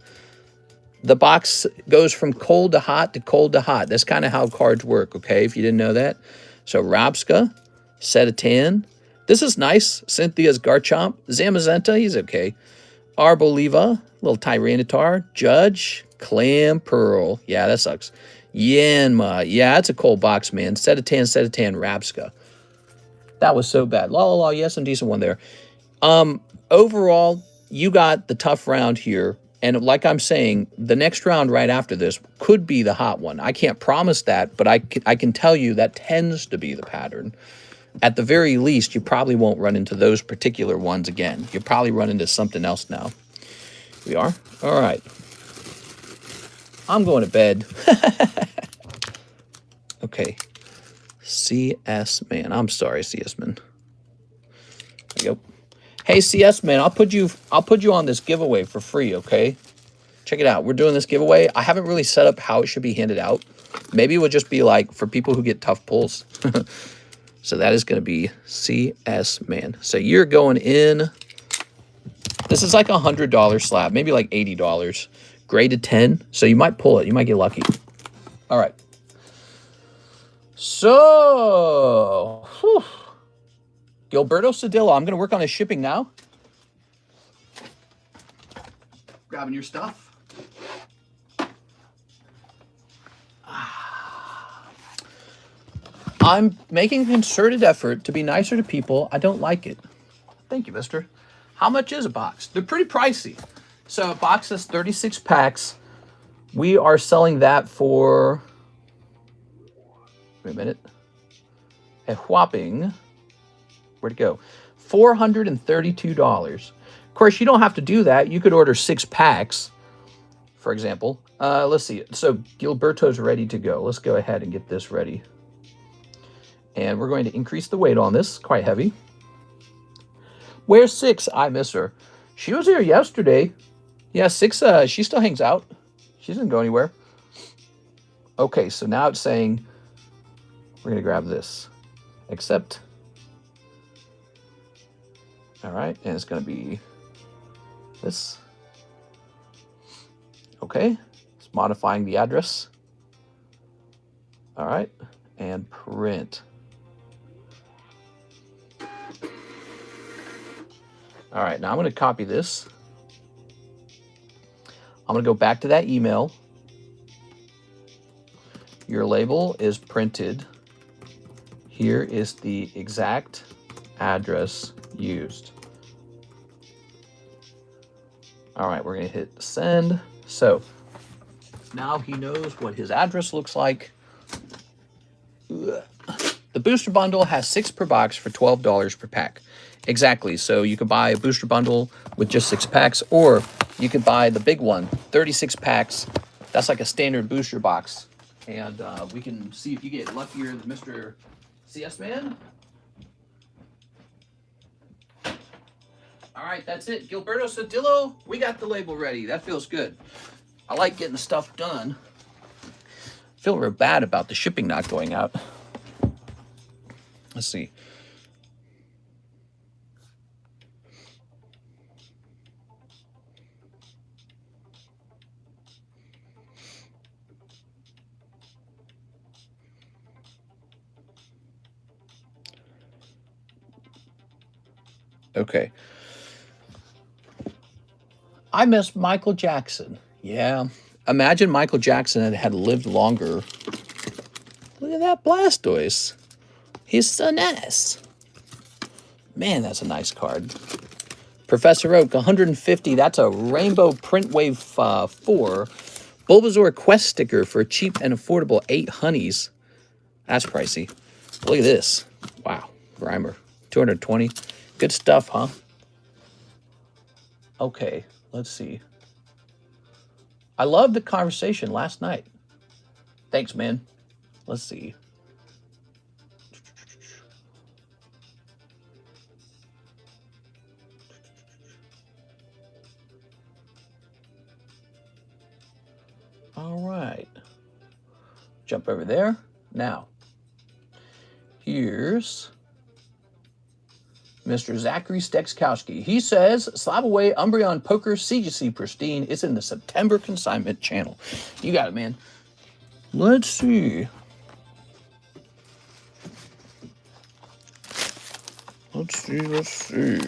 The box goes from cold to hot to cold to hot. That's kind of how cards work, okay, if you didn't know that. So Rabska, Setatan. This is nice. Cynthia's Garchomp. Zamazenta, he's okay. Arboliva, little Tyranitar. Judge, Clam Pearl. Yeah, that sucks. Yanma. Yeah, that's a cold box, man. Setatan, Rabska. That was so bad. La la la, yes, some decent one there. Overall, you got the tough round here. And like I'm saying, the next round right after this could be the hot one. I can't promise that, but I can tell you that tends to be the pattern. At the very least, you probably won't run into those particular ones again. You'll probably run into something else now. We are? All right. I'm going to bed. Okay. CS Man. I'm sorry, CS Man. There you go. Hey, CS Man, I'll put you on this giveaway for free, okay? Check it out. We're doing this giveaway. I haven't really set up how it should be handed out. Maybe it would just be like for people who get tough pulls. So that is going to be CS Man. So you're going in. This is like a $100 slab, maybe like $80. Graded 10. So you might pull it. You might get lucky. All right. So, whew. Gilberto Cedillo. I'm going to work on his shipping now. Grabbing your stuff. I'm making a concerted effort to be nicer to people. I don't like it. Thank you, mister. How much is a box? They're pretty pricey. So a box is 36 packs. We are selling that for, wait a minute, a whopping, where'd it go? $432. Of course, you don't have to do that. You could order 6 packs, for example. Let's see. So Gilberto's ready to go. Let's go ahead and get this ready. And we're going to increase the weight on this. Quite heavy. Where's 6? I miss her. She was here yesterday. Yeah, 6, she still hangs out. She doesn't go anywhere. Okay, so now it's saying we're going to grab this. Accept. All right, and it's going to be this. Okay, it's modifying the address. All right, and print. All right, now I'm going to copy this. I'm going to go back to that email. Your label is printed. Here is the exact address used. All right, we're going to hit send. So now he knows what his address looks like. The booster bundle has 6 per box for $12 per pack. Exactly. So you could buy a booster bundle with just 6 packs, or you could buy the big one, 36 packs. That's like a standard booster box. And we can see if you get luckier than Mr. CS Man. All right, that's it. Gilberto Sodillo, we got the label ready. That feels good. I like getting the stuff done. I feel real bad about the shipping not going out. Let's see. Okay. I miss Michael Jackson. Yeah. Imagine Michael Jackson had lived longer. Look at that Blastoise. He's so nice. Man, that's a nice card. Professor Oak, 150. That's a Rainbow Print Wave 4. Bulbasaur Quest sticker for cheap and affordable 8 honeys. That's pricey. Look at this. Wow. Grimer. 220. Good stuff, huh? Okay, let's see. I loved the conversation last night. Thanks, man. Let's see. All right. Jump over there. Now, here's Mr. Zachary Stekskowski. He says, Slab Away Umbreon Poker CGC Pristine is in the September consignment channel. You got it, man. Let's see. Let's see.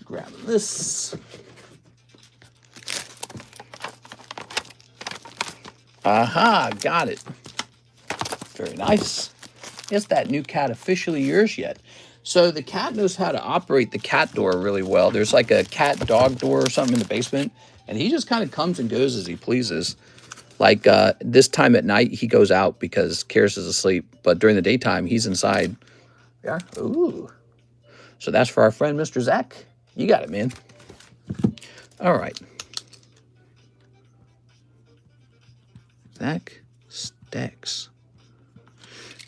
Grab this. Aha, got it. Very nice. Is that new cat officially yours yet? So the cat knows how to operate the cat door really well. There's like a cat dog door or something in the basement, and he just kind of comes and goes as he pleases. Like this time at night, he goes out because Karis is asleep, but during the daytime, he's inside. Yeah. Ooh. So that's for our friend, Mr. Zach. You got it, man. All right. Zach Stacks.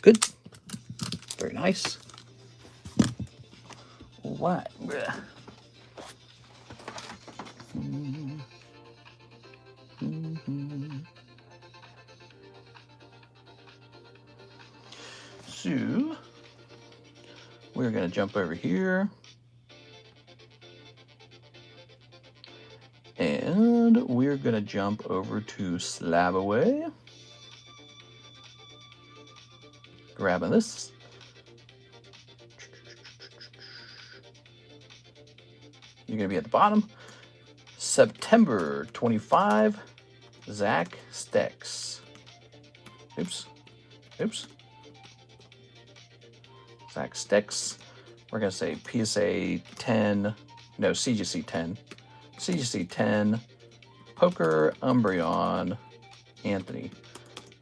Good. Very nice. All right. So, we're going to jump over here. And we're going to jump over to Slab Away. Grabbing this. You're going to be at the bottom. September 25, Zach Stecks. Oops. Oops. Zach Stecks. We're going to say PSA 10. No, CGC 10. CGC 10. Poker Umbreon Anthony.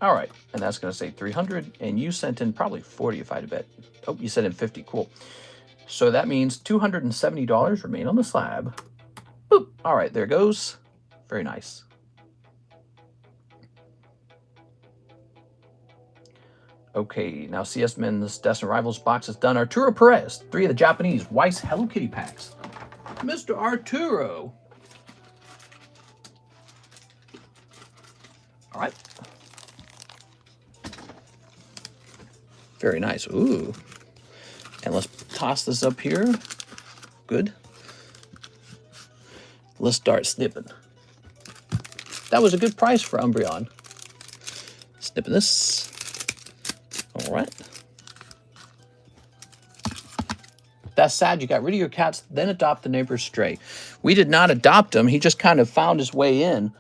All right. And that's going to say 300. And you sent in probably 40 if I had to bet. Oh, you sent in 50. Cool. So that means $270 remain on the slab. Boop. All right, there goes. Very nice. Okay, now CS Men's Destined Rivals box is done. Arturo Perez, 3 of the Japanese Weiss Hello Kitty packs. Mr. Arturo. All right. Very nice. Ooh. And let's toss this up here. Good. Let's start snipping. That was a good price for Umbreon. Snipping this. All right. That's sad. You got rid of your cats, then adopt the neighbor's stray. We did not adopt him. He just kind of found his way in.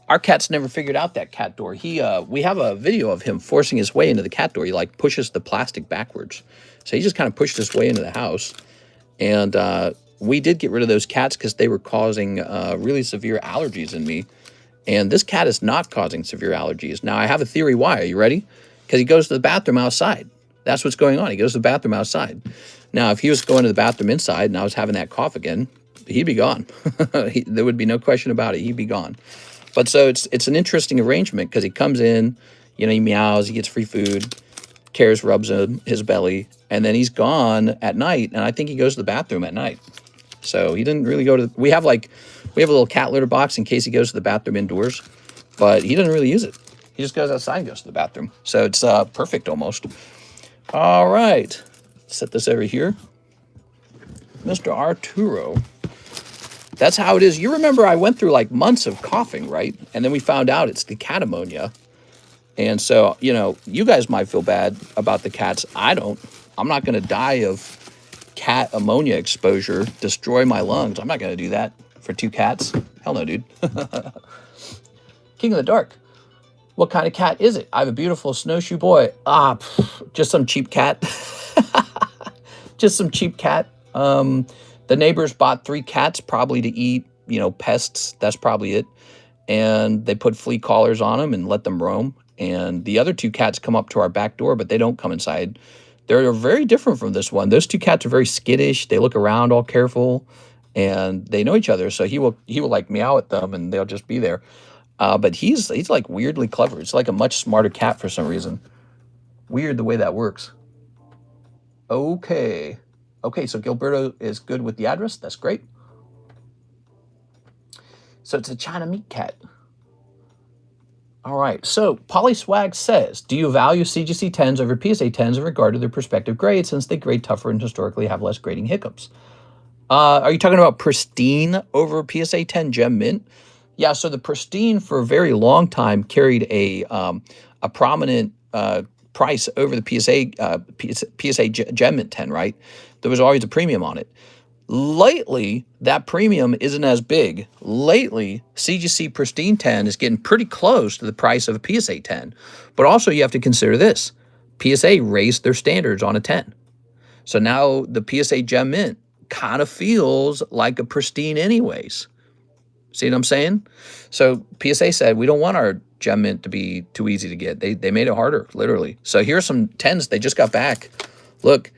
Our cat's never figured out that cat door. We have a video of him forcing his way into the cat door. He like pushes the plastic backwards. So he just kind of pushed his way into the house. And we did get rid of those cats because they were causing really severe allergies in me. And this cat is not causing severe allergies. Now, I have a theory why. Are you ready? Because he goes to the bathroom outside. That's what's going on. He goes to the bathroom outside. Now, if he was going to the bathroom inside and I was having that cough again, he'd be gone. There would be no question about it. He'd be gone. But so it's an interesting arrangement because he comes in, you know, he meows, he gets free food, Cares rubs his belly, and then he's gone at night. And I think he goes to the bathroom at night. So he didn't really go to we have a little cat litter box in case he goes to the bathroom indoors, but he doesn't really use it. He just goes outside and goes to the bathroom. So it's perfect almost. All right. Set this over here. Mr. Arturo. That's how it is. You remember I went through like months of coughing, right? And then we found out it's the cat ammonia. And so, you know, you guys might feel bad about the cats. I don't. I'm not going to die of cat ammonia exposure, destroy my lungs. I'm not going to do that for 2 cats. Hell no, dude. King of the Dark. What kind of cat is it? I have a beautiful snowshoe boy. Just some cheap cat. Just some cheap cat. The neighbors bought 3 cats probably to eat, you know, pests. That's probably it. And they put flea collars on them and let them roam. And the other 2 cats come up to our back door, but they don't come inside. They're very different from this one. Those 2 cats are very skittish. They look around all careful, and they know each other. So he will like meow at them, and they'll just be there. But he's like weirdly clever. It's like a much smarter cat for some reason. Weird the way that works. Okay, so Gilberto is good with the address. That's great. So it's a China meat cat. All right, so Polyswag says, do you value CGC 10s over PSA 10s in regard to their prospective grade since they grade tougher and historically have less grading hiccups? Are you talking about pristine over PSA 10 gem mint? Yeah, so the pristine for a very long time carried a prominent price over the PSA gem mint 10, right? There was always a premium on it. Lately, that premium isn't as big. Lately, CGC Pristine 10 is getting pretty close to the price of a PSA 10. But also, you have to consider this. PSA raised their standards on a 10. So now the PSA Gem Mint kind of feels like a Pristine anyways. See what I'm saying? So PSA said, we don't want our Gem Mint to be too easy to get. They made it harder, literally. So here's some 10s they just got back. Look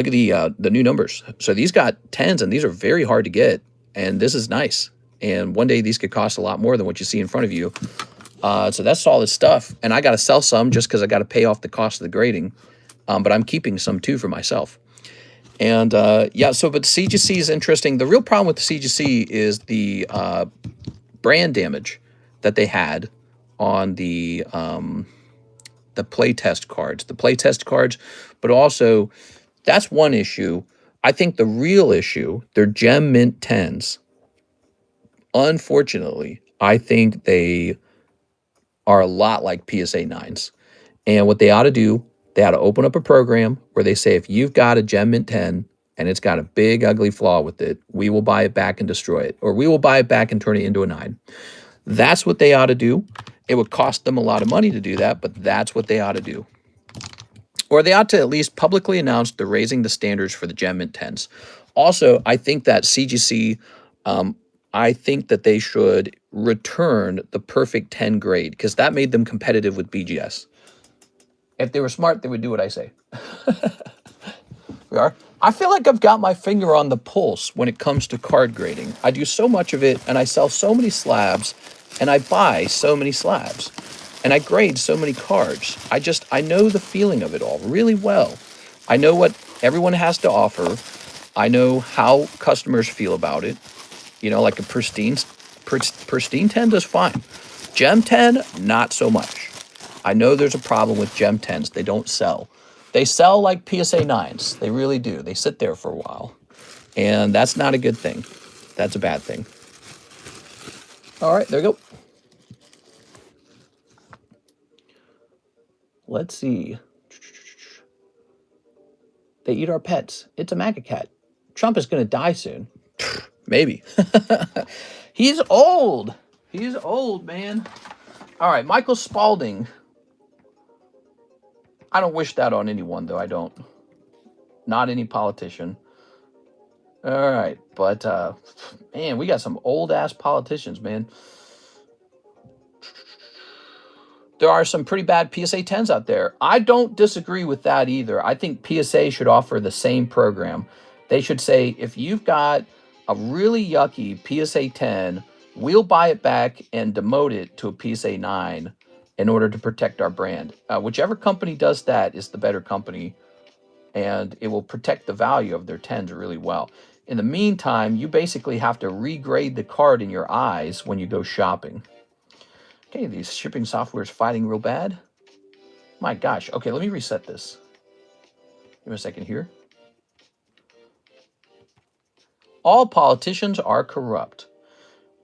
at the new numbers. So these got 10s, and these are very hard to get, and this is nice. And one day these could cost a lot more than what you see in front of you. So that's solid stuff. And I got to sell some just because I got to pay off the cost of the grading. But I'm keeping some too for myself. And yeah, so but CGC is interesting. The real problem with the CGC is the brand damage that they had on the playtest cards. The playtest cards, but also that's one issue. I think the real issue, they're Gem Mint 10s. Unfortunately, I think they are a lot like PSA 9s. And what they ought to do, they ought to open up a program where they say, if you've got a Gem Mint 10 and it's got a big, ugly flaw with it, we will buy it back and destroy it. Or we will buy it back and turn it into a 9. That's what they ought to do. It would cost them a lot of money to do that, but that's what they ought to do. Or they ought to at least publicly announce they're raising the standards for the Gem Mint 10s. Also, I think that CGC, I think that they should return the perfect 10 grade because that made them competitive with BGS. If they were smart, they would do what I say. We are. I feel like I've got my finger on the pulse when it comes to card grading. I do so much of it, and I sell so many slabs, and I buy so many slabs. And I grade so many cards. I know the feeling of it all really well. I know what everyone has to offer. I know how customers feel about it. You know, like a pristine 10 does fine. Gem 10, not so much. I know there's a problem with Gem 10s. They don't sell. They sell like PSA 9s. They really do. They sit there for a while. And that's not a good thing. That's a bad thing. All right, there we go. Let's see. They eat our pets. It's a MAGA cat. Trump is going to die soon. Maybe. He's old. He's old, man. All right, Michael Spaulding. I don't wish that on anyone, though. I don't. Not any politician. All right, but, man, we got some old-ass politicians, man. There are some pretty bad PSA 10s out there. I don't disagree with that either. I think PSA should offer the same program. They should say, if you've got a really yucky PSA 10, we'll buy it back and demote it to a PSA 9 in order to protect our brand. Whichever company does that is the better company, and it will protect the value of their 10s really well. In the meantime, you basically have to regrade the card in your eyes when you go shopping. Okay, these shipping software is fighting real bad. My gosh. Okay, let me reset this. Give me a second here. All politicians are corrupt.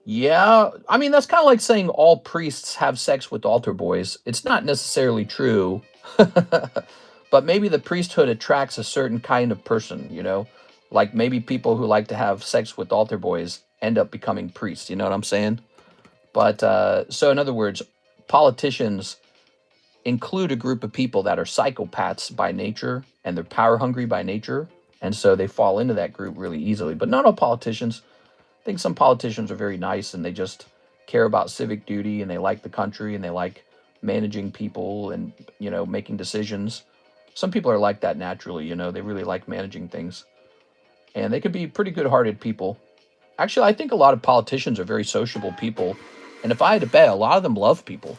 Yeah, I mean, that's kind of like saying all priests have sex with altar boys. It's not necessarily true. But maybe the priesthood attracts a certain kind of person, you know? Like maybe people who like to have sex with altar boys end up becoming priests. You know what I'm saying? But so in other words, politicians include a group of people that are psychopaths by nature and they're power hungry by nature. And so they fall into that group really easily. But not all politicians. I think some politicians are very nice and they just care about civic duty and they like the country and they like managing people and, you know, making decisions. Some people are like that naturally, you know, they really like managing things. And they could be pretty good-hearted people. Actually, I think a lot of politicians are very sociable people. And if I had to bet, a lot of them love people.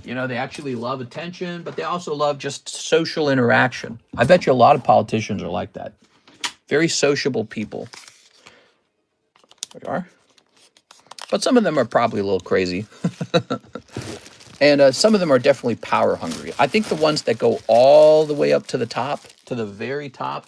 You know, they actually love attention, but they also love just social interaction. I bet you a lot of politicians are like that. Very sociable people. There you are. But some of them are probably a little crazy. And some of them are definitely power hungry. I think the ones that go all the way up to the top, to the very top,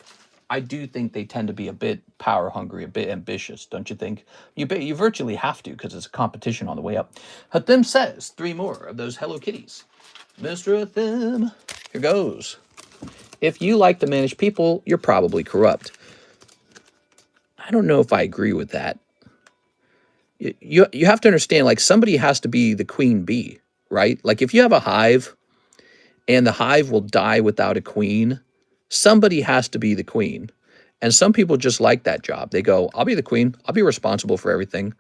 I do think they tend to be a bit power hungry, a bit ambitious, don't you think? You virtually have to because it's a competition on the way up. Hathim says 3 more of those Hello Kitties. Mr. Hathim, here goes. If you like to manage people, you're probably corrupt. I don't know if I agree with that. You have to understand, like, somebody has to be the queen bee, right? Like, if you have a hive and the hive will die without a queen, somebody has to be the queen. And some people just like that job. They go, I'll be the queen. I'll be responsible for everything.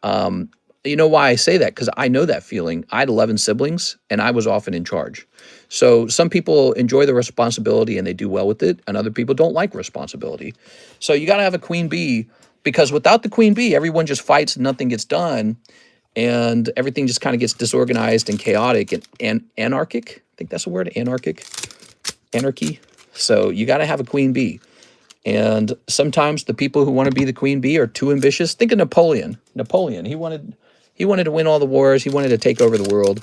You know why I say that? Because I know that feeling. I had 11 siblings, and I was often in charge. So some people enjoy the responsibility, and they do well with it, and other people don't like responsibility. So you got to have a queen bee, because without the queen bee, everyone just fights and nothing gets done, and everything just kind of gets disorganized and chaotic and anarchic. I think that's the word, anarchic. Anarchy. So you got to have a queen bee. And sometimes the people who want to be the queen bee are too ambitious. Think of Napoleon. Napoleon, he wanted to win all the wars. He wanted to take over the world.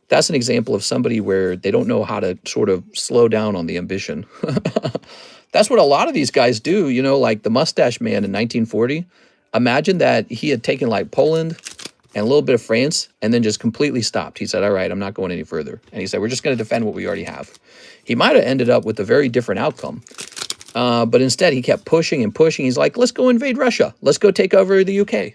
That's an example of somebody where they don't know how to sort of slow down on the ambition. That's what a lot of these guys do, you know, like the Mustache Man in 1940. Imagine that he had taken like Poland and a little bit of France and then just completely stopped. He said, all right, I'm not going any further. And he said, we're just going to defend what we already have. He might have ended up with a very different outcome. But instead, he kept pushing and pushing. He's like, let's go invade Russia. Let's go take over the UK.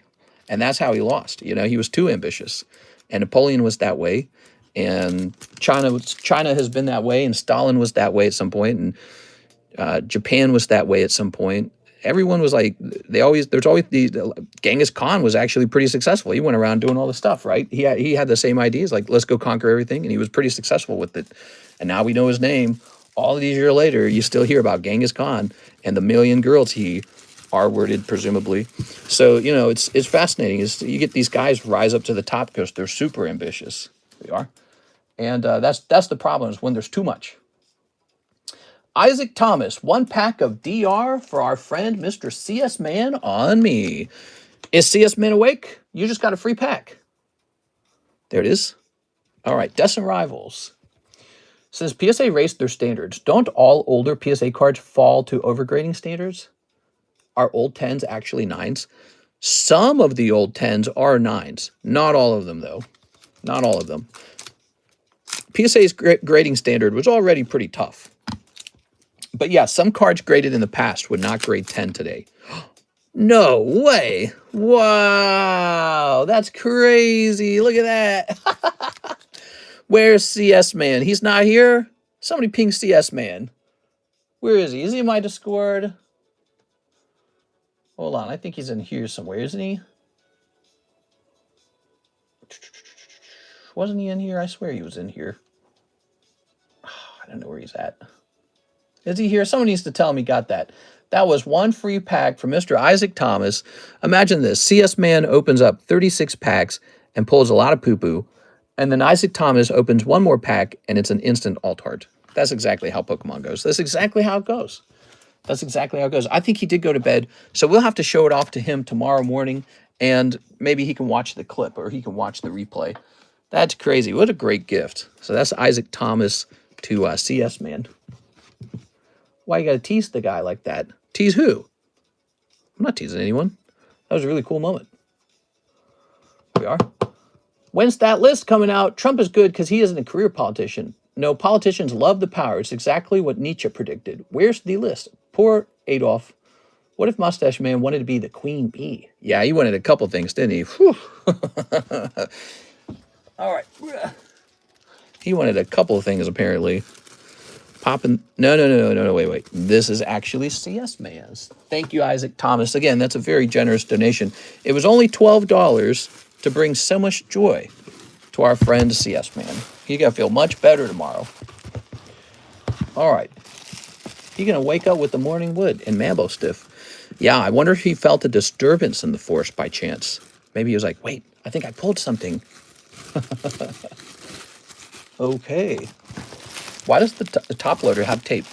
And that's how he lost. You know, he was too ambitious. And Napoleon was that way. And China has been that way. And Stalin was that way at some point. And Japan was that way at some point. Everyone was like, Genghis Khan was actually pretty successful. He went around doing all the stuff, right? He had the same ideas, like, let's go conquer everything. And he was pretty successful with it. And now we know his name. All of these years later, you still hear about Genghis Khan and the million girls he R-worded, presumably. So, you know, it's fascinating. You get these guys rise up to the top because they're super ambitious. They are. And that's the problem, is when there's too much. Isaac Thomas, 1 pack of DR for our friend Mr. CS Man on me. Is CS Man awake? You just got a free pack. There it is. All right, Descent Rivals. Says PSA raised their standards. Don't all older PSA cards fall to overgrading standards? Are old 10s actually 9s? Some of the old 10s are 9s. Not all of them, though. Not all of them. PSA's grading standard was already pretty tough. But yeah, some cards graded in the past would not grade 10 today. No way. Wow. That's crazy. Look at that. Where's CS Man? He's not here? Somebody ping CS Man. Where is he? Is he in my Discord? Hold on. I think he's in here somewhere, isn't he? Wasn't he in here? I swear he was in here. I don't know where he's at. Is he here? Someone needs to tell him he got that. That was one free pack from Mr. Isaac Thomas. Imagine this. CS Man opens up 36 packs and pulls a lot of poo-poo. And then Isaac Thomas opens one more pack and it's an instant alt-art. That's exactly how Pokemon goes. That's exactly how it goes. That's exactly how it goes. I think he did go to bed. So we'll have to show it off to him tomorrow morning. And maybe he can watch the clip or he can watch the replay. That's crazy. What a great gift. So that's Isaac Thomas to CS Man. Why you gotta tease the guy like that? Tease who? I'm not teasing anyone. That was a really cool moment. Here we are. When's that list coming out? Trump is good because he isn't a career politician. No, politicians love the power. It's exactly what Nietzsche predicted. Where's the list? Poor Adolf. What if Mustache Man wanted to be the queen bee? Yeah, he wanted a couple things, didn't he? All right. He wanted a couple of things, apparently. Popping. No, wait. This is actually CS Man's. Thank you, Isaac Thomas. Again, that's a very generous donation. It was only $12 to bring so much joy to our friend CS Man. You're going to feel much better tomorrow. All right. You're going to wake up with the morning wood and Mambo stiff. Yeah, I wonder if he felt a disturbance in the force by chance. Maybe he was like, wait, I think I pulled something. Okay. Why does the top loader have tape?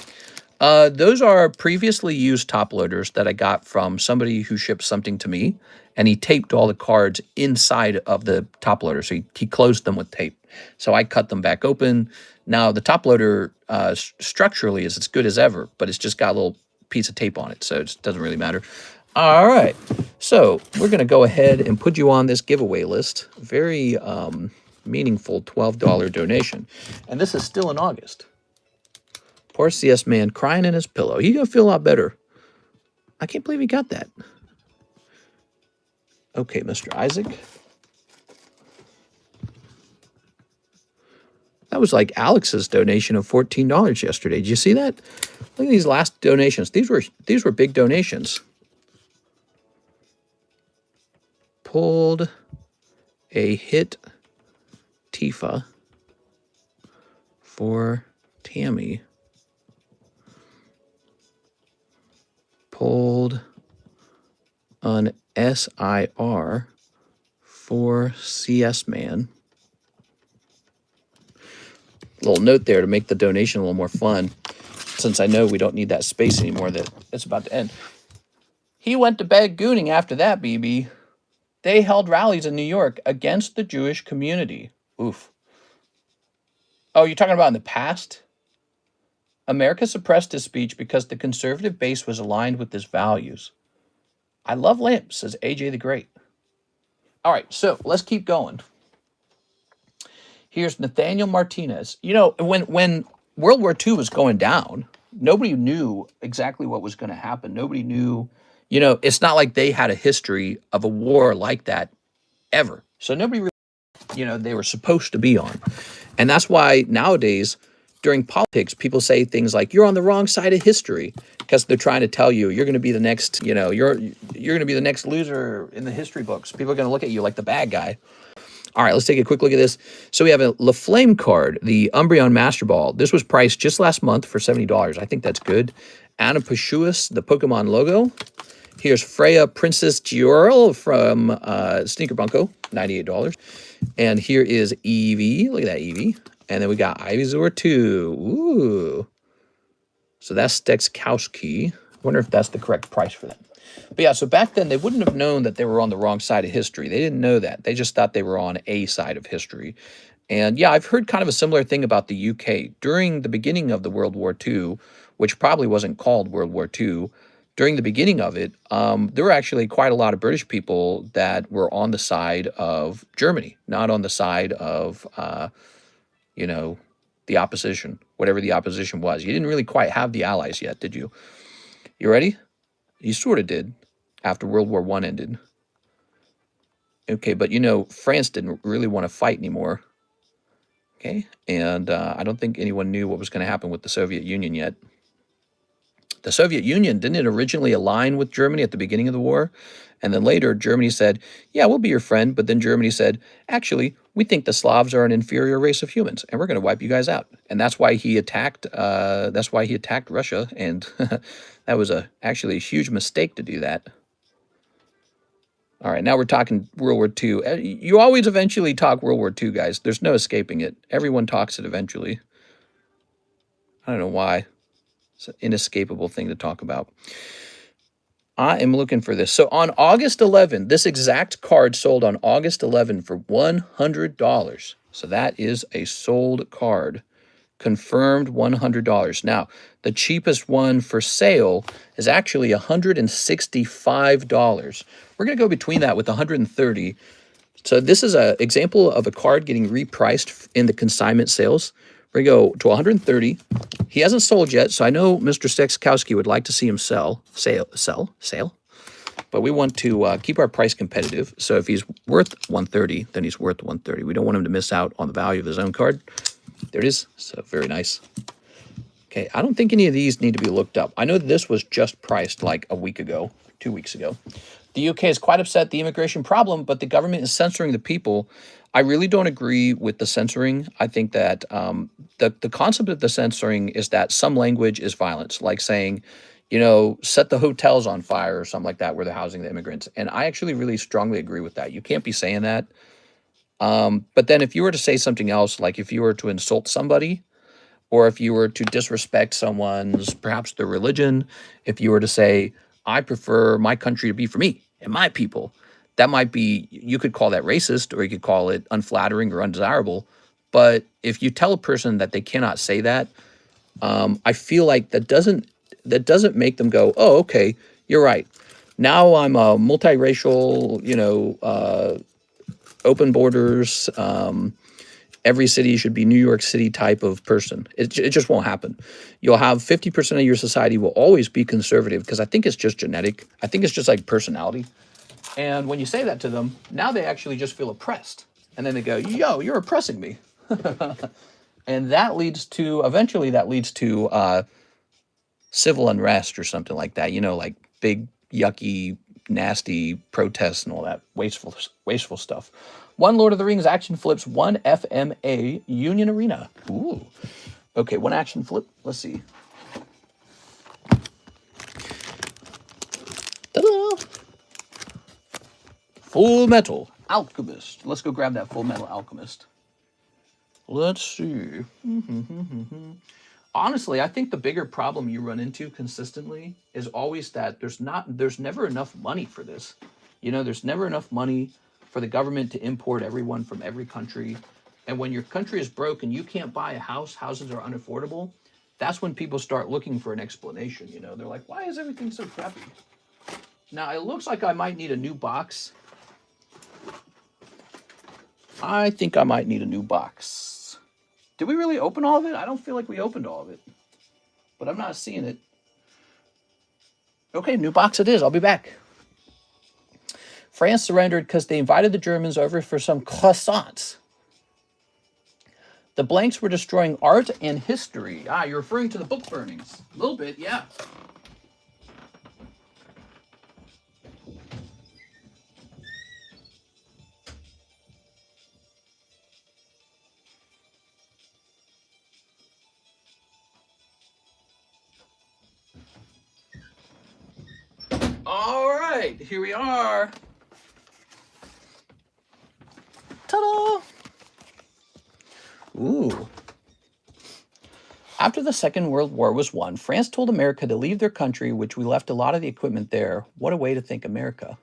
Those are previously used top loaders that I got from somebody who shipped something to me, and he taped all the cards inside of the top loader. So he closed them with tape. So I cut them back open. Now the top loader structurally is as good as ever, but it's just got a little piece of tape on it, so it doesn't really matter. All right. So we're going to go ahead and put you on this giveaway list. Very meaningful $12 donation. And this is still in August. Poor CS Man crying in his pillow. He's going to feel a lot better. I can't believe he got that. Okay, Mr. Isaac. That was like Alex's donation of $14 yesterday. Did you see that? Look at these last donations. These were big donations. Pulled a hit Tifa for Tammy. Pulled an SIR for CS Man. Little note there to make the donation a little more fun, since I know we don't need that space anymore that it's about to end. He went to bed gooning after that, BB. They held rallies in New York against the Jewish community. Oof. Oh, you're talking about in the past? America suppressed his speech because the conservative base was aligned with his values. I love lamps, says AJ the Great. All right, so let's keep going. Here's Nathaniel Martinez. You know, when World War II was going down, nobody knew exactly what was going to happen. Nobody knew, you know, it's not like they had a history of a war like that ever. So nobody really, you know, they were supposed to be on. And that's why nowadays, during politics, people say things like, you're on the wrong side of history, because they're trying to tell you, you're going to be the next, you know, you're going to be the next loser in the history books. People are going to look at you like the bad guy. All right, let's take a quick look at this. So we have a LaFlame card, the Umbreon Master Ball. This was priced just last month for $70. I think that's good. Anna Pashuas, the Pokemon logo. Here's Freya Princess Giorel from Sneaker Bunko, $98. And here is Eevee. Look at that Eevee. And then we got Ivysaur 2. Ooh. So that's Stexkowski. I wonder if that's the correct price for that. But yeah, so back then they wouldn't have known that they were on the wrong side of history. They didn't know that. They just thought they were on a side of history. And yeah, I've heard kind of a similar thing about the UK. During the beginning of the World War II, which probably wasn't called World War II, during the beginning of it, there were actually quite a lot of British people that were on the side of Germany, not on the side of, you know, the opposition, whatever the opposition was. You didn't really quite have the Allies yet, did you? You ready? You sort of did after World War I ended. Okay, but you know, France didn't really want to fight anymore. Okay, and I don't think anyone knew what was going to happen with the Soviet Union yet. The Soviet Union, didn't it originally align with Germany at the beginning of the war? And then later, Germany said, yeah, we'll be your friend. But then Germany said, actually, we think the Slavs are an inferior race of humans, and we're going to wipe you guys out. And that's why he attacked. That's why he attacked Russia, and that was actually a huge mistake to do that. All right, now we're talking World War II. You always eventually talk World War II, guys. There's no escaping it. Everyone talks it eventually. I don't know why. It's an inescapable thing to talk about. I am looking for this. So on August 11, this exact card sold on August 11 for $100. So that is a sold card. Confirmed $100. Now, the cheapest one for sale is actually $165. We're going to go between that with $130. So this is an example of a card getting repriced in the consignment sales. We're going to go to $130. He hasn't sold yet, so I know Mr. Sexkowski would like to see him sell. But we want to keep our price competitive. So if he's worth $130, then he's worth $130. We don't want him to miss out on the value of his own card. There it is. So very nice. Okay, I don't think any of these need to be looked up. I know this was just priced like a week ago, 2 weeks ago. The UK is quite upset at the immigration problem, but the government is censoring the people. I really don't agree with the censoring. I think that the concept of the censoring is that some language is violence, like saying, you know, set the hotels on fire or something like that where they're housing the immigrants. And I actually really strongly agree with that. You can't be saying that. But then if you were to say something else, like if you were to insult somebody, or if you were to disrespect someone's, perhaps their religion, if you were to say, I prefer my country to be for me and my people, that might be, you could call that racist, or you could call it unflattering or undesirable. But if you tell a person that they cannot say that, I feel like that doesn't make them go, oh, okay, you're right. Now I'm a multiracial, you know, open borders, every city should be New York City type of person. It just won't happen. You'll have 50% of your society will always be conservative, because I think it's just genetic. I think it's just like personality. And when you say that to them, now they actually just feel oppressed. And then they go, yo, you're oppressing me. And that leads to, eventually that leads to civil unrest or something like that. You know, like big, yucky, nasty protests and all that wasteful stuff. One Lord of the Rings action flips, one FMA Union Arena. Ooh. Okay, one action flip. Let's see. Ta-da! Full Metal Alchemist. Let's go grab that Full Metal Alchemist. Let's see. Honestly, I think the bigger problem you run into consistently is always that there's never enough money for this. You know, there's never enough money for the government to import everyone from every country. And when your country is broke and you can't buy a house, houses are unaffordable, that's when people start looking for an explanation. You know, they're like, why is everything so crappy? Now, it looks like I might need a new box. I think I might need a new box. Did we really open all of it? I don't feel like we opened all of it, but I'm not seeing it. Okay, new box it is. I'll be back. France surrendered because they invited the Germans over for some croissants. The blanks were destroying art and history. Ah, you're referring to the book burnings. A little bit, yeah. All right, here we are. Ta-da! Ooh. After the Second World War was won, France told America to leave their country, which we left a lot of the equipment there. What a way to thank America.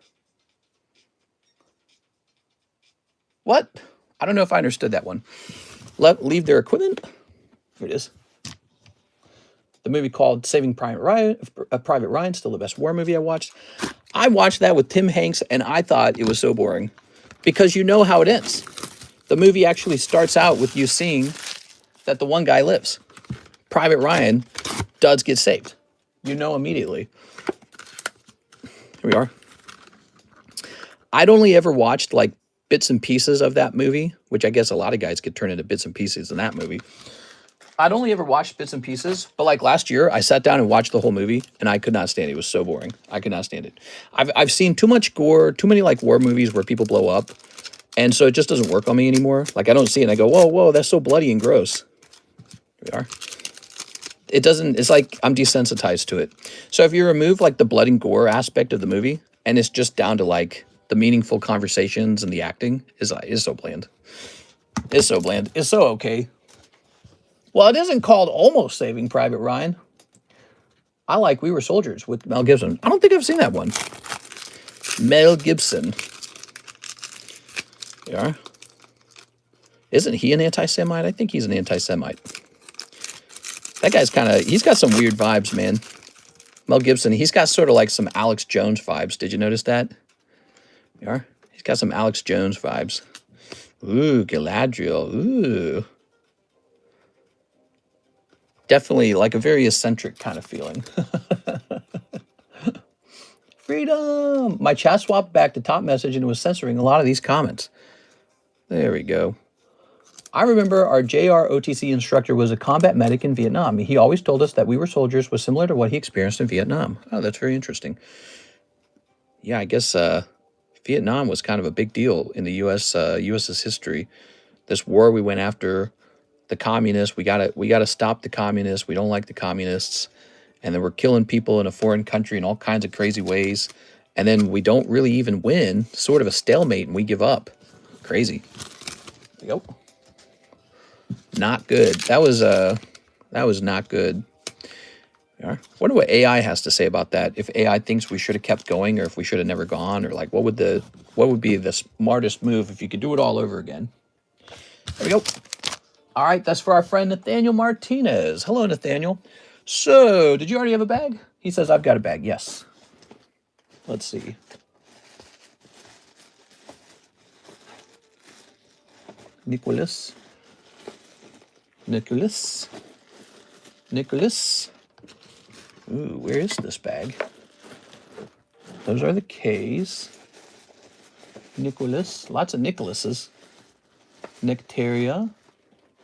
What? I don't know if I understood that one. Leave their equipment. Here it is. The movie called Saving Private Ryan, still the best war movie I watched. I watched that with Tim Hanks, and I thought it was so boring because you know how it ends. The movie actually starts out with you seeing that the one guy lives. Private Ryan does get saved. You know immediately. Here we are. I'd only ever watched like bits and pieces of that movie, which I guess a lot of guys get turned into bits and pieces in that movie. I'd only ever watched bits and pieces, but like last year, I sat down and watched the whole movie, and I could not stand it. It was so boring. I could not stand it. I've seen too much gore, too many like war movies where people blow up, and so it just doesn't work on me anymore. Like I don't see it, and I go, whoa, whoa, that's so bloody and gross. Here we are. It doesn't. It's like I'm desensitized to it. So if you remove like the blood and gore aspect of the movie, and it's just down to like the meaningful conversations and the acting, is so bland. It's so bland. It's so okay. Well, it isn't called Almost Saving Private Ryan. I like We Were Soldiers with Mel Gibson. I don't think I've seen that one. Mel Gibson. Yeah. Isn't he an anti-Semite? I think he's an anti-Semite. That guy's he's got some weird vibes, man. Mel Gibson, he's got sort of like some Alex Jones vibes. Did you notice that? Yeah. He's got some Alex Jones vibes. Ooh, Galadriel. Ooh. Definitely like a very eccentric kind of feeling. Freedom! My chat swapped back to top message and it was censoring a lot of these comments. There we go. I remember our JR OTC instructor was a combat medic in Vietnam. He always told us that We Were Soldiers was similar to what he experienced in Vietnam. Oh, that's very interesting. Yeah, I guess Vietnam was kind of a big deal in the U.S.'s history. This war we went after the communists. We gotta stop the communists. We don't like the communists. And then we're killing people in a foreign country in all kinds of crazy ways. And then we don't really even win. Sort of a stalemate, and we give up. Crazy. There we go. Not good. That was not good. Yeah. Wonder what AI has to say about that. If AI thinks we should have kept going, or if we should have never gone, or like what would be the smartest move if you could do it all over again? There we go. All right, that's for our friend Nathaniel Martinez. Hello, Nathaniel. So, did you already have a bag? He says, I've got a bag. Yes. Let's see. Nicholas. Ooh, where is this bag? Those are the K's. Nicholas. Lots of Nicholases. Nectaria.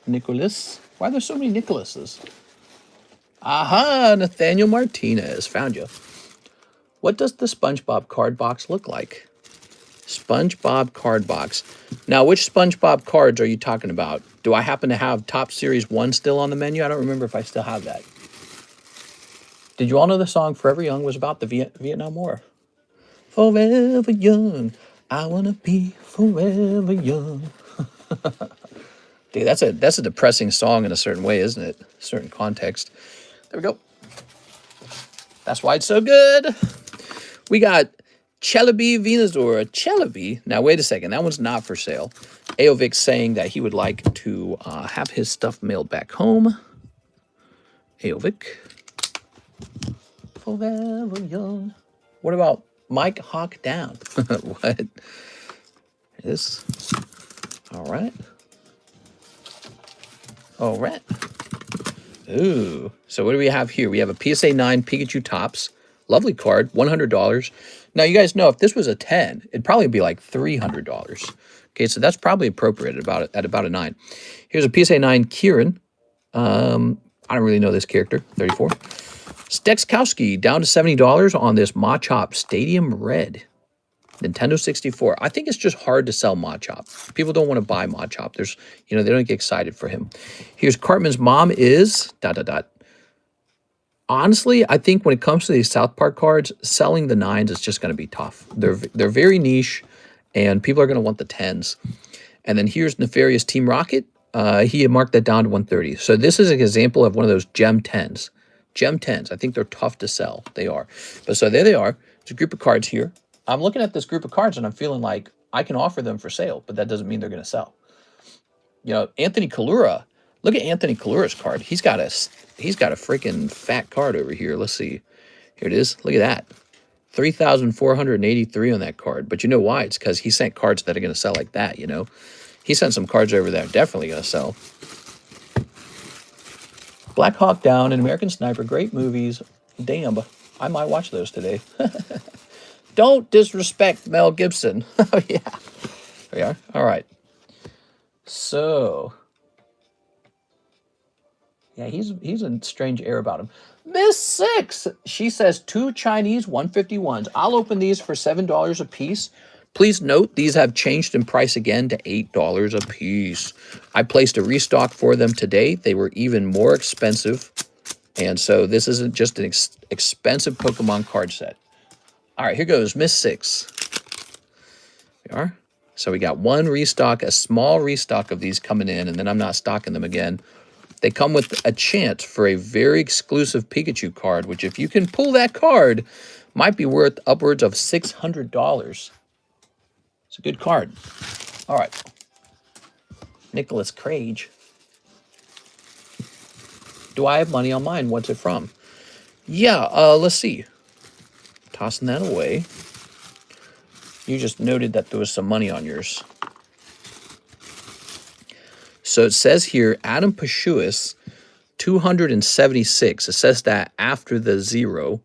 Nicholas. Why are there so many Nicholases? Aha, Nathaniel Martinez. Found you. What does the SpongeBob card box look like? SpongeBob card box. Now, which SpongeBob cards are you talking about? Do I happen to have Top Series 1 still on the menu? I don't remember if I still have that. Did you all know the song Forever Young was about the Vietnam War? Forever young, I want to be forever young. Dude, that's a depressing song in a certain way, isn't it? A certain context. There we go. That's why it's so good. We got Celebi Venazor. Celebi. Now, wait a second. That one's not for sale. Aovic saying that he would like to have his stuff mailed back home. Aovic. Forever young. What about Mike Hawk Down? What? This. All right. All right. Ooh. So what do we have here? We have a PSA 9 Pikachu Topps. Lovely card. $100. Now, you guys know if this was a 10, it'd probably be like $300. Okay, so that's probably appropriate at about a 9. Here's a PSA 9 Kieran. I don't really know this character. 34. Stexkowski down to $70 on this Machop Stadium Red. Nintendo 64. I think it's just hard to sell Machop. People don't want to buy Machop. There's, they don't get excited for him. Here's Cartman's mom is ... Honestly, I think when it comes to these South Park cards, selling the 9s is just going to be tough. They're very niche, and people are going to want the 10s. And then here's Nefarious Team Rocket. He had marked that down to 130. So this is an example of one of those gem 10s. Gem 10s. I think they're tough to sell. They are. But so there they are. There's a group of cards here. I'm looking at this group of cards, and I'm feeling like I can offer them for sale, but that doesn't mean they're going to sell. You know, Anthony Kalura. Look at Anthony Kalura's card. He's got a freaking fat card over here. Let's see. Here it is. Look at that. 3,483 on that card. But you know why? It's because he sent cards that are going to sell like that, you know. He sent some cards over that are definitely going to sell. Black Hawk Down and American Sniper, great movies. Damn, I might watch those today. Don't disrespect Mel Gibson. Oh, yeah. There we are. All right. So, yeah, he's a strange air about him. Miss Six, she says 2 Chinese 151s. I'll open these for $7 a piece. Please note these have changed in price again to $8 a piece. I placed a restock for them today. They were even more expensive. And so this isn't just an expensive Pokemon card set. All right, here goes Miss Six. Here we are. So we got 1 restock, a small restock of these coming in, and then I'm not stocking them again. They come with a chance for a very exclusive Pikachu card, which if you can pull that card, might be worth upwards of $600. It's a good card. All right. Nicholas Cage. Do I have money on mine? What's it from? Yeah, let's see. Tossing that away. You just noted that there was some money on yours. So it says here, Adam Pashuis, 276. It says that after the 0.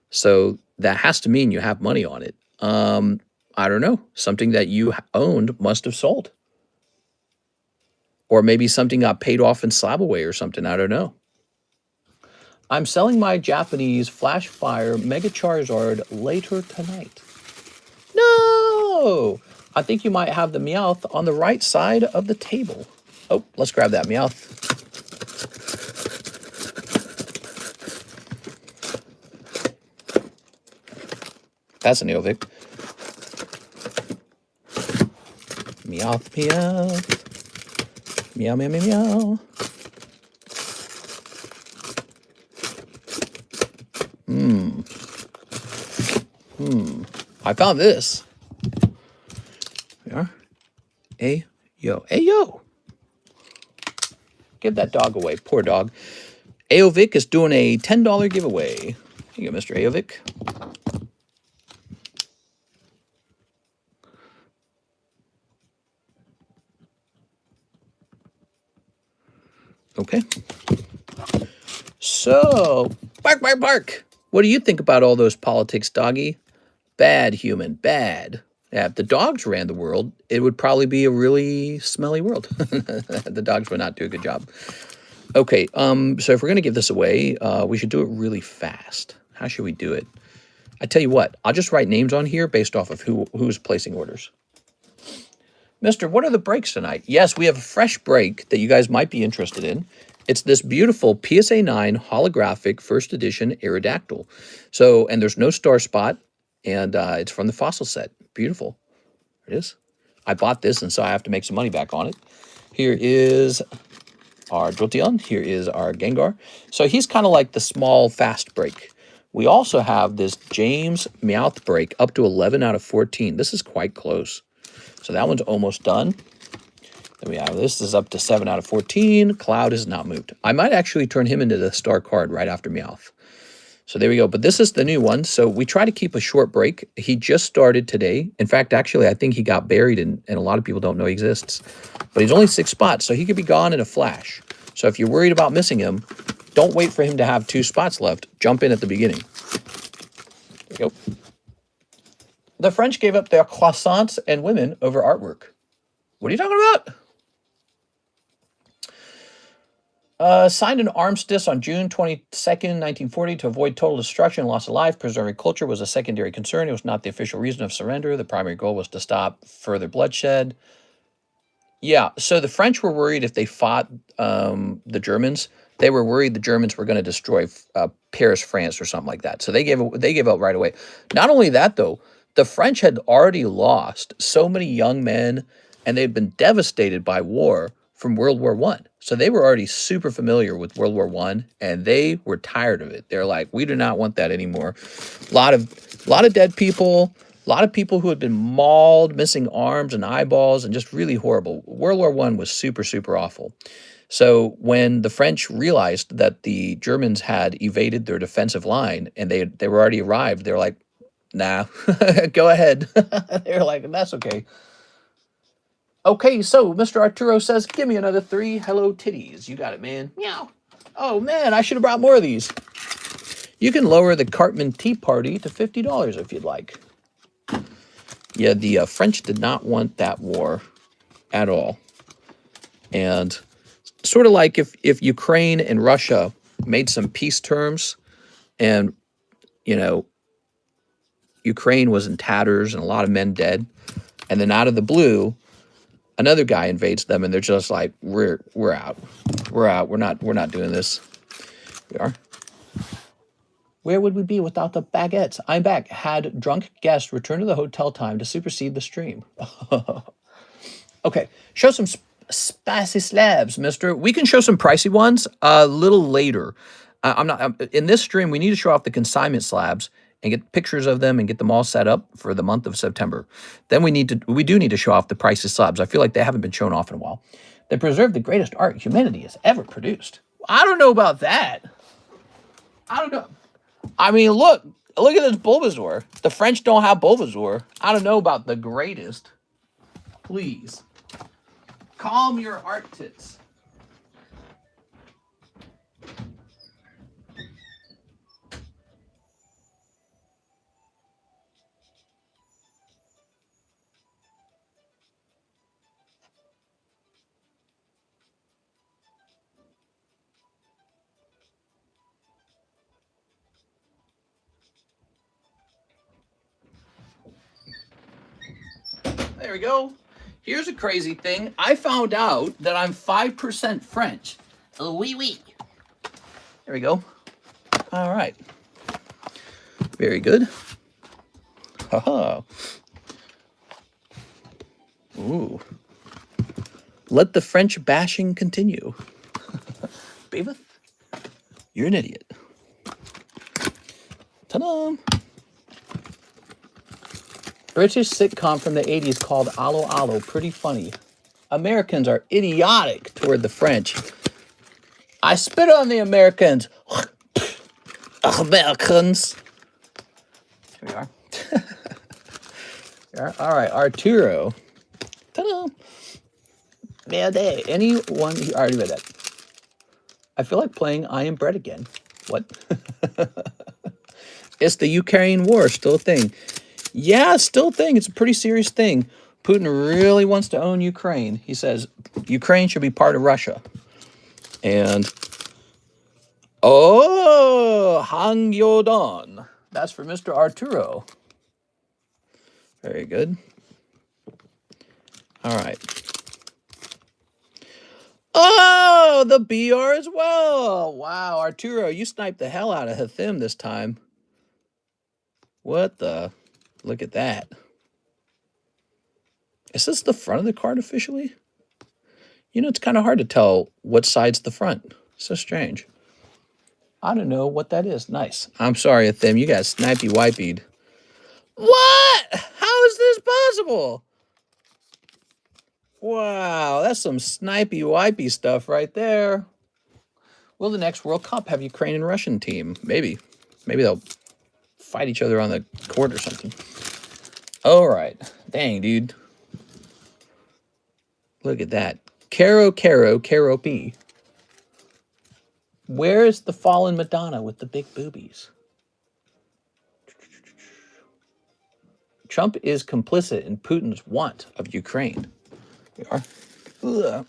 So that has to mean you have money on it. I don't know. Something that you owned must have sold. Or maybe something got paid off in slab away or something. I don't know. I'm selling my Japanese Flash Fire Mega Charizard later tonight. No! I think you might have the Meowth on the right side of the table. Oh, let's grab that Meowth. That's an Eovic. Meowth, Meowth. Meow, meow, meow, meow. I found this. There we are. Hey, yo. Hey, yo. Give that dog away. Poor dog. Aovic is doing a $10 giveaway. Here you go, Mr. Aovic. Okay. So, bark, bark, bark. What do you think about all those politics, doggy? Bad, human, bad. Yeah, if the dogs ran the world, it would probably be a really smelly world. The dogs would not do a good job. Okay, so if we're going to give this away, we should do it really fast. How should we do it? I tell you what, I'll just write names on here based off of who's placing orders. Mister, what are the breaks tonight? Yes, we have a fresh break that you guys might be interested in. It's this beautiful PSA 9 holographic first edition Aerodactyl. So, and there's no star spot, and it's from the fossil set. Beautiful. There it is. I bought this, and so I have to make some money back on it. Here is our Jolteon. Here is our Gengar. So he's kind of like the small, fast break. We also have this James Meowth break up to 11 out of 14. This is quite close. So that one's almost done. Then we have this is up to 7 out of 14. Cloud is not moved. I might actually turn him into the star card right after Meowth. So there we go. But this is the new one. So we try to keep a short break. He just started today. In fact, actually, I think he got buried and a lot of people don't know he exists. But he's only 6 spots, so he could be gone in a flash. So if you're worried about missing him, don't wait for him to have 2 spots left. Jump in at the beginning. There we go. The French gave up their croissants and women over artwork. What are you talking about? Signed an armistice on June 22nd, 1940 to avoid total destruction and loss of life. Preserving culture was a secondary concern. It was not the official reason of surrender. The primary goal was to stop further bloodshed. Yeah, so the French were worried if they fought the Germans. They were worried the Germans were going to destroy Paris, France, or something like that. So they gave up right away. Not only that, though, the French had already lost so many young men, and they'd been devastated by war from World War I. So they were already super familiar with World War I, and they were tired of it. They're like, we do not want that anymore. A lot of dead people, A lot of people who had been mauled, missing arms and eyeballs, and just really horrible. World War I was super, super awful. So when the French realized that the Germans had evaded their defensive line and they were already arrived, they were like, nah, go ahead. They were like, that's okay. Okay, so Mr. Arturo says, give me another 3 hello titties. You got it, man. Meow. Oh, man, I should have brought more of these. You can lower the Cartman Tea Party to $50 if you'd like. Yeah, the French did not want that war at all. And sort of like if Ukraine and Russia made some peace terms and, you know, Ukraine was in tatters and a lot of men dead, and then out of the blue, another guy invades them and they're just like, we're out. We're out. We're not doing this. We are. Where would we be without the baguettes? I'm back. Had drunk guests return to the hotel time to supersede the stream. Okay, show some spicy slabs, mister. We can show some pricey ones a little later. In this stream, we need to show off the consignment slabs and get pictures of them and get them all set up for the month of September. Then we do need to show off the pricey slabs. I feel like they haven't been shown off in a while. They preserve the greatest art humanity has ever produced. I don't know about that. I don't know. I mean, look at this Bulbasaur. The French don't have Bulbasaur. I don't know about the greatest. Please. Calm your art tits. There we go. Here's a crazy thing. I found out that I'm 5% French. Oh, oui, oui. There we go. All right. Very good. Haha. Ooh. Let the French bashing continue. Beavis, you're an idiot. Ta-da! British sitcom from the 80s called Allo Allo. Pretty funny. Americans are idiotic toward the French. I spit on the Americans. Americans. Here we are. All right, Arturo. Ta-da! Merde. Anyone? I already read that. I feel like playing I Am Bread again. What? It's the Ukraine war, still a thing. Yeah, it's still a thing. It's a pretty serious thing. Putin really wants to own Ukraine. He says Ukraine should be part of Russia. And, oh, Hang Yodon. That's for Mr. Arturo. Very good. All right. Oh, the BR as well. Wow, Arturo, you sniped the hell out of Hathim this time. What the? Look at that. Is this the front of the card officially? You know, it's kind of hard to tell what side's the front. So strange. I don't know what that is. Nice. I'm sorry, Athim. You got snipey wipeyed. What? How is this possible? Wow, that's some snipey wipey stuff right there. Will the next World Cup have Ukraine and Russian team? Maybe. Maybe they'll fight each other on the court or something. All right. Dang, dude. Look at that. Caro P. Where is the fallen Madonna with the big boobies? Trump is complicit in Putin's want of Ukraine. We are. Ugh.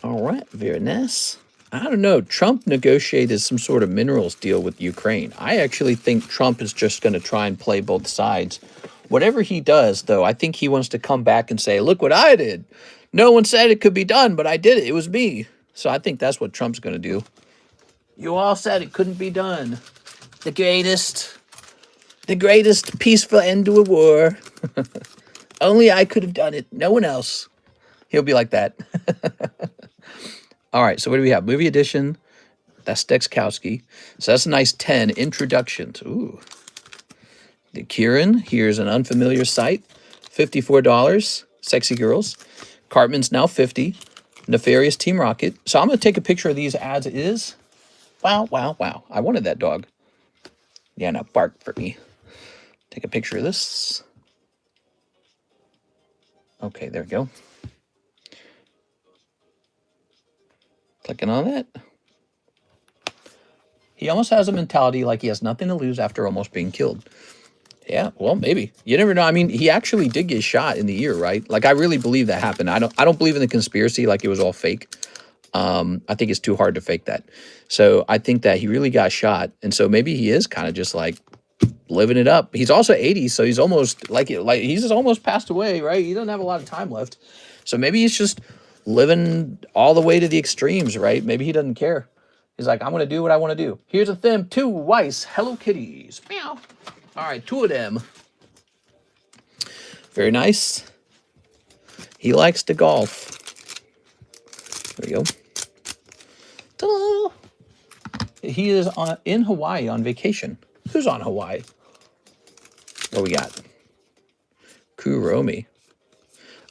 All right, very nice. I don't know. Trump negotiated some sort of minerals deal with Ukraine. I actually think Trump is just going to try and play both sides. Whatever he does, though, I think he wants to come back and say, look what I did. No one said it could be done, but I did it. It was me. So I think that's what Trump's going to do. You all said it couldn't be done. The greatest peaceful end to a war. Only I could have done it. No one else. He'll be like that. All right, so what do we have? Movie edition. That's Dexkowski. So that's a nice 10. Introductions. Ooh. The Kieran, here's an unfamiliar site. $54. Sexy Girls. Cartman's now 50. Nefarious Team Rocket. So I'm going to take a picture of these as is. Wow, wow, wow. I wanted that dog. Yeah, now bark for me. Take a picture of this. Okay, there we go. Clicking on that. He almost has a mentality like he has nothing to lose after almost being killed. Yeah, well, maybe. You never know. I mean, he actually did get shot in the ear, right? Like, I really believe that happened. I don't believe in the conspiracy like it was all fake. I think it's too hard to fake that. So I think that he really got shot. And so maybe he is kind of just like living it up. He's also 80, so he's almost like he's just almost passed away, right? He doesn't have a lot of time left. So maybe he's just living all the way to the extremes, right? Maybe he doesn't care. He's like, I'm going to do what I want to do. Here's a them, 2 Weiss Hello Kitties. Meow. All right, 2 of them. Very nice. He likes to golf. There we go. Ta-da! He is in Hawaii on vacation. Who's on Hawaii? What we got? Kuromi.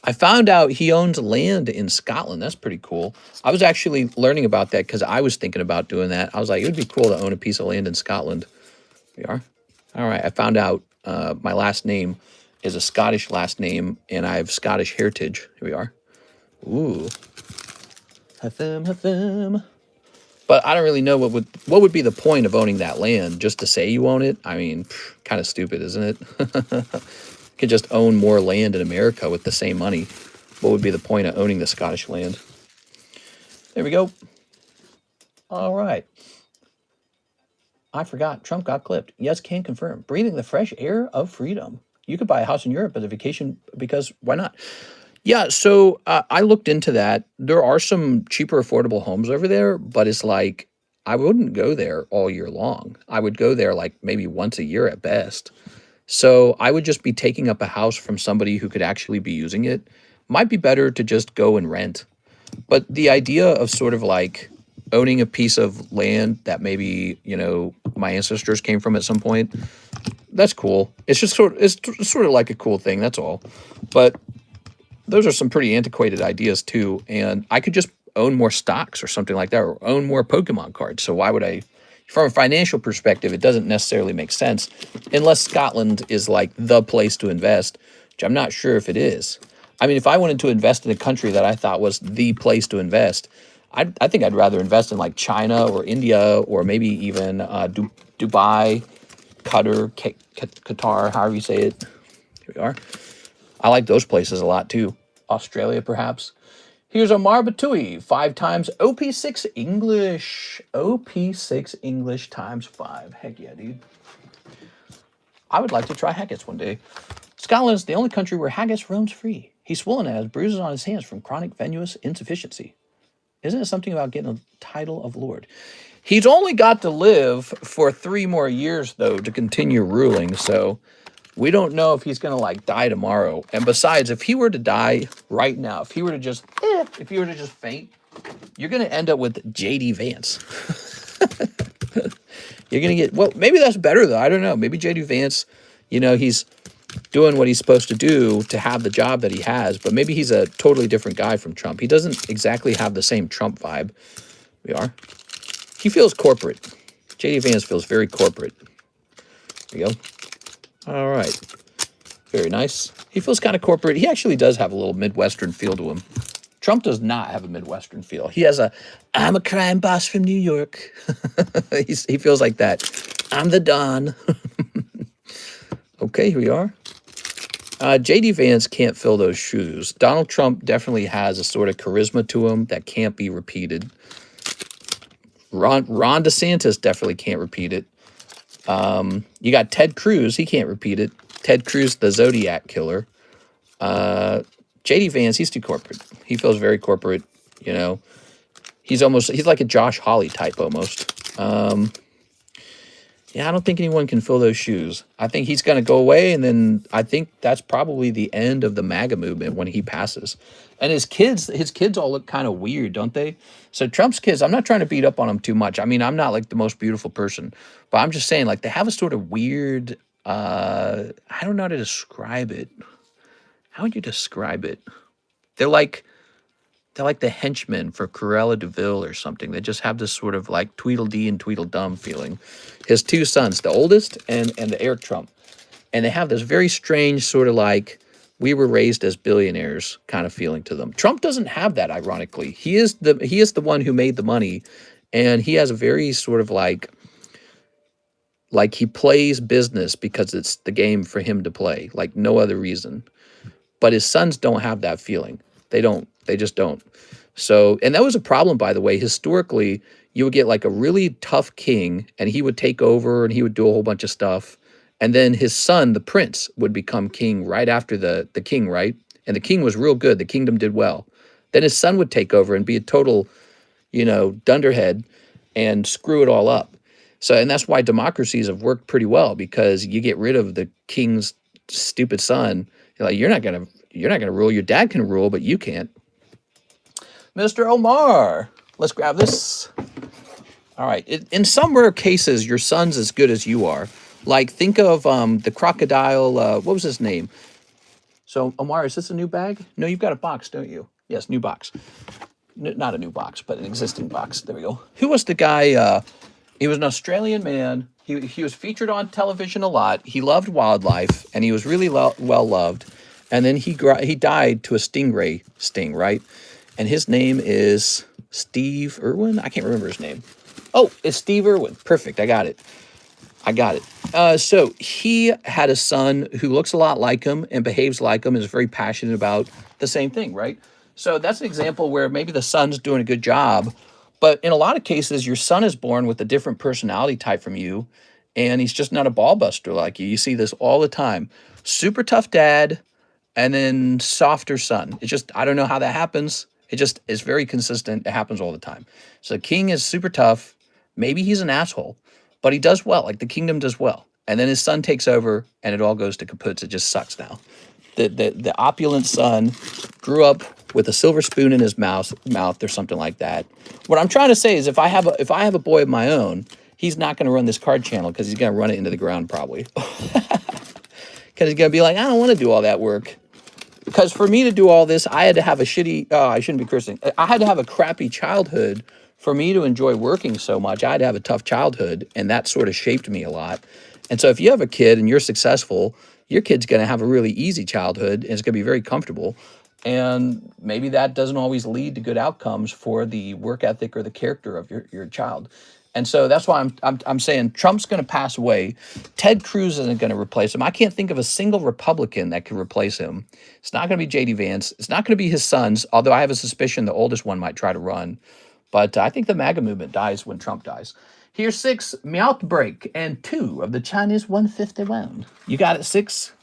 I found out he owns land in Scotland. That's pretty cool. I was actually learning about that because I was thinking about doing that. I was like, it would be cool to own a piece of land in Scotland. Here we are. All right, I found out my last name is a Scottish last name, and I have Scottish heritage. Here we are. Ooh. Hatham. But I don't really know what would be the point of owning that land, just to say you own it. I mean, kind of stupid, isn't it? You could just own more land in America with the same money. What would be the point of owning the Scottish land? There we go. All right. I forgot. Trump got clipped. Yes, can confirm. Breathing the fresh air of freedom. You could buy a house in Europe as a vacation because why not? Yeah, so I looked into that. There are some cheaper, affordable homes over there, but it's like I wouldn't go there all year long. I would go there like maybe once a year at best. So I would just be taking up a house from somebody who could actually be using it. Might be better to just go and rent. But the idea of sort of like owning a piece of land that maybe, you know, my ancestors came from at some point, that's cool. It's just sort of like a cool thing, that's all. But those are some pretty antiquated ideas too, and I could just own more stocks or something like that, or own more Pokemon cards. So why would I? From a financial perspective, it doesn't necessarily make sense unless Scotland is like the place to invest, which I'm not sure if it is. I mean, if I wanted to invest in a country that I thought was the place to invest, I think I'd rather invest in like China or India or maybe even Dubai, Qatar, however you say it. Here we are. I like those places a lot too. Australia, perhaps. Here's Omar Batui, 5 times OP6 English. OP6 English times 5. Heck yeah, dude. I would like to try haggis one day. Scotland is the only country where haggis roams free. He's swollen and has bruises on his hands from chronic venous insufficiency. Isn't it something about getting a title of lord? He's only got to live for 3 more years, though, to continue ruling, so we don't know if he's going to, like, die tomorrow. And besides, if he were to die right now, if he were to just faint, you're going to end up with J.D. Vance. You're going to get, well, maybe that's better, though. I don't know. Maybe J.D. Vance, you know, he's doing what he's supposed to do to have the job that he has, but maybe he's a totally different guy from Trump. He doesn't exactly have the same Trump vibe. We are. He feels corporate. J.D. Vance feels very corporate. There you go. All right. Very nice. He feels kind of corporate. He actually does have a little Midwestern feel to him. Trump does not have a Midwestern feel. He has I'm a crime boss from New York. He feels like that. I'm the Don. Okay, here we are. J.D. Vance can't fill those shoes. Donald Trump definitely has a sort of charisma to him that can't be repeated. Ron DeSantis definitely can't repeat it. You got Ted Cruz. He can't repeat it. Ted Cruz, the Zodiac killer. J.D. Vance, he's too corporate. He feels very corporate, you know. He's like a Josh Hawley type almost. Yeah, I don't think anyone can fill those shoes. I think he's going to go away, and then I think that's probably the end of the MAGA movement when he passes. And his kids all look kind of weird, don't they? So Trump's kids, I'm not trying to beat up on them too much. I mean, I'm not like the most beautiful person, but I'm just saying, like, they have a sort of weird I don't know how to describe it. How would you describe it? They're like the henchmen for Cruella de Vil or something. They just have this sort of like Tweedledee and Tweedledum feeling. His two sons, the oldest and the heir Trump. And they have this very strange sort of like, we were raised as billionaires kind of feeling to them. Trump doesn't have that, ironically. He is the one who made the money, and he has a very sort of like he plays business because it's the game for him to play, like no other reason. But his sons don't have that feeling. They don't. They just don't. So, and that was a problem, by the way. Historically, you would get like a really tough king, and he would take over and he would do a whole bunch of stuff. And then his son, the prince, would become king right after the king, right? And the king was real good. The kingdom did well. Then his son would take over and be a total, dunderhead and screw it all up. So, and that's why democracies have worked pretty well, because you get rid of the king's stupid son. You're not gonna rule. Your dad can rule, but you can't. Mr. Omar, let's grab this. All right. In some rare cases, your son's as good as you are. Like, think of the crocodile. What was his name? So, Omar, is this a new bag? No, you've got a box, don't you? Yes, new box. Not a new box, but an existing box. There we go. Who was the guy? He was an Australian man. He was featured on television a lot. He loved wildlife, and he was really well loved. And then he died to a stingray sting, right? And his name is Steve Irwin. I can't remember his name. Oh, it's Steve Irwin. Perfect. I got it. So he had a son who looks a lot like him and behaves like him and is very passionate about the same thing, right? So that's an example where maybe the son's doing a good job, but in a lot of cases, your son is born with a different personality type from you, and he's just not a ball buster like you. You see this all the time. Super tough dad, and then softer son. It's just, I don't know how that happens. It just is very consistent. It happens all the time. So the king is super tough. Maybe he's an asshole, but he does well. Like the kingdom does well. And then his son takes over and it all goes to kaput. It just sucks now. The opulent son grew up with a silver spoon in his mouth or something like that. What I'm trying to say is if I have a boy of my own, he's not going to run this card channel because he's going to run it into the ground probably. Because he's going to be like, I don't want to do all that work. Because for me to do all this, I had to have a shitty, I shouldn't be cursing. I had to have a crappy childhood for me to enjoy working so much. I had to have a tough childhood, and that sort of shaped me a lot. And so if you have a kid and you're successful, your kid's going to have a really easy childhood, and it's going to be very comfortable. And maybe that doesn't always lead to good outcomes for the work ethic or the character of your child. And so that's why I'm saying Trump's going to pass away. Ted Cruz isn't going to replace him. I can't think of a single Republican that could replace him. It's not going to be J.D. Vance. It's not going to be his sons, although I have a suspicion the oldest one might try to run. But I think the MAGA movement dies when Trump dies. Here's 6 Meowth Break and 2 of the Chinese 151. You got it, 6?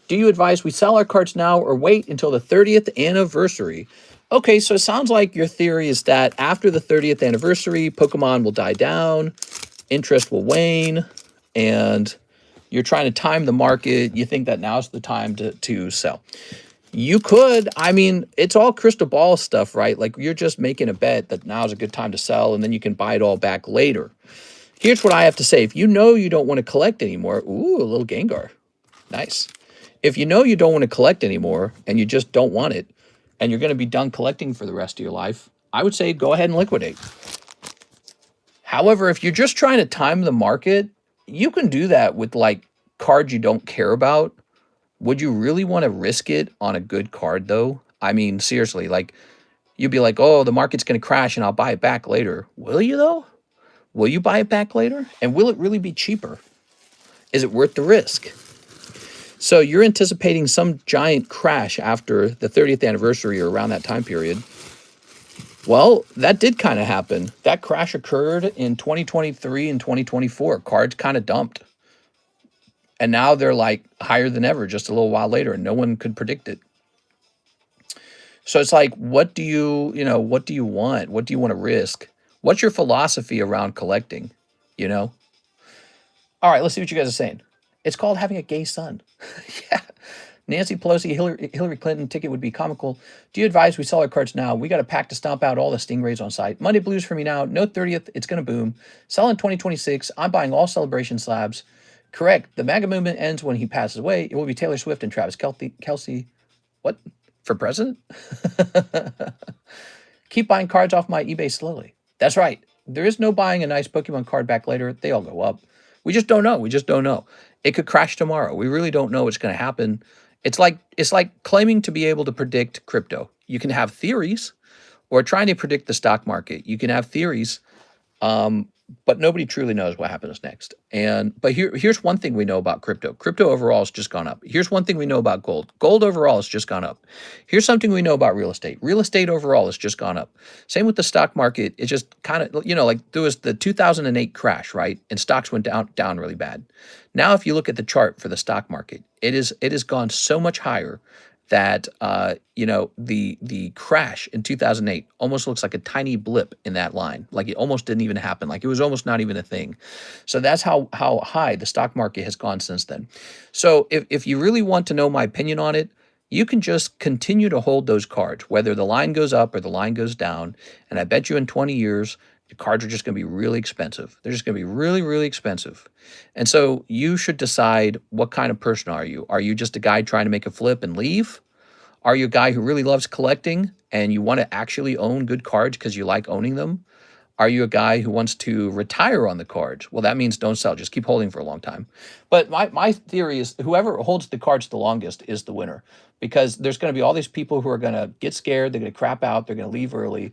Do you advise we sell our cards now or wait until the 30th anniversary? Okay, so it sounds like your theory is that after the 30th anniversary, Pokemon will die down, interest will wane, and you're trying to time the market. You think that now's the time to sell. You could. I mean, it's all crystal ball stuff, right? Like you're just making a bet that now's a good time to sell, and then you can buy it all back later. Here's what I have to say. If you know you don't want to collect anymore, ooh, a little Gengar. Nice. If you know you don't want to collect anymore and you just don't want it, and you're going to be done collecting for the rest of your life, I would say go ahead and liquidate. However, if you're just trying to time the market, you can do that with like cards you don't care about. Would you really want to risk it on a good card though? I mean, seriously, like you'd be like, oh, the market's going to crash and I'll buy it back later. Will you though? Will you buy it back later? And will it really be cheaper? Is it worth the risk? So you're anticipating some giant crash after the 30th anniversary or around that time period. Well, that did kind of happen. That crash occurred in 2023 and 2024. Cards kind of dumped. And now they're like higher than ever just a little while later, and no one could predict it. So it's like, what do you want? What do you want to risk? What's your philosophy around collecting, All right, let's see what you guys are saying. It's called having a gay son. Yeah. Nancy Pelosi, Hillary Clinton ticket would be comical. Do you advise we sell our cards now? We got a pack to stomp out all the stingrays on site. Monday blues for me now. No 30th. It's going to boom. Sell in 2026. I'm buying all celebration slabs. Correct. The MAGA movement ends when he passes away. It will be Taylor Swift and Travis Kelce. What? For president? Keep buying cards off my eBay slowly. That's right. There is no buying a nice Pokemon card back later. They all go up. We just don't know. We just don't know. It could crash tomorrow. We really don't know what's going to happen. It's like claiming to be able to predict crypto. You can have theories, or trying to predict the stock market. You can have theories, but nobody truly knows what happens next. But here's one thing we know about crypto. Crypto overall has just gone up. Here's one thing we know about gold. Gold overall has just gone up. Here's something we know about real estate. Real estate overall has just gone up. Same with the stock market. It just kind of, like there was the 2008 crash, right? And stocks went down really bad. Now, if you look at the chart for the stock market, it has gone so much higher that the crash in 2008 almost looks like a tiny blip in that line, like it almost didn't even happen, like it was almost not even a thing. So that's how high the stock market has gone since then. So if you really want to know my opinion on it, you can just continue to hold those cards, whether the line goes up or the line goes down. And I bet you in 20 years, the cards are just going to be really expensive. They're just going to be really, really expensive. And so you should decide, what kind of person are you? Are you just a guy trying to make a flip and leave? Are you a guy who really loves collecting and you want to actually own good cards because you like owning them? Are you a guy who wants to retire on the cards? Well, that means don't sell. Just keep holding for a long time. But my theory is whoever holds the cards the longest is the winner, because there's going to be all these people who are going to get scared. They're going to crap out. They're going to leave early.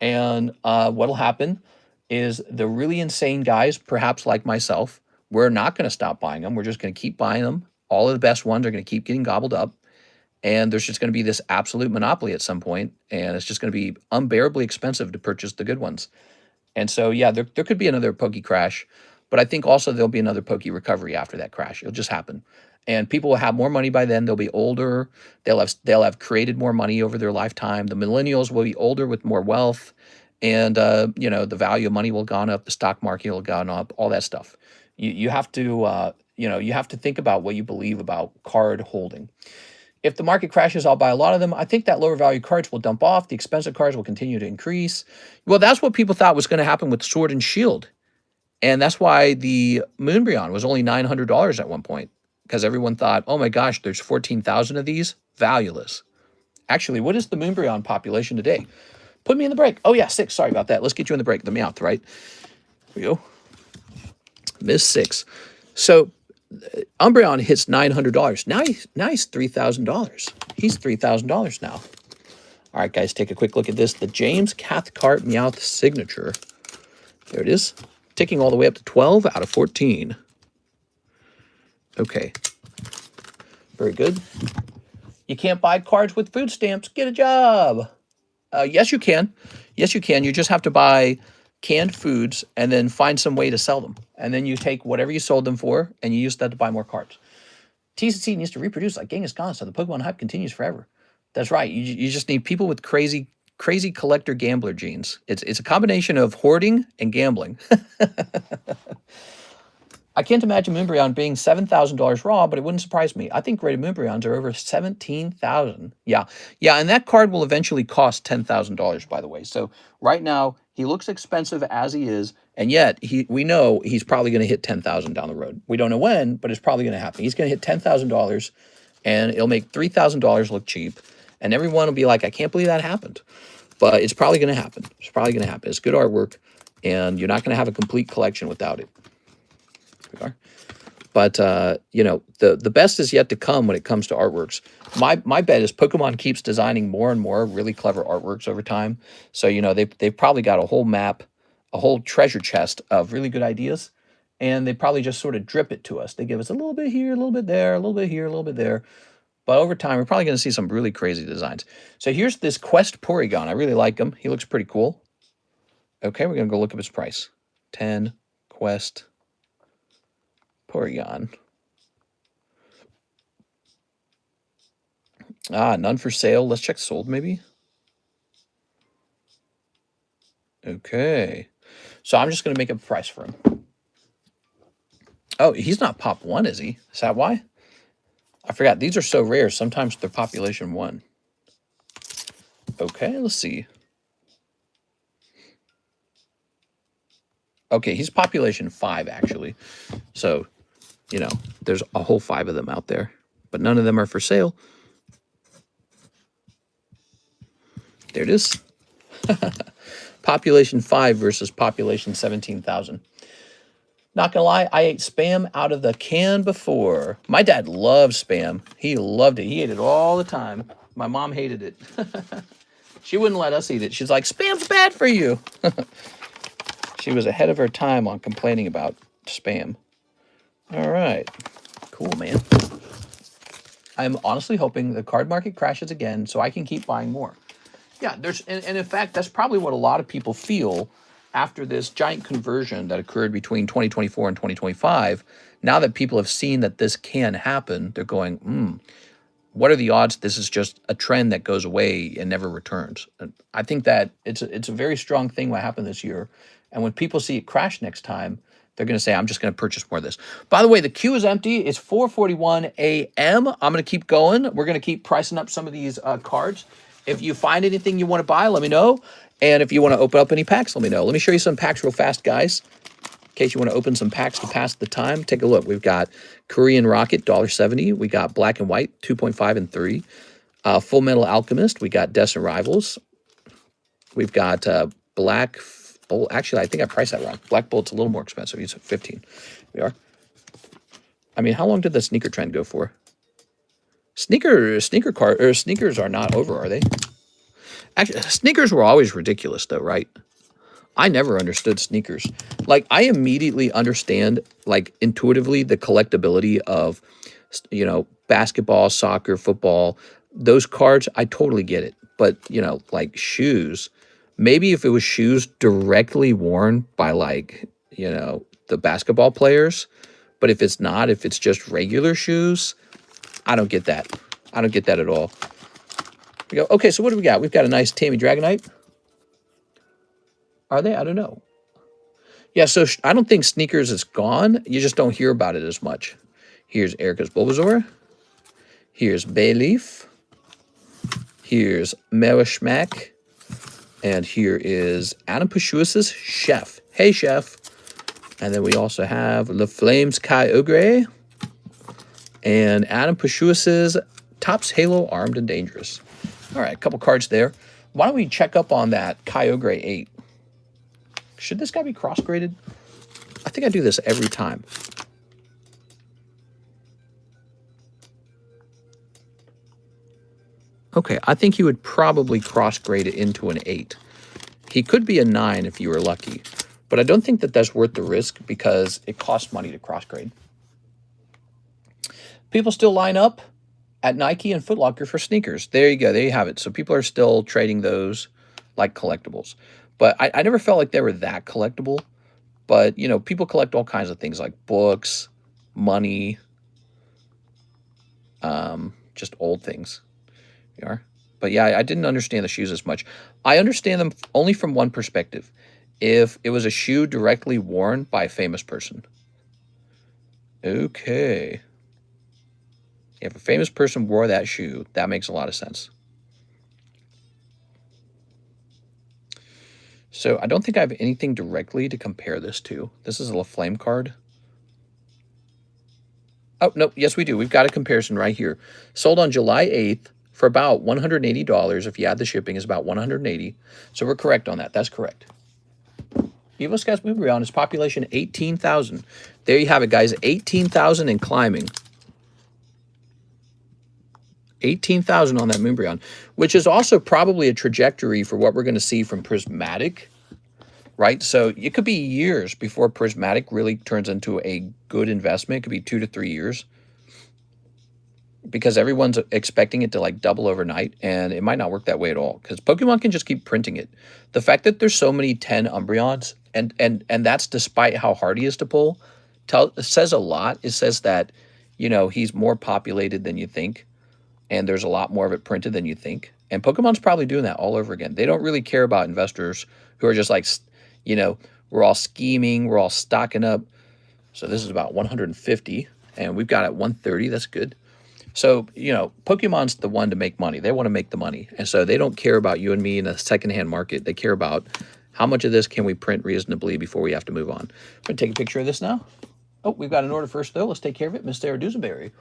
And what'll happen is the really insane guys, perhaps like myself, we're not going to stop buying them. We're just going to keep buying them. All of the best ones are going to keep getting gobbled up. And there's just going to be this absolute monopoly at some point, and it's just going to be unbearably expensive to purchase the good ones. And so, yeah, there could be another Poke crash, but I think also there'll be another Poke recovery after that crash. It'll just happen. And people will have more money by then. They'll be older. They'll have created more money over their lifetime. The millennials will be older with more wealth. And, the value of money will have gone up. The stock market will have gone up, all that stuff. You have to, you have to think about what you believe about card holding. If the market crashes, I'll buy a lot of them. I think that lower value cards will dump off. The expensive cards will continue to increase. Well, that's what people thought was going to happen with Sword and Shield. And that's why the Moonbryon was only $900 at one point, because everyone thought, oh my gosh, there's 14,000 of these, valueless. Actually, what is the Moonbryon population today? Put me in the break. Oh yeah, 6. Sorry about that. Let's get you in the break. The Meowth, right? Here we go. Miss 6. So Umbreon hits $900. Now he's $3,000. He's $3,000 now. All right, guys, take a quick look at this. The James Cathcart Meowth signature. There it is. Ticking all the way up to 12 out of 14. Okay. Very good. You can't buy cards with food stamps. Get a job. Yes, you can. Yes, you can. You just have to buy canned foods and then find some way to sell them. And then you take whatever you sold them for and you use that to buy more cards. TCC needs to reproduce like Genghis Khan so the Pokemon hype continues forever. That's right. You just need people with crazy collector gambler genes. It's a combination of hoarding and gambling. I can't imagine Moonbryon being $7,000 raw, but it wouldn't surprise me. I think graded Moonbryons are over 17,000. Yeah, and that card will eventually cost $10,000, by the way. So right now, he looks expensive as he is, and yet we know he's probably going to hit $10,000 down the road. We don't know when, but it's probably going to happen. He's going to hit $10,000, and it'll make $3,000 look cheap, and everyone will be like, I can't believe that happened. But it's probably going to happen. It's probably going to happen. It's good artwork, and you're not going to have a complete collection without it. But, the best is yet to come when it comes to artworks. My bet is Pokemon keeps designing more and more really clever artworks over time. So, they've probably got a whole map, a whole treasure chest of really good ideas. And they probably just sort of drip it to us. They give us a little bit here, a little bit there, a little bit here, a little bit there. But over time, we're probably going to see some really crazy designs. So here's this Quest Porygon. I really like him. He looks pretty cool. Okay, we're going to go look up his price. 10 Quest Porygon. None for sale. Let's check sold, maybe. Okay. So I'm just going to make up a price for him. Oh, he's not Pop 1, is he? Is that why? I forgot. These are so rare. Sometimes they're population 1. Okay, let's see. Okay, he's population 5, actually. So you know, there's a whole 5 of them out there, but none of them are for sale. There it is. Population 5 versus population 17,000. Not gonna lie, I ate Spam out of the can before. My dad loved Spam. He loved it. He ate it all the time. My mom hated it. She wouldn't let us eat it. She's like, Spam's bad for you. She was ahead of her time on complaining about Spam. All right. Cool, man. I'm honestly hoping the card market crashes again so I can keep buying more. Yeah, and in fact, that's probably what a lot of people feel after this giant conversion that occurred between 2024 and 2025. Now that people have seen that this can happen, they're going, what are the odds this is just a trend that goes away and never returns? And I think that it's a very strong thing what happened this year. And when people see it crash next time, they're going to say, I'm just going to purchase more of this. By the way, the queue is empty. It's 4:41 a.m. I'm going to keep going. We're going to keep pricing up some of these cards. If you find anything you want to buy, let me know. And if you want to open up any packs, let me know. Let me show you some packs real fast, guys. In case you want to open some packs to pass the time, take a look. We've got Korean Rocket, $1.70. We got Black and White, 2.5 and 3. Full Metal Alchemist. We got Destined Rivals. We've got Black Bolt. Actually, I think I priced that wrong. Black Bolt's a little more expensive. He's at 15. We are. I mean, how long did the sneaker trend go for? Sneakers are not over, are they? Actually, sneakers were always ridiculous, though, right? I never understood sneakers. Like, I immediately understand, like, intuitively the collectability of, you know, basketball, soccer, football. Those cards, I totally get it. But, you know, like shoes, maybe if it was shoes directly worn by, like, you know, the basketball players. But if it's not, if it's just regular shoes, I don't get that. I don't get that at all. We go, okay, so what do we got? We've got a nice Tammy Dragonite. Are they? I don't know. Yeah, so I don't think sneakers is gone. You just don't hear about it as much. Here's Erica's Bulbasaur. Here's Bayleaf. Here's Mewishmak. And here is Adam Pashuas's Chef. Hey, Chef. And then we also have Le Flames Kyogre. And Adam Pashuas's Topps Halo Armed and Dangerous. All right, a couple cards there. Why don't we check up on that Kyogre 8? Should this guy be cross-graded? I think I do this every time. Okay, I think you would probably cross-grade it into an 8. He could be a 9 if you were lucky. But I don't think that that's worth the risk because it costs money to cross-grade. People still line up at Nike and Foot Locker for sneakers. There you go. There you have it. So people are still trading those like collectibles. But I never felt like they were that collectible. But, you know, people collect all kinds of things like books, money, just old things. You are. But yeah, I didn't understand the shoes as much. I understand them only from one perspective. If it was a shoe directly worn by a famous person. Okay. If a famous person wore that shoe, that makes a lot of sense. So I don't think I have anything directly to compare this to. This is a LaFlame card. Oh, no, yes, we do. We've got a comparison right here. Sold on July 8th for about $180. If you add the shipping, it's about $180. So we're correct on that. That's correct. Evo Scouts Moonbreon is population 18,000. There you have it, guys. 18,000 and climbing. 18,000 on that Moonbreon, which is also probably a trajectory for what we're going to see from Prismatic, right? So it could be years before Prismatic really turns into a good investment. It could be 2 to 3 years because everyone's expecting it to like double overnight, and it might not work that way at all because Pokemon can just keep printing it. The fact that there's so many 10 Umbreons, and that's despite how hard he is to pull, says a lot. It says that, you know, he's more populated than you think. And there's a lot more of it printed than you think. And Pokemon's probably doing that all over again. They don't really care about investors who are just like, you know, we're all scheming, we're all stocking up. So this is about 150, and we've got it at 130. That's good. So, you know, Pokemon's the one to make money. They want to make the money. And so they don't care about you and me in a secondhand market. They care about how much of this can we print reasonably before we have to move on. I'm going to take a picture of this now. Oh, we've got an order first, though. Let's take care of it. Miss Sarah Dusenberry.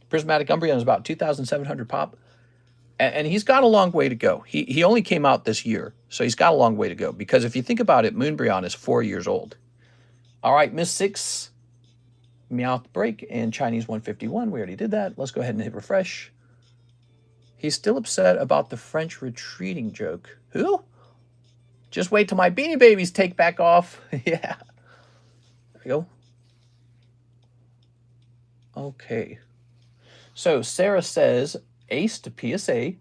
Prismatic Umbreon is about 2,700 pop. And he's got a long way to go. He only came out this year, so he's got a long way to go. Because if you think about it, Moonbryon is 4 years old. All right, Miss 6, Meowth Break, and Chinese 151. We already did that. Let's go ahead and hit refresh. He's still upset about the French retreating joke. Who? Just wait till my Beanie Babies take back off. Yeah. There we go. Okay. So Sarah says Ace to PSA,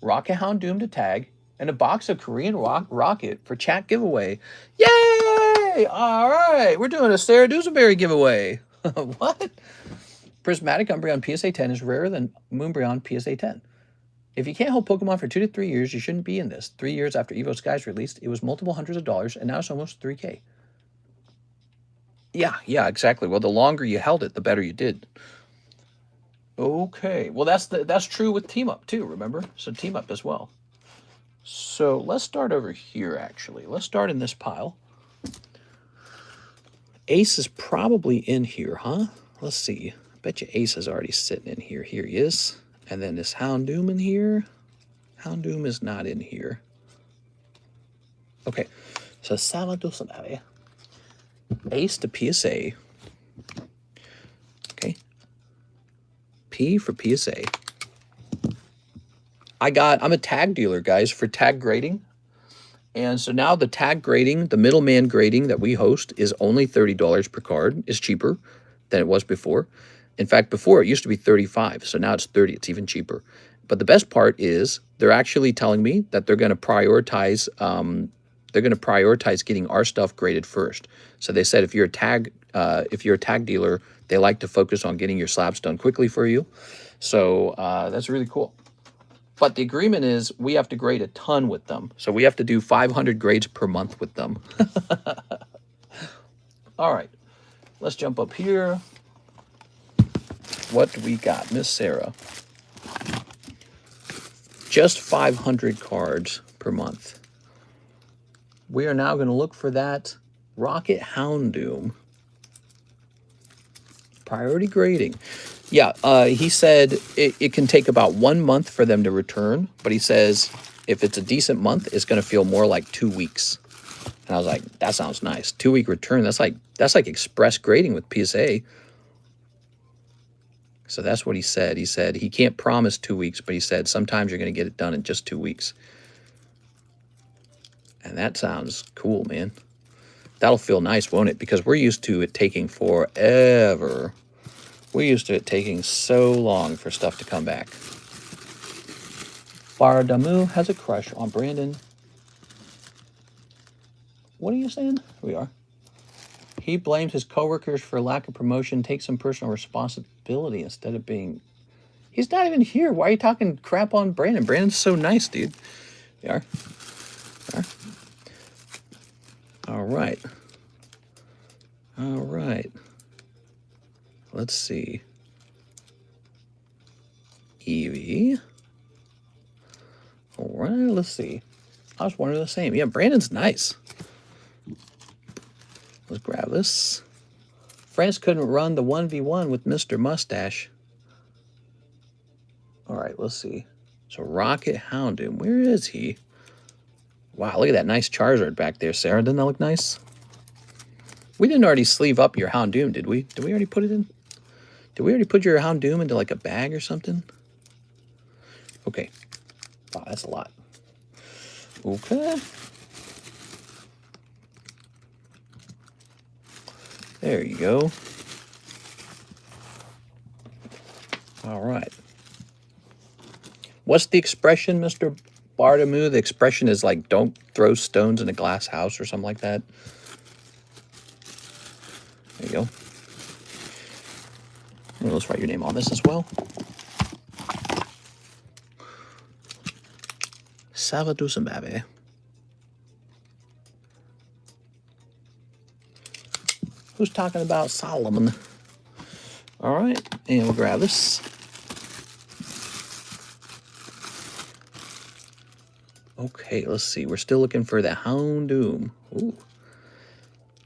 Rocket Houndoom to tag, and a box of Korean Rocket for chat giveaway. Yay! All right. We're doing a Sarah Dusenberry giveaway. What? Prismatic Umbreon PSA 10 is rarer than Moonbryon PSA 10. If you can't hold Pokemon for 2 to 3 years, you shouldn't be in this. 3 years after Evo Skies released, it was multiple hundreds of dollars, and now it's almost $3K. Yeah, exactly. Well, the longer you held it, the better you did. Okay. Well, that's true with Team Up too, remember? So Team Up as well. So let's start over here, actually. Let's start in this pile. Ace is probably in here, huh? Let's see. I bet you Ace is already sitting in here. Here he is. And then this Houndoom in here. Houndoom is not in here. Okay, so Salvador Ace to PSA. Okay. P for PSA. I'm a tag dealer, guys, for tag grading. And so now the tag grading, the middleman grading that we host is only $30 per card. It's cheaper than it was before. In fact, before it used to be $35, so now it's $30. It's even cheaper. But the best part is they're actually telling me that they're going to prioritize. Getting our stuff graded first. So they said if you're a tag dealer, they like to focus on getting your slabs done quickly for you. So that's really cool. But the agreement is we have to grade a ton with them. So we have to do 500 grades per month with them. All right, let's jump up here. What do we got, Miss Sarah? Just 500 cards per month. We are now going to look for that Rocket Houndoom. Priority grading. Yeah, he said it can take about 1 month for them to return, but he says if it's a decent month, it's going to feel more like 2 weeks. And I was like, that sounds nice. 2-week return. That's like express grading with PSA. So that's what he said. He said he can't promise 2 weeks, but he said sometimes you're going to get it done in just 2 weeks. And that sounds cool, man. That'll feel nice, won't it? Because we're used to it taking forever. We're used to it taking so long for stuff to come back. Baradamu has a crush on Brandon. What are you saying? Here we are. He blames his coworkers for lack of promotion, takes some personal responsibility instead of being... He's not even here. Why are you talking crap on Brandon? Brandon's so nice, dude. We are. All right. All right. Let's see. Evie. All right, let's see. I was wondering the same. Yeah, Brandon's nice. Let's grab this. France couldn't run the 1v1 with Mr. Mustache. All right, let's see. So Rocket Houndoom, where is he? Wow, look at that nice Charizard back there, Sarah. Doesn't that look nice? We didn't already sleeve up your Houndoom, did we? Did we already put it in? Did we already put your Houndoom into like a bag or something? Okay. Wow, that's a lot. Okay. There you go. All right. What's the expression, Mr. Bardamu? The expression is like, don't throw stones in a glass house or something like that. There you go. Let's write your name on this as well. Salvador Zimbabwe. Who's talking about Solomon? All right, and we'll grab this. Okay, let's see. We're still looking for the Houndoom. Ooh.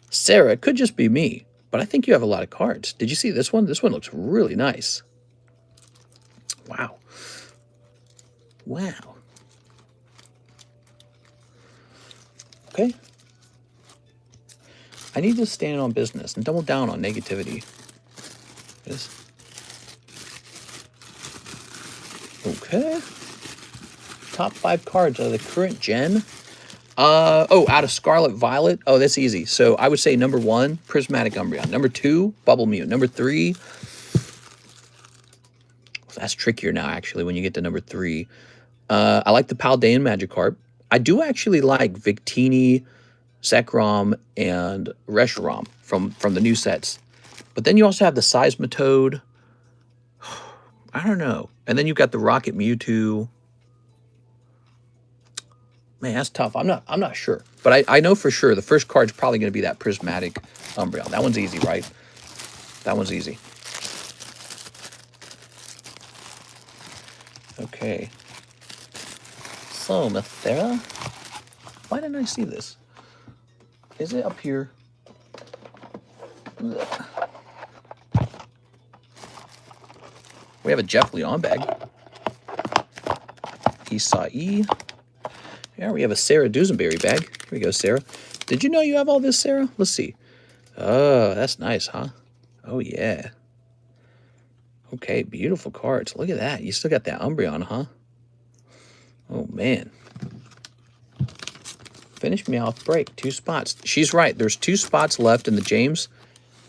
Sarah, it could just be me, But I think you have a lot of cards. Did you see this one? This one looks really nice. Wow. Wow. Okay. I need to stand on business and double down on negativity. Yes. Okay. Top 5 cards of the current gen. Oh, out of Scarlet Violet. Oh, that's easy. So I would say number 1, Prismatic Umbreon. Number 2, Bubble Mew. Number 3, that's trickier now, actually, when you get to number 3. I like the Paldean Magikarp. I do actually like Victini, Zekrom, and Reshiram from the new sets. But then you also have the Seismitoad. I don't know. And then you've got the Rocket Mewtwo. Man, that's tough. I'm not sure. But I know for sure the first card's probably going to be that Prismatic Umbreon. That one's easy, right? That one's easy. Okay. So, Mathera. Why didn't I see this? Is it up here? Ugh. We have a Jeff Leon bag. Isai. Yeah, we have a Sarah Dusenberry bag. Here we go, Sarah. Did you know you have all this, Sarah? Let's see. Oh, that's nice, huh? Oh, yeah. Okay, beautiful cards. Look at that. You still got that Umbreon, huh? Oh, man. Finish Meowth break. 2 spots. She's right. There's 2 spots left in the James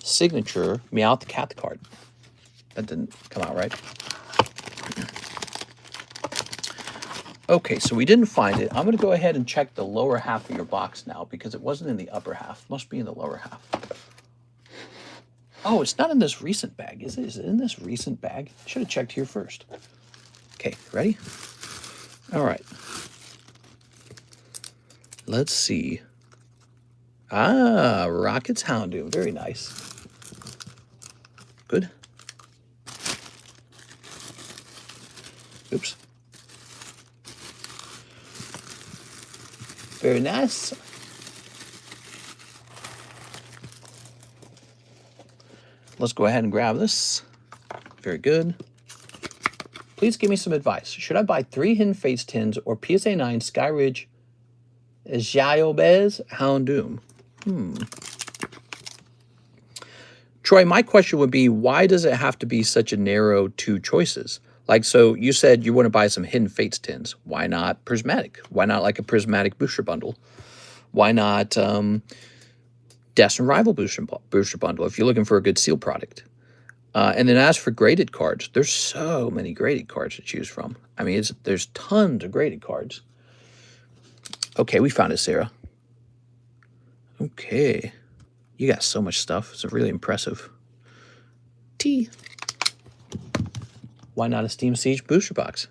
signature Meowth Cat card. That didn't come out right. Okay, so we didn't find it. I'm going to go ahead and check the lower half of your box now because it wasn't in the upper half. Must be in the lower half. Oh, it's not in this recent bag, is it? Is it in this recent bag? Should have checked here first. Okay, ready? All right. Let's see. Ah, Rocket's Houndoom. Very nice. Good. Oops. Very nice. Let's go ahead and grab this. Very good. Please give me some advice. Should I buy 3 Hidden Fates tins or PSA 9 Skyridge Xiaobez Houndoom? Troy, my question would be, why does it have to be such a narrow 2 choices? Like, so you said you want to buy some Hidden Fates tins. Why not Prismatic? Why not like a Prismatic booster bundle? Why not Destined Rival booster bundle if you're looking for a good seal product? And then as for graded cards, there's so many graded cards to choose from. I mean, there's tons of graded cards. Okay, we found it, Sarah. Okay. You got so much stuff. It's really impressive. T. Why not a Steam Siege booster box?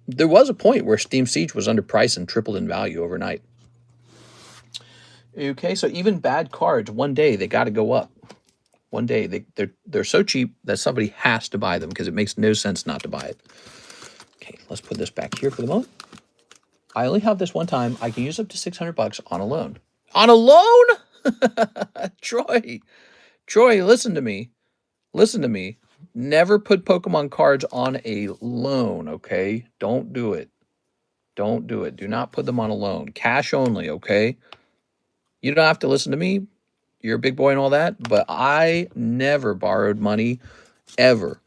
There was a point where Steam Siege was underpriced and tripled in value overnight. Okay, so even bad cards, one day they got to go up. One day they're so cheap that somebody has to buy them because it makes no sense not to buy it. Okay, let's put this back here for the moment. I only have this one time. I can use up to $600 on a loan. On a loan? Troy, listen to me. Listen to me. Never put Pokemon cards on a loan, okay? Don't do it. Don't do it. Do not put them on a loan. Cash only, okay? You don't have to listen to me. You're a big boy and all that, but I never borrowed money ever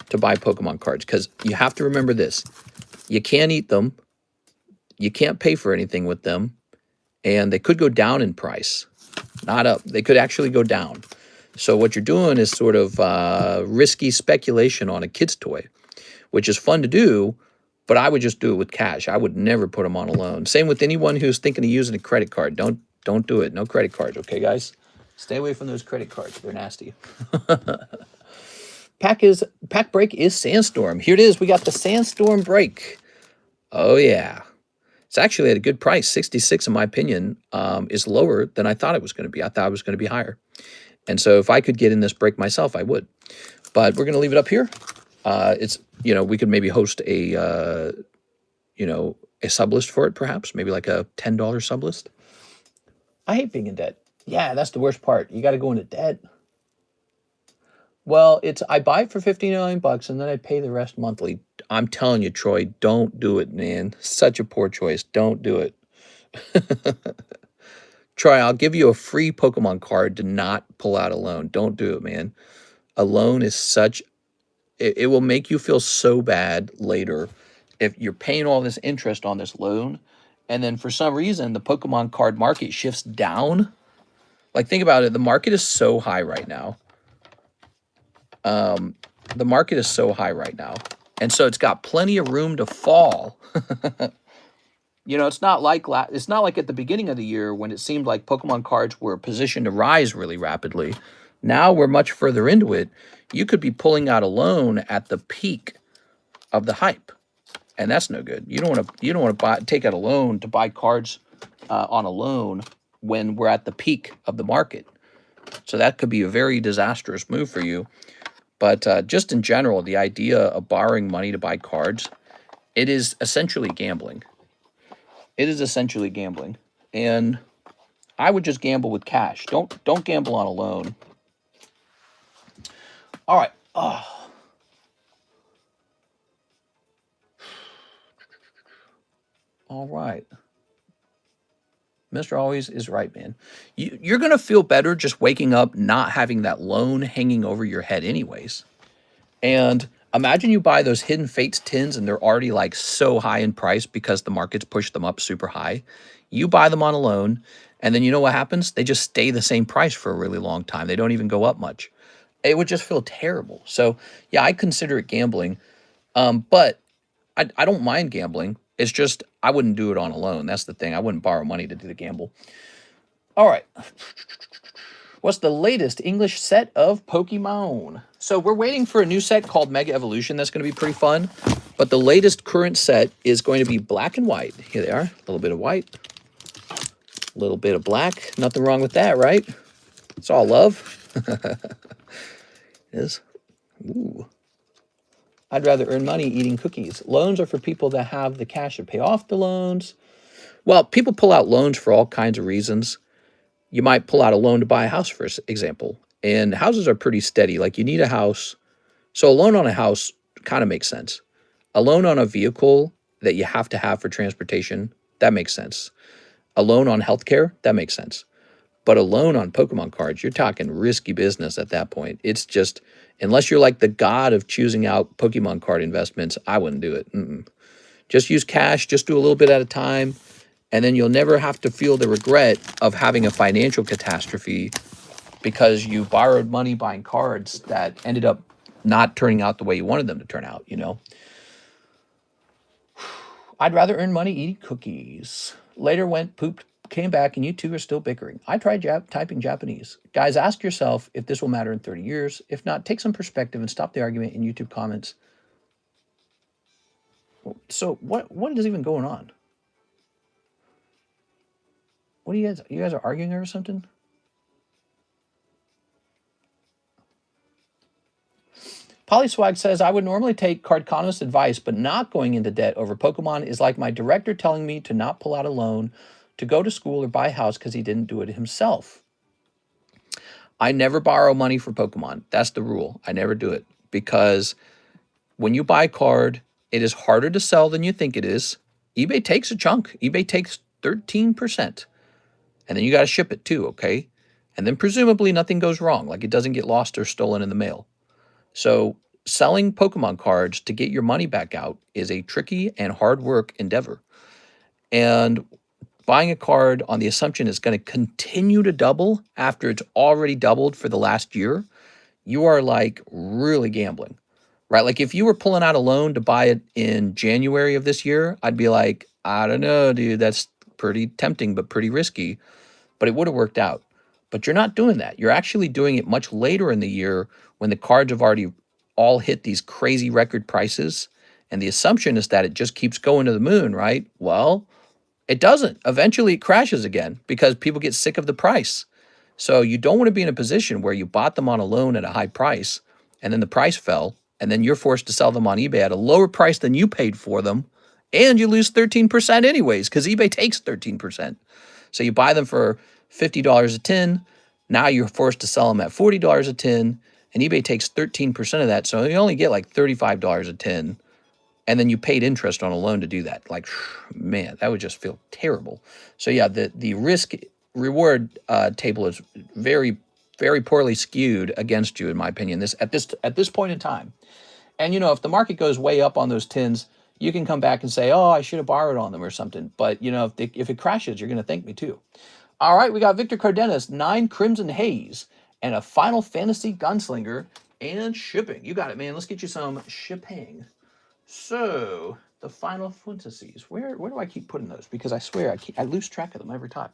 to buy Pokemon cards because you have to remember this. You can't eat them. You can't pay for anything with them, and they could go down in price, not up. They could actually go down. So what you're doing is sort of risky speculation on a kid's toy, which is fun to do, but I would just do it with cash. I would never put them on a loan. Same with anyone who's thinking of using a credit card. Don't do it. No credit cards, okay, guys? Stay away from those credit cards. They're nasty. Pack break is Sandstorm. Here it is. We got the Sandstorm break. Oh, yeah. It's actually at a good price. 66, in my opinion, is lower than I thought it was going to be. I thought it was going to be higher. And so if I could get in this break myself, I would. But we're going to leave it up here. It's, we could maybe host a, a sublist for it, perhaps. Maybe like a $10 sublist. I hate being in debt. Yeah, that's the worst part. You got to go into debt. Well, I buy it for $59 and then I pay the rest monthly. I'm telling you, Troy, don't do it, man. Such a poor choice. Don't do it. Troy, I'll give you a free Pokemon card to not pull out a loan. Don't do it, man. A loan is such, it will make you feel so bad later if you're paying all this interest on this loan and then for some reason the Pokemon card market shifts down. Like, think about it. The market is so high right now. The market is so high right now. And so it's got plenty of room to fall. You know, it's not like at the beginning of the year when it seemed like Pokemon cards were positioned to rise really rapidly. Now we're much further into it. You could be pulling out a loan at the peak of the hype, and that's no good. You don't want to take out a loan to buy cards on a loan when we're at the peak of the market. So that could be a very disastrous move for you. But just in general, the idea of borrowing money to buy cards, it is essentially gambling. It is essentially gambling. And I would just gamble with cash. Don't gamble on a loan. All right. Oh. All right. Mr. Always is right, man. You're going to feel better just waking up not having that loan hanging over your head anyways. And imagine you buy those Hidden Fates tins and they're already like so high in price because the market's pushed them up super high. You buy them on a loan, and then you know what happens? They just stay the same price for a really long time. They don't even go up much. It would just feel terrible. So, yeah, I consider it gambling. But I don't mind gambling. It's just I wouldn't do it on a loan. That's the thing. I wouldn't borrow money to do the gamble. All right. What's the latest English set of Pokemon? So we're waiting for a new set called Mega Evolution. That's going to be pretty fun. But the latest current set is going to be black and white. Here they are. A little bit of white. A little bit of black. Nothing wrong with that, right? It's all love. It is. Ooh. I'd rather earn money eating cookies. Loans are for people that have the cash to pay off the loans. Well, people pull out loans for all kinds of reasons. You might pull out a loan to buy a house, for example. And houses are pretty steady. Like, you need a house. So a loan on a house kind of makes sense. A loan on a vehicle that you have to have for transportation, that makes sense. A loan on healthcare, that makes sense. But a loan on Pokemon cards, you're talking risky business at that point. It's just, unless you're like the god of choosing out Pokemon card investments, I wouldn't do it. Just use cash, just do a little bit at a time, and then you'll never have to feel the regret of having a financial catastrophe because you borrowed money buying cards that ended up not turning out the way you wanted them to turn out, you know? I'd rather earn money eating cookies. Later went, pooped, came back, and you two are still bickering. I tried typing Japanese. Guys, ask yourself if this will matter in 30 years. If not, take some perspective and stop the argument in YouTube comments. So what is even going on? What are you guys are arguing over something? Polyswag says, I would normally take Cardconomist advice, but not going into debt over Pokemon is like my director telling me to not pull out a loan to go to school or buy a house because he didn't do it himself. I never borrow money for Pokemon. That's the rule. I never do it because when you buy a card, it is harder to sell than you think it is. eBay takes a chunk. eBay takes 13%. And then you got to ship it too, okay? And then presumably nothing goes wrong, like it doesn't get lost or stolen in the mail. So selling Pokemon cards to get your money back out is a tricky and hard work endeavor. And buying a card on the assumption it's going to continue to double after it's already doubled for the last year, you are like really gambling, right? Like if you were pulling out a loan to buy it in January of this year, I'd be like, I don't know, dude, that's pretty tempting, but pretty risky, but it would have worked out. But you're not doing that. You're actually doing it much later in the year when the cards have already all hit these crazy record prices. And the assumption is that it just keeps going to the moon, right? Well, it doesn't. Eventually it crashes again because people get sick of the price. So you don't want to be in a position where you bought them on a loan at a high price and then the price fell and then you're forced to sell them on eBay at a lower price than you paid for them and you lose 13% anyways because eBay takes 13%. So you buy them for $50 a tin. Now you're forced to sell them at $40 a tin, and eBay takes 13% of that, so you only get like $35 a tin, and then you paid interest on a loan to do that. Like, man, that would just feel terrible. So yeah, the risk reward table is very, very poorly skewed against you, in my opinion. At this point in time. And you know, if the market goes way up on those tins, you can come back and say, "Oh, I should have borrowed on them or something." But you know, if it crashes, you're going to thank me too. All right, we got Victor Cardenas, 9 Crimson Haze, and a Final Fantasy Gunslinger, and shipping. You got it, man. Let's get you some shipping. So the Final Fantasies, where do I keep putting those? Because I swear I lose track of them every time.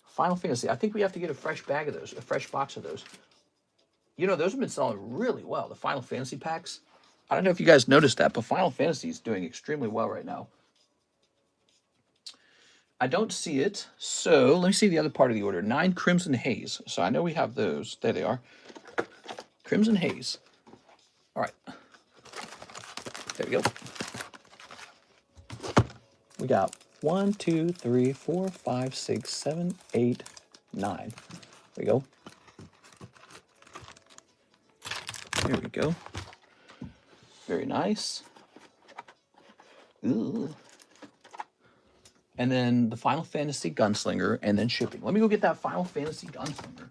Final Fantasy. I think we have to get a fresh bag of those, a fresh box of those. You know, those have been selling really well. The Final Fantasy packs. I don't know if you guys noticed that, but Final Fantasy is doing extremely well right now. I don't see it. So let me see the other part of the order. 9 Crimson Haze. So I know we have those. There they are. Crimson Haze. All right. There we go. We got 1, 2, 3, 4, 5, 6, 7, 8, 9. There we go. There we go. Very nice. Ooh. And then the Final Fantasy Gunslinger, and then shipping. Let me go get that Final Fantasy Gunslinger.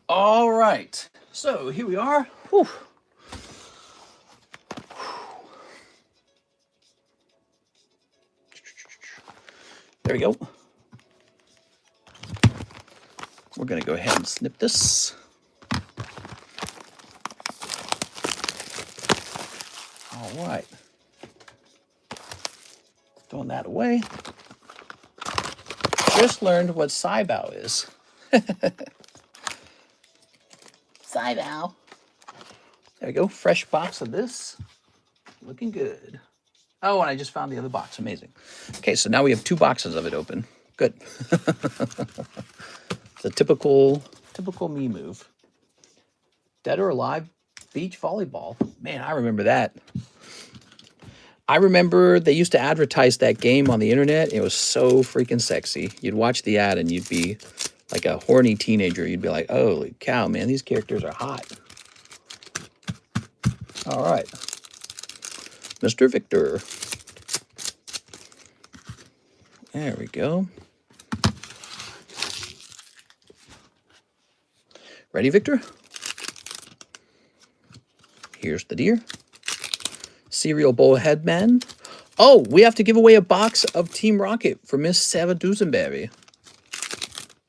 All right, so here we are. Whew. There we go. We're going to go ahead and snip this. All right. Throwing that away. Just learned what Saibao is. Saibao. There we go. Fresh box of this. Looking good. Oh, and I just found the other box. Amazing. Okay, so now we have 2 boxes of it open. Good. It's a typical me move. Dead or Alive beach volleyball. Man, I remember that. I remember they used to advertise that game on the internet. It was so freaking sexy. You'd watch the ad and you'd be like a horny teenager. You'd be like, holy cow, man, these characters are hot. All right. Mr. Victor. There we go. Ready, Victor? Here's the deer. Cereal Bowl Headman. Oh, we have to give away a box of Team Rocket for Miss Sarah Dusenberry.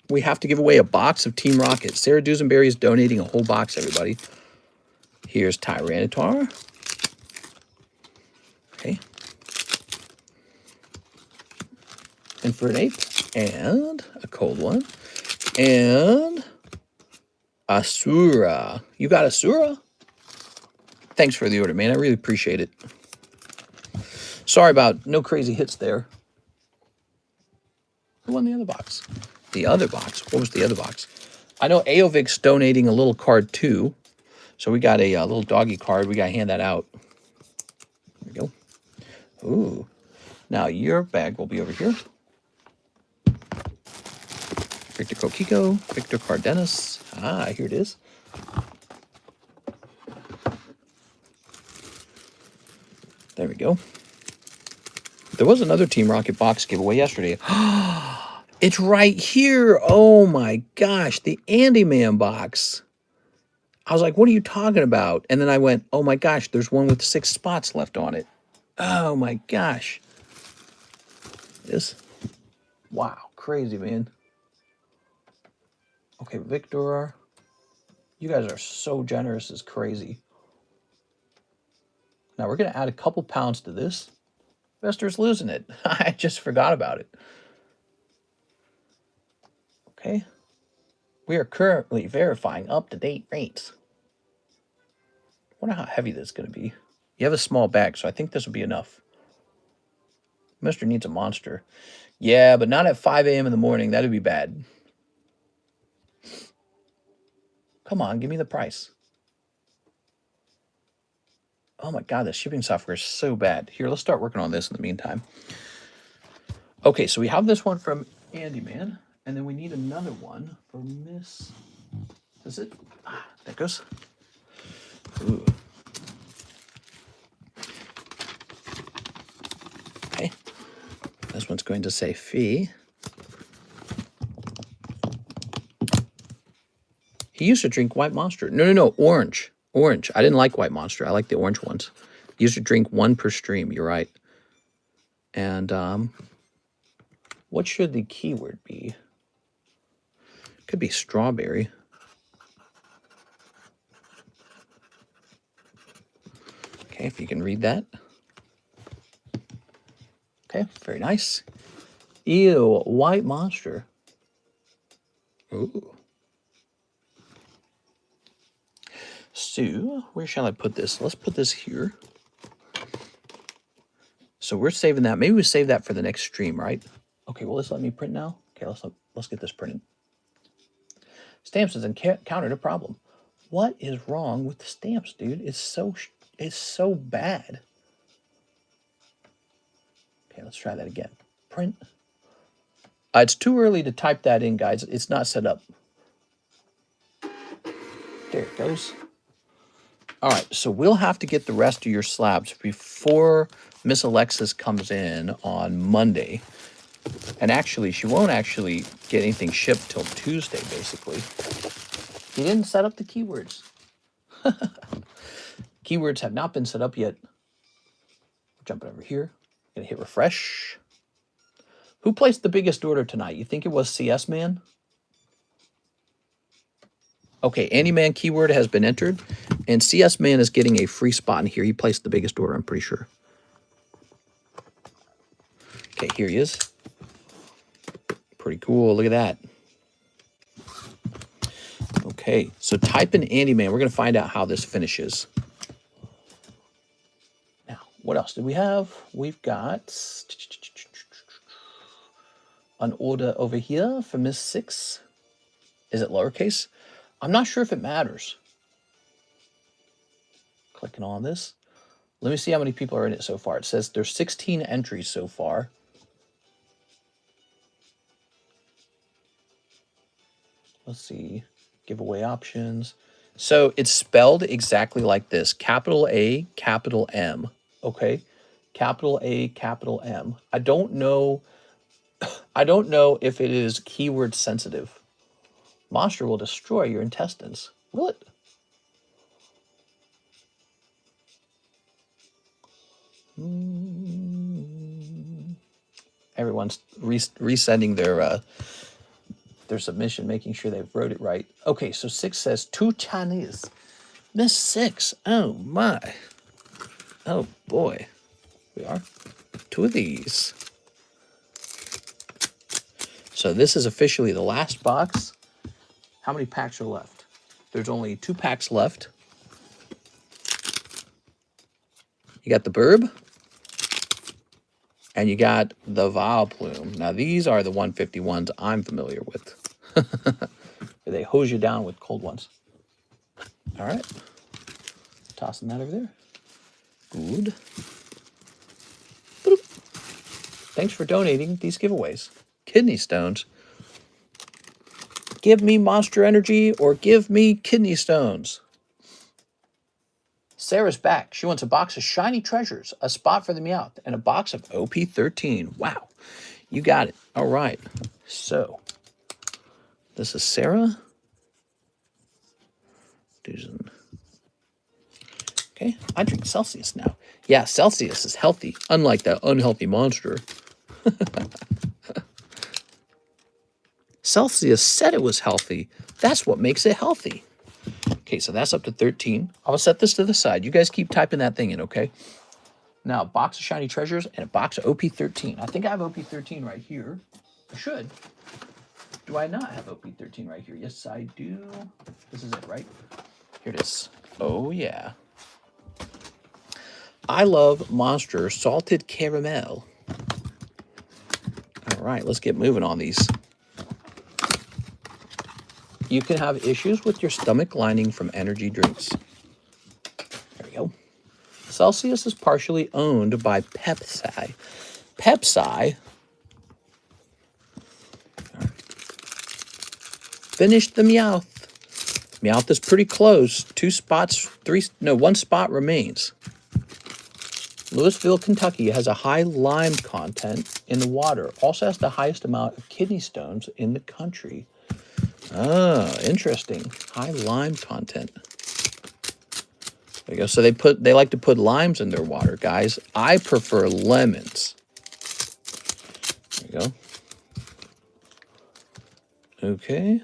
We have to give away a box of Team Rocket. Sarah Dusenberry is donating a whole box, everybody. Here's Tyranitar. Okay. And for an ape. And a cold one. And Asura. You got Asura? Thanks for the order, man. I really appreciate it. Sorry about no crazy hits there. Who won the other box? The other box. What was the other box? I know Aovic's donating a little card too. So we got a little doggy card. We got to hand that out. There we go. Ooh. Now your bag will be over here. Victor Kokiko, Victor Cardenas. Ah, here it is. There we go. There was another Team Rocket box giveaway yesterday. It's right here. Oh my gosh, the Andy Man box. I was like, what are you talking about? And then I went, oh my gosh, there's one with 6 spots left on it. Oh my gosh. This, wow, crazy, man. Okay, Victor, you guys are so generous, it's crazy. Now we're going to add a couple pounds to this. Investor's losing it. I just forgot about it. Okay. We are currently verifying up-to-date rates. I wonder how heavy this is going to be. You have a small bag, so I think this will be enough. Mister needs a monster. Yeah, but not at 5 a.m. in the morning. That'd be bad. Come on, give me the price. Oh my God, the shipping software is so bad. Here, let's start working on this in the meantime. Okay, so we have this one from Andy Man, and then we need another one for Miss. Is it? Ah, there it goes. Ooh. Okay. This one's going to say fee. He used to drink White Monster. No, orange. Orange. I didn't like White Monster. I like the orange ones. He used to drink 1 per stream. You're right. And what should the keyword be? Could be strawberry. Okay, if you can read that. Okay, very nice. Ew, White Monster. Ooh. So, where shall I put this? Let's put this here. So we're saving that. Maybe we save that for the next stream, right? Okay, well, let's let me print now. Okay, let's get this printed. Stamps has encountered a problem. What is wrong with the stamps, dude? It's so bad. Okay, let's try that again. Print. It's too early to type that in, guys. It's not set up. There it goes. All right, so we'll have to get the rest of your slabs before Miss Alexis comes in on Monday. And actually, she won't actually get anything shipped till Tuesday, basically. He didn't set up the keywords. Keywords have not been set up yet. Jumping over here. Gonna hit refresh. Who placed the biggest order tonight? You think it was CS Man? Okay, Andy Man keyword has been entered, and CS Man is getting a free spot in here. He placed the biggest order, I'm pretty sure. Okay, here he is. Pretty cool. Look at that. Okay, so type in Andy Man. We're going to find out how this finishes. Now, what else do we have? We've got an order over here for Miss 6. Is it lowercase? I'm not sure if it matters. Clicking on this. Let me see how many people are in it so far. It says there's 16 entries so far. Let's see. Giveaway options. So it's spelled exactly like this. Capital A, capital M. Okay? Capital A, capital M. I don't know if it is keyword sensitive. Monster will destroy your intestines. Will it? Everyone's resending their submission, making sure they've wrote it right. Okay, so 6 says 2 Chinese. Miss 6. Oh my. Oh boy. We are 2 of these. So this is officially the last box. How many packs are left? There's only 2 packs left. You got the Burb. And you got the Val Plume. Now, these are the 151s I'm familiar with. They hose you down with cold ones. All right. Tossing that over there. Good. Boop. Thanks for donating these giveaways. Kidney stones. Give me Monster Energy or give me kidney stones. Sarah's back. She wants a box of shiny treasures, a spot for the Meowth, and a box of OP13. Wow. You got it. All right. So, this is Sarah. Dozen. Okay, I drink Celsius now. Yeah, Celsius is healthy, unlike that unhealthy monster. Celsius said it was healthy. That's what makes it healthy. Okay, so that's up to 13. I'll set this to the side. You guys keep typing that thing in, okay? Now, a box of shiny treasures and a box of OP13. I think I have OP13 right here. I should. Do I not have OP13 right here? Yes, I do. This is it, right? Here it is. Oh, yeah. I love Monster Salted Caramel. All right, let's get moving on these. You can have issues with your stomach lining from energy drinks. There we go. Celsius is partially owned by Pepsi. Pepsi finished the Meowth. Meowth is pretty close. 2 spots, one spot remains. Louisville, Kentucky has a high lime content in the water. Also has the highest amount of kidney stones in the country. Ah, interesting. High lime content. There you go. So they like to put limes in their water, guys. I prefer lemons. There you go. Okay.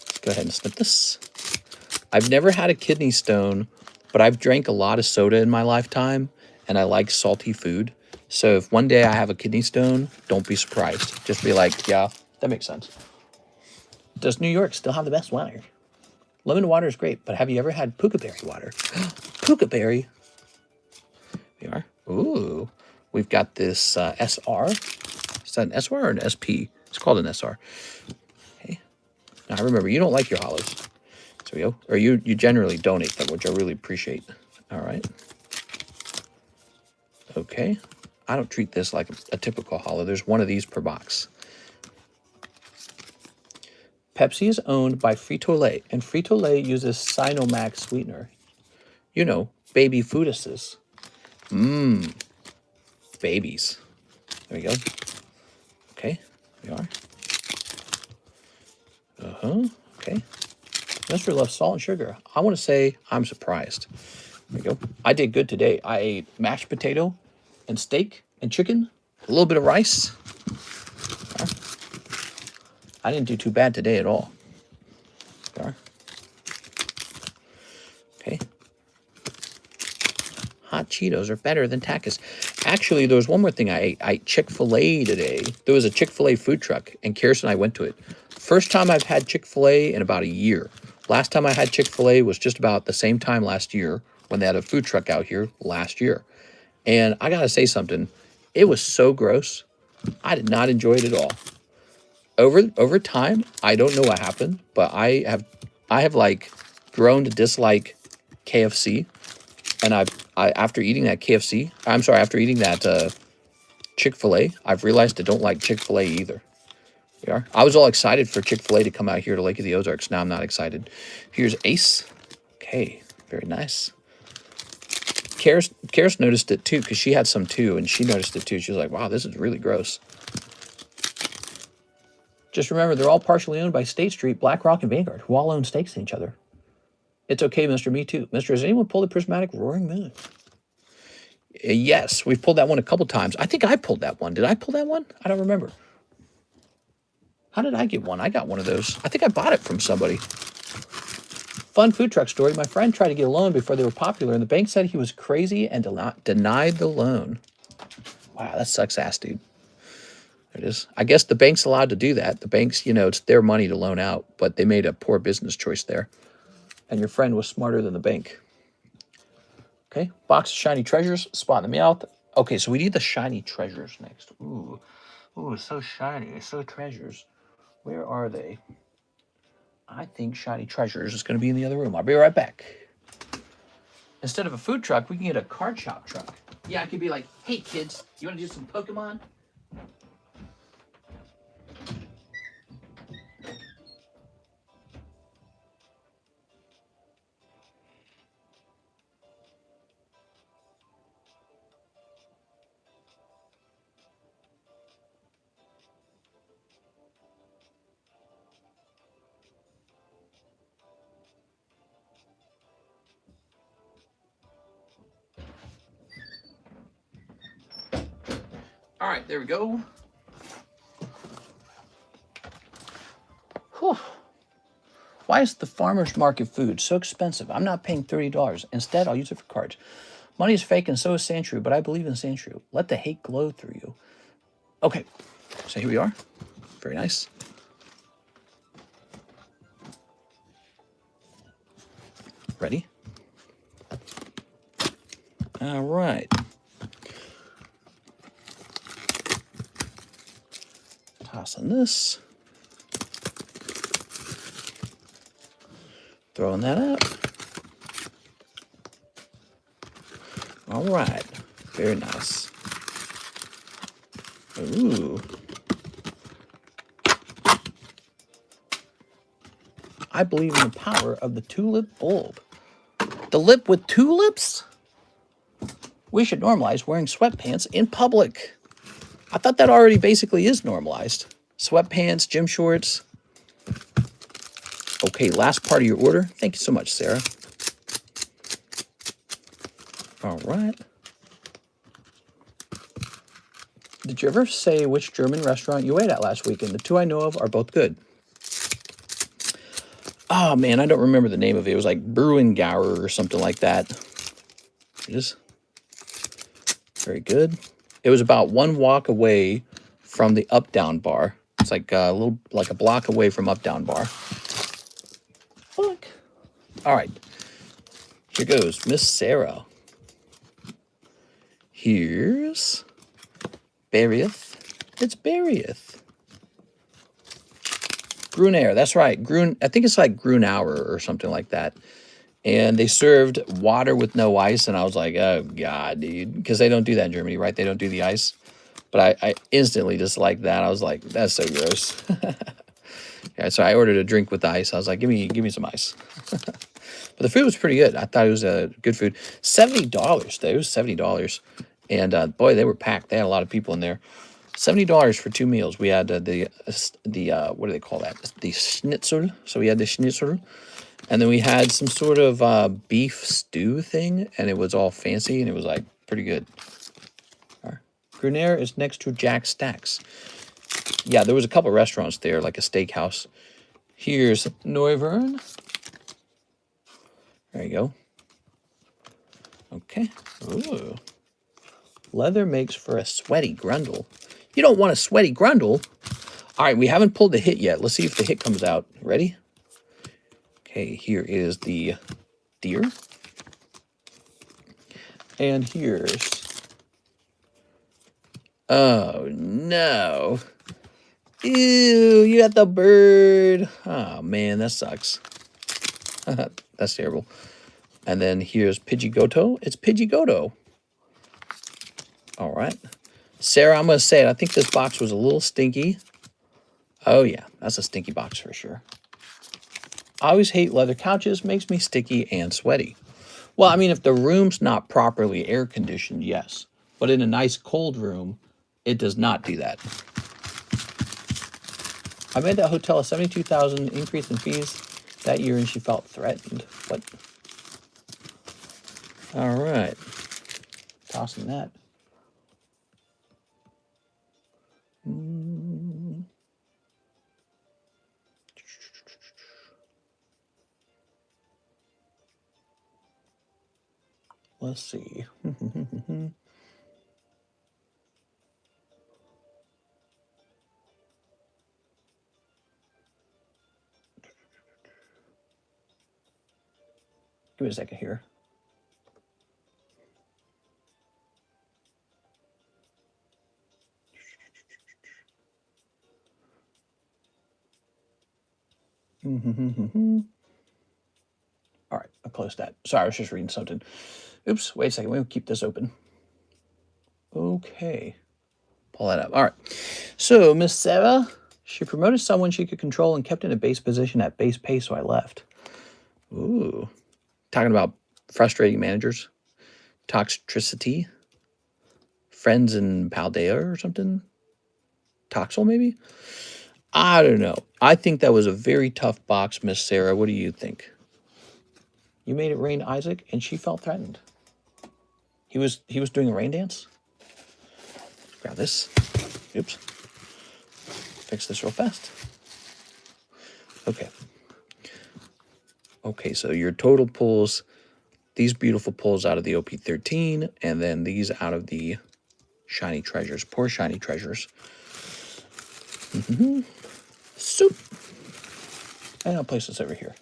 Let's go ahead and snip this. I've never had a kidney stone, but I've drank a lot of soda in my lifetime, and I like salty food. So if one day I have a kidney stone, don't be surprised. Just be like, yeah, that makes sense. Does New York still have the best water? Lemon water is great, but have you ever had pukaberry water? Pukaberry. Here we are. Ooh, we've got this SR. Is that an SR or an SP? It's called an SR. Okay. Now remember, you don't like your hollows. So we go. Or you generally donate them, which I really appreciate. All right. Okay. I don't treat this like a typical hollow. There's one of these per box. Pepsi is owned by Frito-Lay, and Frito-Lay uses Sinomax sweetener. You know, baby foodises. Mmm. Babies. There we go. Okay. There we are. Uh-huh. Okay. Mr. loves salt and sugar. I want to say I'm surprised. There we go. I did good today. I ate mashed potato and steak and chicken, a little bit of rice. I didn't do too bad today at all. Okay. Hot Cheetos are better than tacos. Actually, there was one more thing I ate. I ate Chick-fil-A today. There was a Chick-fil-A food truck, and Kirsten and I went to it. First time I've had Chick-fil-A in about a year. Last time I had Chick-fil-A was just about the same time last year when they had a food truck out here last year. And I got to say something. It was so gross. I did not enjoy it at all. Over time, I don't know what happened, but I have like grown to dislike KFC. And after eating that after eating that Chick-fil-A, I've realized I don't like Chick-fil-A either. We are. I was all excited for Chick-fil-A to come out here to Lake of the Ozarks. Now I'm not excited. Here's Ace. Okay, very nice. Karis noticed it too, because she had some too, and she noticed it too. She was like, wow, this is really gross. Just remember, they're all partially owned by State Street, BlackRock, and Vanguard, who all own stakes in each other. It's okay, Mr. Me Too. Mr. Has anyone pulled a prismatic roaring moon? Yes, we've pulled that one a couple times. I think I pulled that one. Did I pull that one? I don't remember. How did I get one? I got one of those. I think I bought it from somebody. Fun food truck story. My friend tried to get a loan before they were popular, and the bank said he was crazy and denied the loan. Wow, that sucks ass, dude. There it is. I guess the bank's allowed to do that. The bank's, you know, it's their money to loan out, but they made a poor business choice there. And your friend was smarter than the bank. Okay, box of shiny treasures, spot in the Meowth. Okay, so we need the shiny treasures next. Ooh, so shiny, so treasures. Where are they? I think shiny treasures is going to be in the other room. I'll be right back. Instead of a food truck, we can get a card shop truck. Yeah, I could be like, hey kids, you want to do some Pokemon? All right, there we go. Whew. Why is the farmer's market food so expensive? I'm not paying $30. Instead, I'll use it for cards. Money is fake and so is Sandshrew, but I believe in Sandshrew. Let the hate glow through you. Okay, so here we are. Very nice. Ready? All right. Tossing this. Throwing that up. All right. Very nice. Ooh. I believe in the power of the tulip bulb. The lip with tulips? We should normalize wearing sweatpants in public. I thought that already basically is normalized. Sweatpants, gym shorts. Okay, last part of your order. Thank you so much, Sarah. All right. Did you ever say which German restaurant you ate at last weekend? The two I know of are both good. Oh, man, I don't remember the name of it. It was like Bruingauer or something like that. It is very good. It was about one walk away from the Up Down bar. It's like a little, like a block away from Up Down bar. Fuck. All right. Here goes Miss Sarah. Here's Berrieth. It's Berrieth. Gruner, that's right. I think it's like Grunauer or something like that. And they served water with no ice, and I was like, oh, God, dude. Because they don't do that in Germany, right? They don't do the ice. But I instantly disliked that. I was like, that's so gross. Yeah, so I ordered a drink with ice. I was like, give me some ice. But the food was pretty good. I thought it was good food. $70, though. It was $70. And, boy, they were packed. They had a lot of people in there. $70 for 2 meals. We had the what do they call that? The schnitzel. So we had the schnitzel. And then we had some sort of beef stew thing, and it was all fancy, and it was, like, pretty good. Gruner is next to Jack Stack's. Yeah, there was a couple restaurants there, like a steakhouse. Here's Neuvern. There you go. Okay. Ooh. Leather makes for a sweaty grundle. You don't want a sweaty grundle. All right, we haven't pulled the hit yet. Let's see if the hit comes out. Ready? Okay, here is the deer. And here's... Oh, no. Ew, you got the bird. Oh, man, that sucks. That's terrible. And then here's Pidgeotto. It's Pidgeotto. All right. Sarah, I'm going to say it. I think this box was a little stinky. Oh, yeah. That's a stinky box for sure. I always hate leather couches. Makes me sticky and sweaty. Well, I mean, if the room's not properly air conditioned, yes. But in a nice cold room, it does not do that. I made that hotel a $72,000 increase in fees that year, and she felt threatened. What? All right. Tossing that. Let's see. Give me a second here. All right, I'll close that. Sorry, I was just reading something. Oops, wait a second. We'll keep this open. Okay. Pull that up. All right. So, Miss Sarah, she promoted someone she could control and kept in a base position at base pay, so I left. Ooh. Talking about frustrating managers. Toxicity. Friends in Paldea or something. Toxel, maybe? I don't know. I think that was a very tough box, Miss Sarah. What do you think? You made it rain Isaac, and she felt threatened. He was doing a rain dance? Grab this. Oops. Fix this real fast. Okay. Okay, so your total pulls, these beautiful pulls out of the OP13, and then these out of the shiny treasures. Poor shiny treasures. Soup. And I'll place this over here.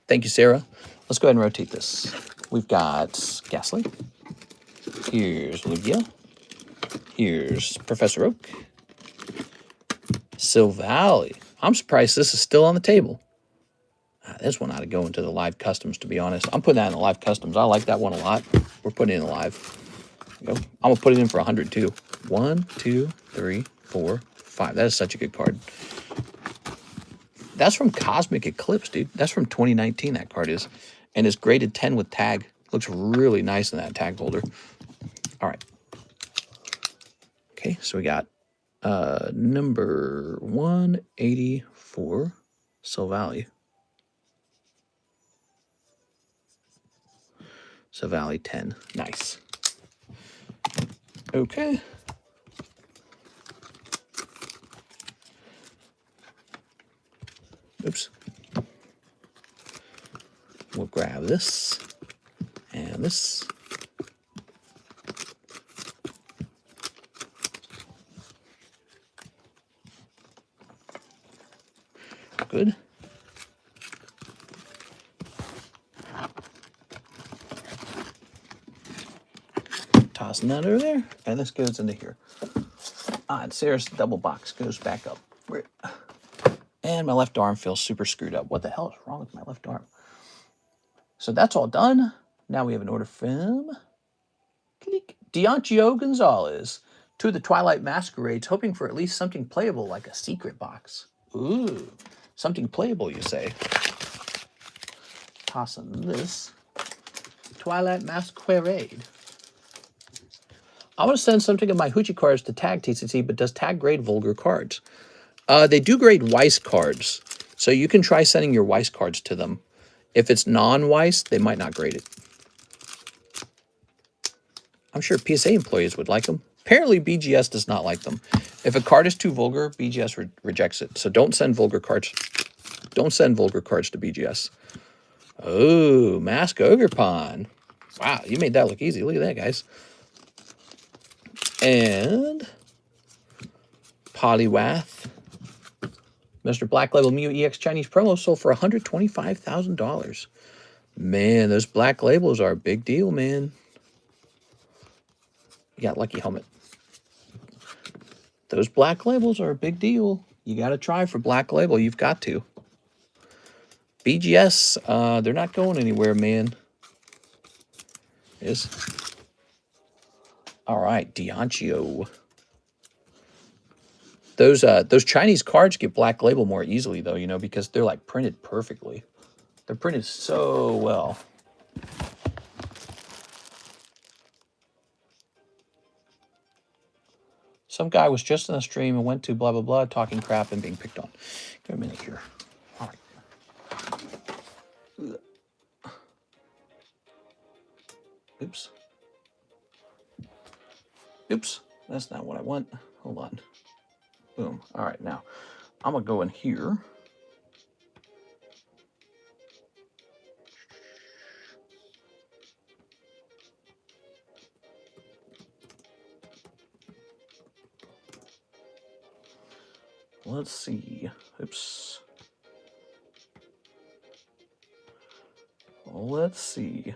Thank you, Sarah. Let's go ahead and rotate this. We've got Ghastly. Here's Lugia. Here's Professor Oak. Silvally. I'm surprised this is still on the table. This one ought to go into the live customs, to be honest. I'm putting that in the live customs. I like that one a lot. We're putting it in the live. Go. I'm going to put it in for 100 too. 1, 2, 3, 4, 5. That is such a good card. That's from Cosmic Eclipse, dude. That's from 2019, that card is. And it's graded 10 with tag. Looks really nice in that tag holder. All right. Okay, so we got number 184, Silvally. Silvally 10. Nice. Okay. Oops. We'll grab this and this. Good. Tossing that over there, and this goes into here. And Sarah's double box goes back up. And my left arm feels super screwed up. What the hell is wrong with my left arm? So that's all done. Now we have an order from Diancio Gonzalez to the Twilight Masquerades, hoping for at least something playable like a secret box. Ooh, something playable, you say? Tossing this. Twilight Masquerade. I want to send something of my Hoochie cards to Tag TCC, but does Tag grade vulgar cards? They do grade Weiss cards, so you can try sending your Weiss cards to them. If it's non-Weiss, they might not grade it. I'm sure PSA employees would like them. Apparently, BGS does not like them. If a card is too vulgar, BGS rejects it. So don't send vulgar cards. Don't send vulgar cards to BGS. Oh, Mask Ogre Pawn. Wow, you made that look easy. Look at that, guys. And Poliwath. Mr. Black Label Mew EX Chinese promo sold for $125,000. Man, those black labels are a big deal, man. You got Lucky Helmet. Those black labels are a big deal. You got to try for black label. You've got to. BGS, they're not going anywhere, man. Is all right, Diancio. Those Chinese cards get black label more easily, though, you know, because they're like printed perfectly. They're printed so well. Some guy was just in a stream and went to blah, blah, blah, talking crap and being picked on. Give me a minute here. All right. Oops. Oops. That's not what I want. Hold on. Boom. All right. Now, I'm going to go in here. Let's see. Oops. Let's see.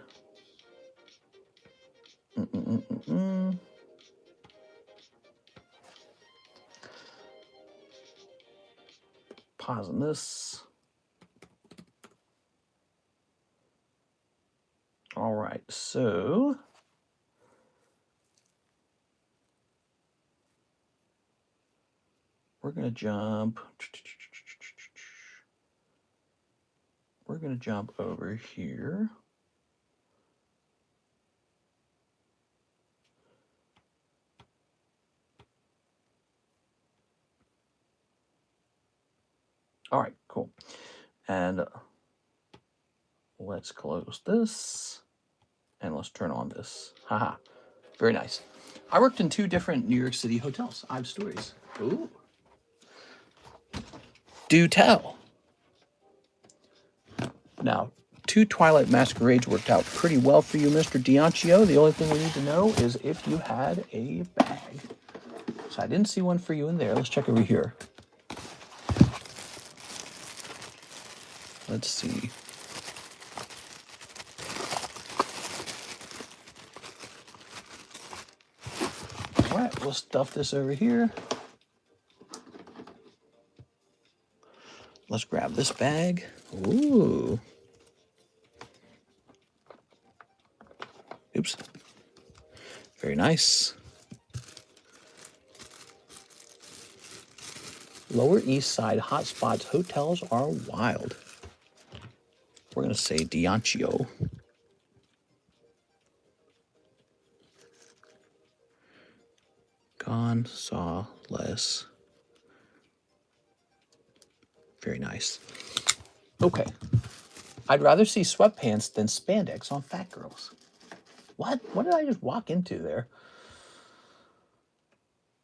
Pausing this. All right, so we're going to jump. We're going to jump over here. All right, cool. And let's close this. And let's turn on this. Haha. Very nice. I worked in 2 different New York City hotels. I have stories. Ooh. Do tell. Now, 2 Twilight Masquerades worked out pretty well for you, Mr. Diancio. The only thing we need to know is if you had a bag. So I didn't see one for you in there. Let's check over here. Let's see. All right, we'll stuff this over here. Let's grab this bag. Ooh. Oops. Very nice. Lower East Side hotspots hotels are wild. We're going to say Diancio. Gonzales. Very nice. Okay. I'd rather see sweatpants than spandex on fat girls. What? What did I just walk into there?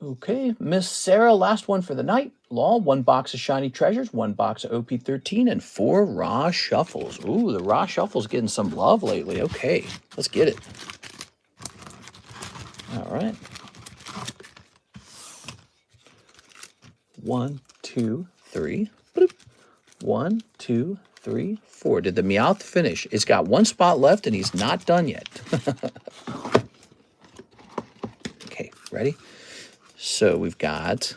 Okay, Miss Sarah, last one for the night. Law, 1 box of Shiny Treasures, 1 box of OP13, and 4 Raw Shuffles. Ooh, the Raw Shuffles getting some love lately. Okay, let's get it. All right. 1, 2, 3. Bloop. 1, 2, 3, 4. Did the Meowth finish? It's got 1 spot left, and he's not done yet. Okay, ready? So we've got,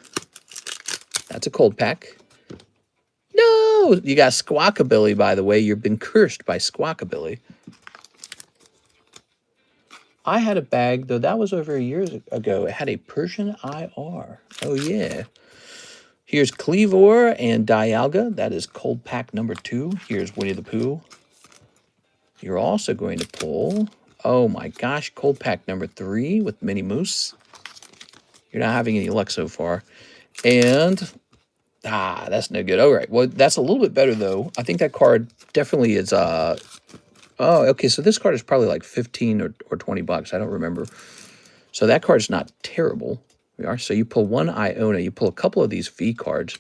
that's a cold pack. No, you got Squawkabilly, by the way. You've been cursed by Squawkabilly. I had a bag, though that was over a year ago. It had a Persian IR. Oh, yeah. Here's Cleavor and Dialga. That is cold pack number 2. Here's Winnie the Pooh. You're also going to pull, oh my gosh, cold pack number 3 with Minnie Moose. You're not having any luck so far. And, that's no good. All right, well, that's a little bit better, though. I think that card definitely is, oh, okay, so this card is probably like 15 or 20 bucks. I don't remember. So that card's not terrible. We are. So you pull 1 Iona. You pull a couple of these V cards,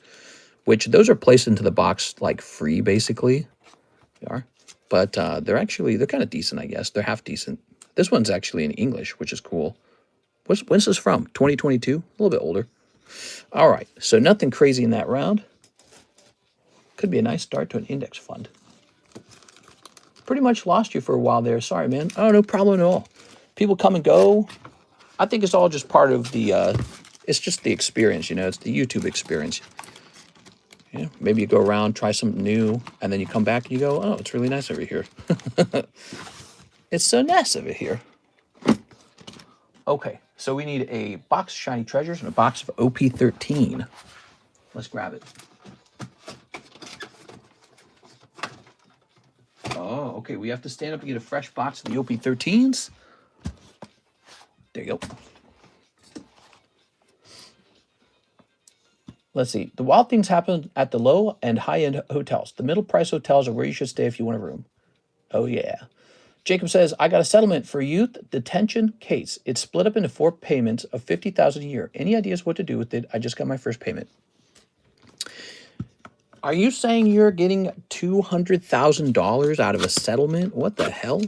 which those are placed into the box like free, basically. They are. But they're kind of decent, I guess. They're half decent. This one's actually in English, which is cool. When's this from? 2022? A little bit older. All right, so nothing crazy in that round. Could be a nice start to an index fund. Pretty much lost you for a while there. Sorry, man. Oh, no problem at all. People come and go. I think it's all just part of the, it's just the experience, you know. It's the YouTube experience. You know, maybe you go around, try something new, and then you come back and you go, oh, it's really nice over here. It's so nice over here. Okay, so we need a box of Shiny Treasures and a box of OP13. Let's grab it. Oh, okay, we have to stand up and get a fresh box of the OP13s. There you go. Let's see. The wild things happen at the low and high-end hotels. The middle price hotels are where you should stay if you want a room. Oh, yeah. Jacob says, I got a settlement for youth detention case. It's split up into 4 payments of $50,000 a year. Any ideas what to do with it? I just got my first payment. Are you saying you're getting $200,000 out of a settlement? What the hell?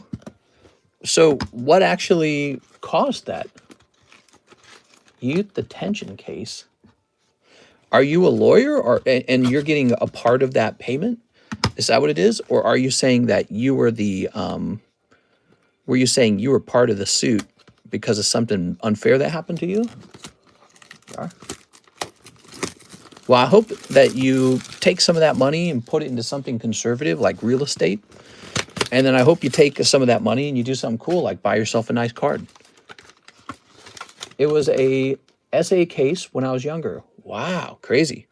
So what actually caused that? Youth detention case. Are you a lawyer and you're getting a part of that payment? Is that what it is? Or are you saying that you were the, were you saying you were part of the suit because of something unfair that happened to you? Yeah. Well, I hope that you take some of that money and put it into something conservative like real estate. And then I hope you take some of that money and you do something cool like buy yourself a nice card. It was a SA case when I was younger. Wow, crazy.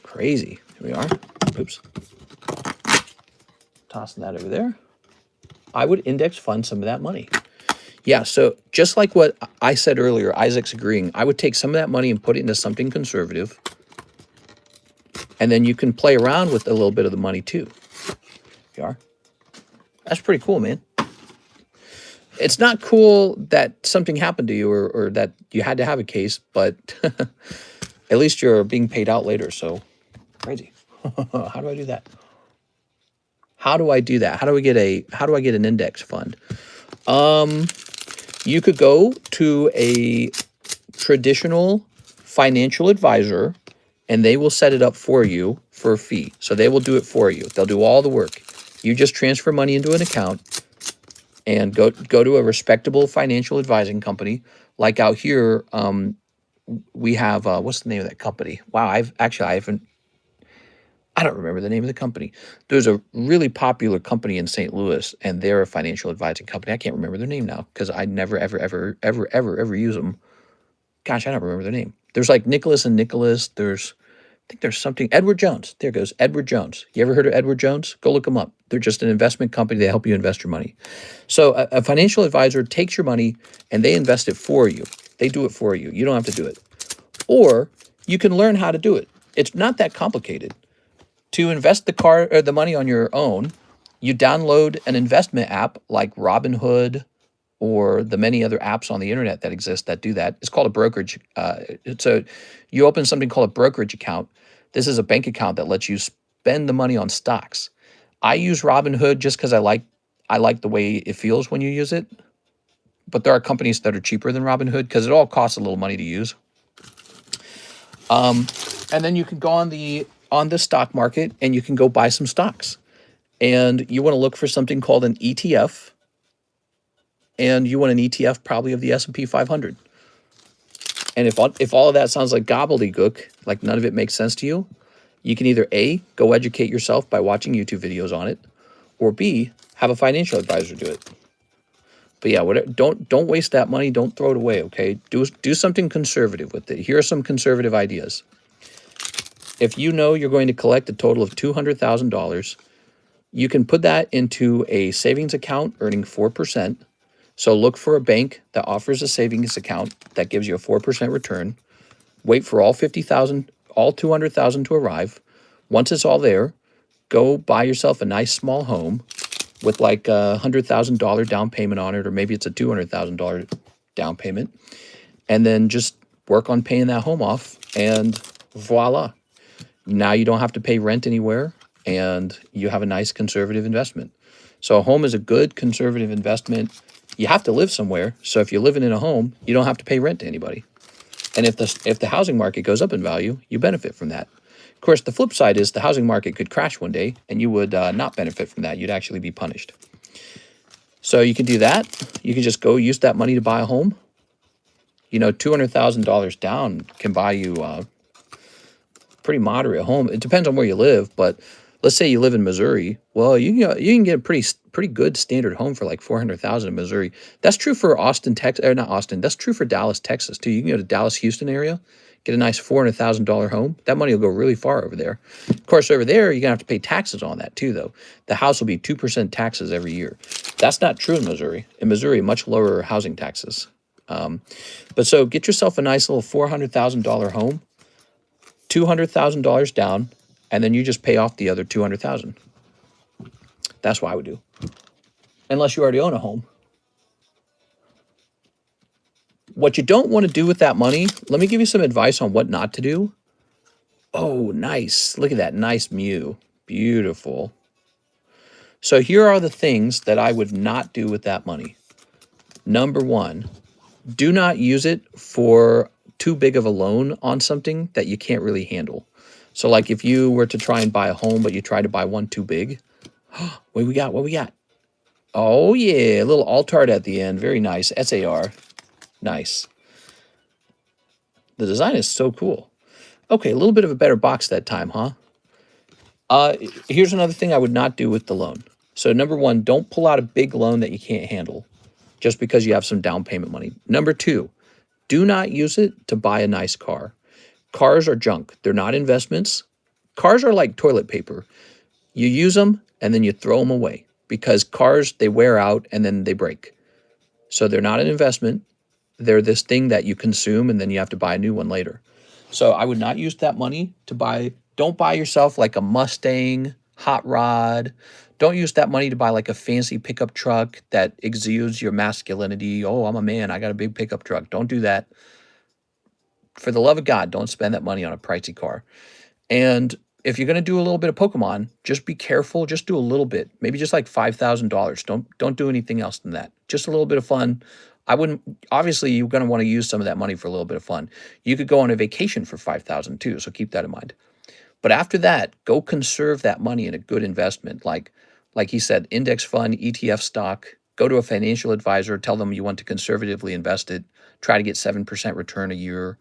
Crazy. Here we are. Oops. Tossing that over there. I would index fund some of that money. Yeah, so just like what I said earlier, Isaac's agreeing, I would take some of that money and put it into something conservative. And then you can play around with a little bit of the money too. Here you are. That's pretty cool, man. it's not cool that something happened to you or that you had to have a case, but at least you're being paid out later. So crazy. How do I do that? How do I do that? How do I get an index fund? You could go to a traditional financial advisor and they will set it up for you for a fee. So they will do it for you. They'll do all the work. You just transfer money into an account and go to a respectable financial advising company. Like out here, we have, what's the name of that company? Wow, I don't remember the name of the company. There's a really popular company in St. Louis, and they're a financial advising company. I can't remember their name now because I never, ever use them. Gosh, I don't remember their name. There's like Nicholas and Nicholas. I think there's something, Edward Jones. There goes, Edward Jones. You ever heard of Edward Jones? Go look them up. They're just an investment company. They help you invest your money. So a financial advisor takes your money and they invest it for you. They do it for you. You don't have to do it. Or you can learn how to do it. It's not that complicated. To invest the money on your own, you download an investment app like Robinhood or the many other apps on the internet that exist that do that. It's called a brokerage. So you open something called a brokerage account. This is a bank account that lets you spend the money on stocks. I use Robinhood just because I like the way it feels when you use it. But there are companies that are cheaper than Robinhood because it all costs a little money to use. And then you can go on the stock market and you can go buy some stocks. And you want to look for something called an ETF. And you want an ETF probably of the S&P 500. And if all of that sounds like gobbledygook, like none of it makes sense to you, you can either A, go educate yourself by watching YouTube videos on it, or B, have a financial advisor do it. But yeah, don't waste that money. Don't throw it away, okay? Do something conservative with it. Here are some conservative ideas. If you know you're going to collect a total of $200,000, you can put that into a savings account earning 4%. So look for a bank that offers a savings account that gives you a 4% return. Wait for all $200,000 to arrive. Once it's all there, go buy yourself a nice small home with like a $100,000 down payment on it, or maybe it's a $200,000 down payment, and then just work on paying that home off, and voila. Now you don't have to pay rent anywhere, and you have a nice conservative investment. So a home is a good conservative investment. You have to live somewhere, so if you're living in a home, you don't have to pay rent to anybody. And if the housing market goes up in value, you benefit from that. Of course, the flip side is the housing market could crash one day, and you would not benefit from that. You'd actually be punished. So you can do that. You can just go use that money to buy a home. You know, $200,000 down can buy you a pretty moderate home. It depends on where you live, but let's say you live in Missouri. Well, you can get a pretty good standard home for like $400,000 in Missouri. That's true for Austin, Texas, or not Austin. That's true for Dallas, Texas too. You can go to Dallas, Houston area, get a nice $400,000 home. That money will go really far over there. Of course, over there, you're gonna have to pay taxes on that too, though. The house will be 2% taxes every year. That's not true in Missouri. In Missouri, much lower housing taxes. But so get yourself a nice little $400,000 home, $200,000 down, and then you just pay off the other $200,000. That's what I would do. Unless you already own a home. What you don't want to do with that money, let me give you some advice on what not to do. Oh, nice. Look at that nice Mew. Beautiful. So here are the things that I would not do with that money. Number one, do not use it for too big of a loan on something that you can't really handle. So like if you were to try and buy a home, but you try to buy one too big. What we got? What we got? Oh, yeah. A little altart at the end. Very nice. SAR. Nice. The design is so cool. Okay, a little bit of a better box that time, huh? Here's another thing I would not do with the loan. So number one, don't pull out a big loan that you can't handle just because you have some down payment money. Number two, do not use it to buy a nice car. Cars are junk. They're not investments. Cars are like toilet paper. You use them and then you throw them away because cars, they wear out and then they break. So they're not an investment. They're this thing that you consume and then you have to buy a new one later. So I would not use that money to buy. Don't buy yourself like a Mustang, hot rod. Don't use that money to buy like a fancy pickup truck that exudes your masculinity. Oh, I'm a man. I got a big pickup truck. Don't do that. For the love of God, don't spend that money on a pricey car. And if you're going to do a little bit of Pokemon, just be careful. Just do a little bit. Maybe just like $5,000. Don't do anything else than that. Just a little bit of fun. I wouldn't, obviously you're going to want to use some of that money for a little bit of fun. You could go on a vacation for $5,000 too, so keep that in mind. But after that, go conserve that money in a good investment. Like he said, index fund, ETF stock. Go to a financial advisor, tell them you want to conservatively invest it, try to get 7% return a year,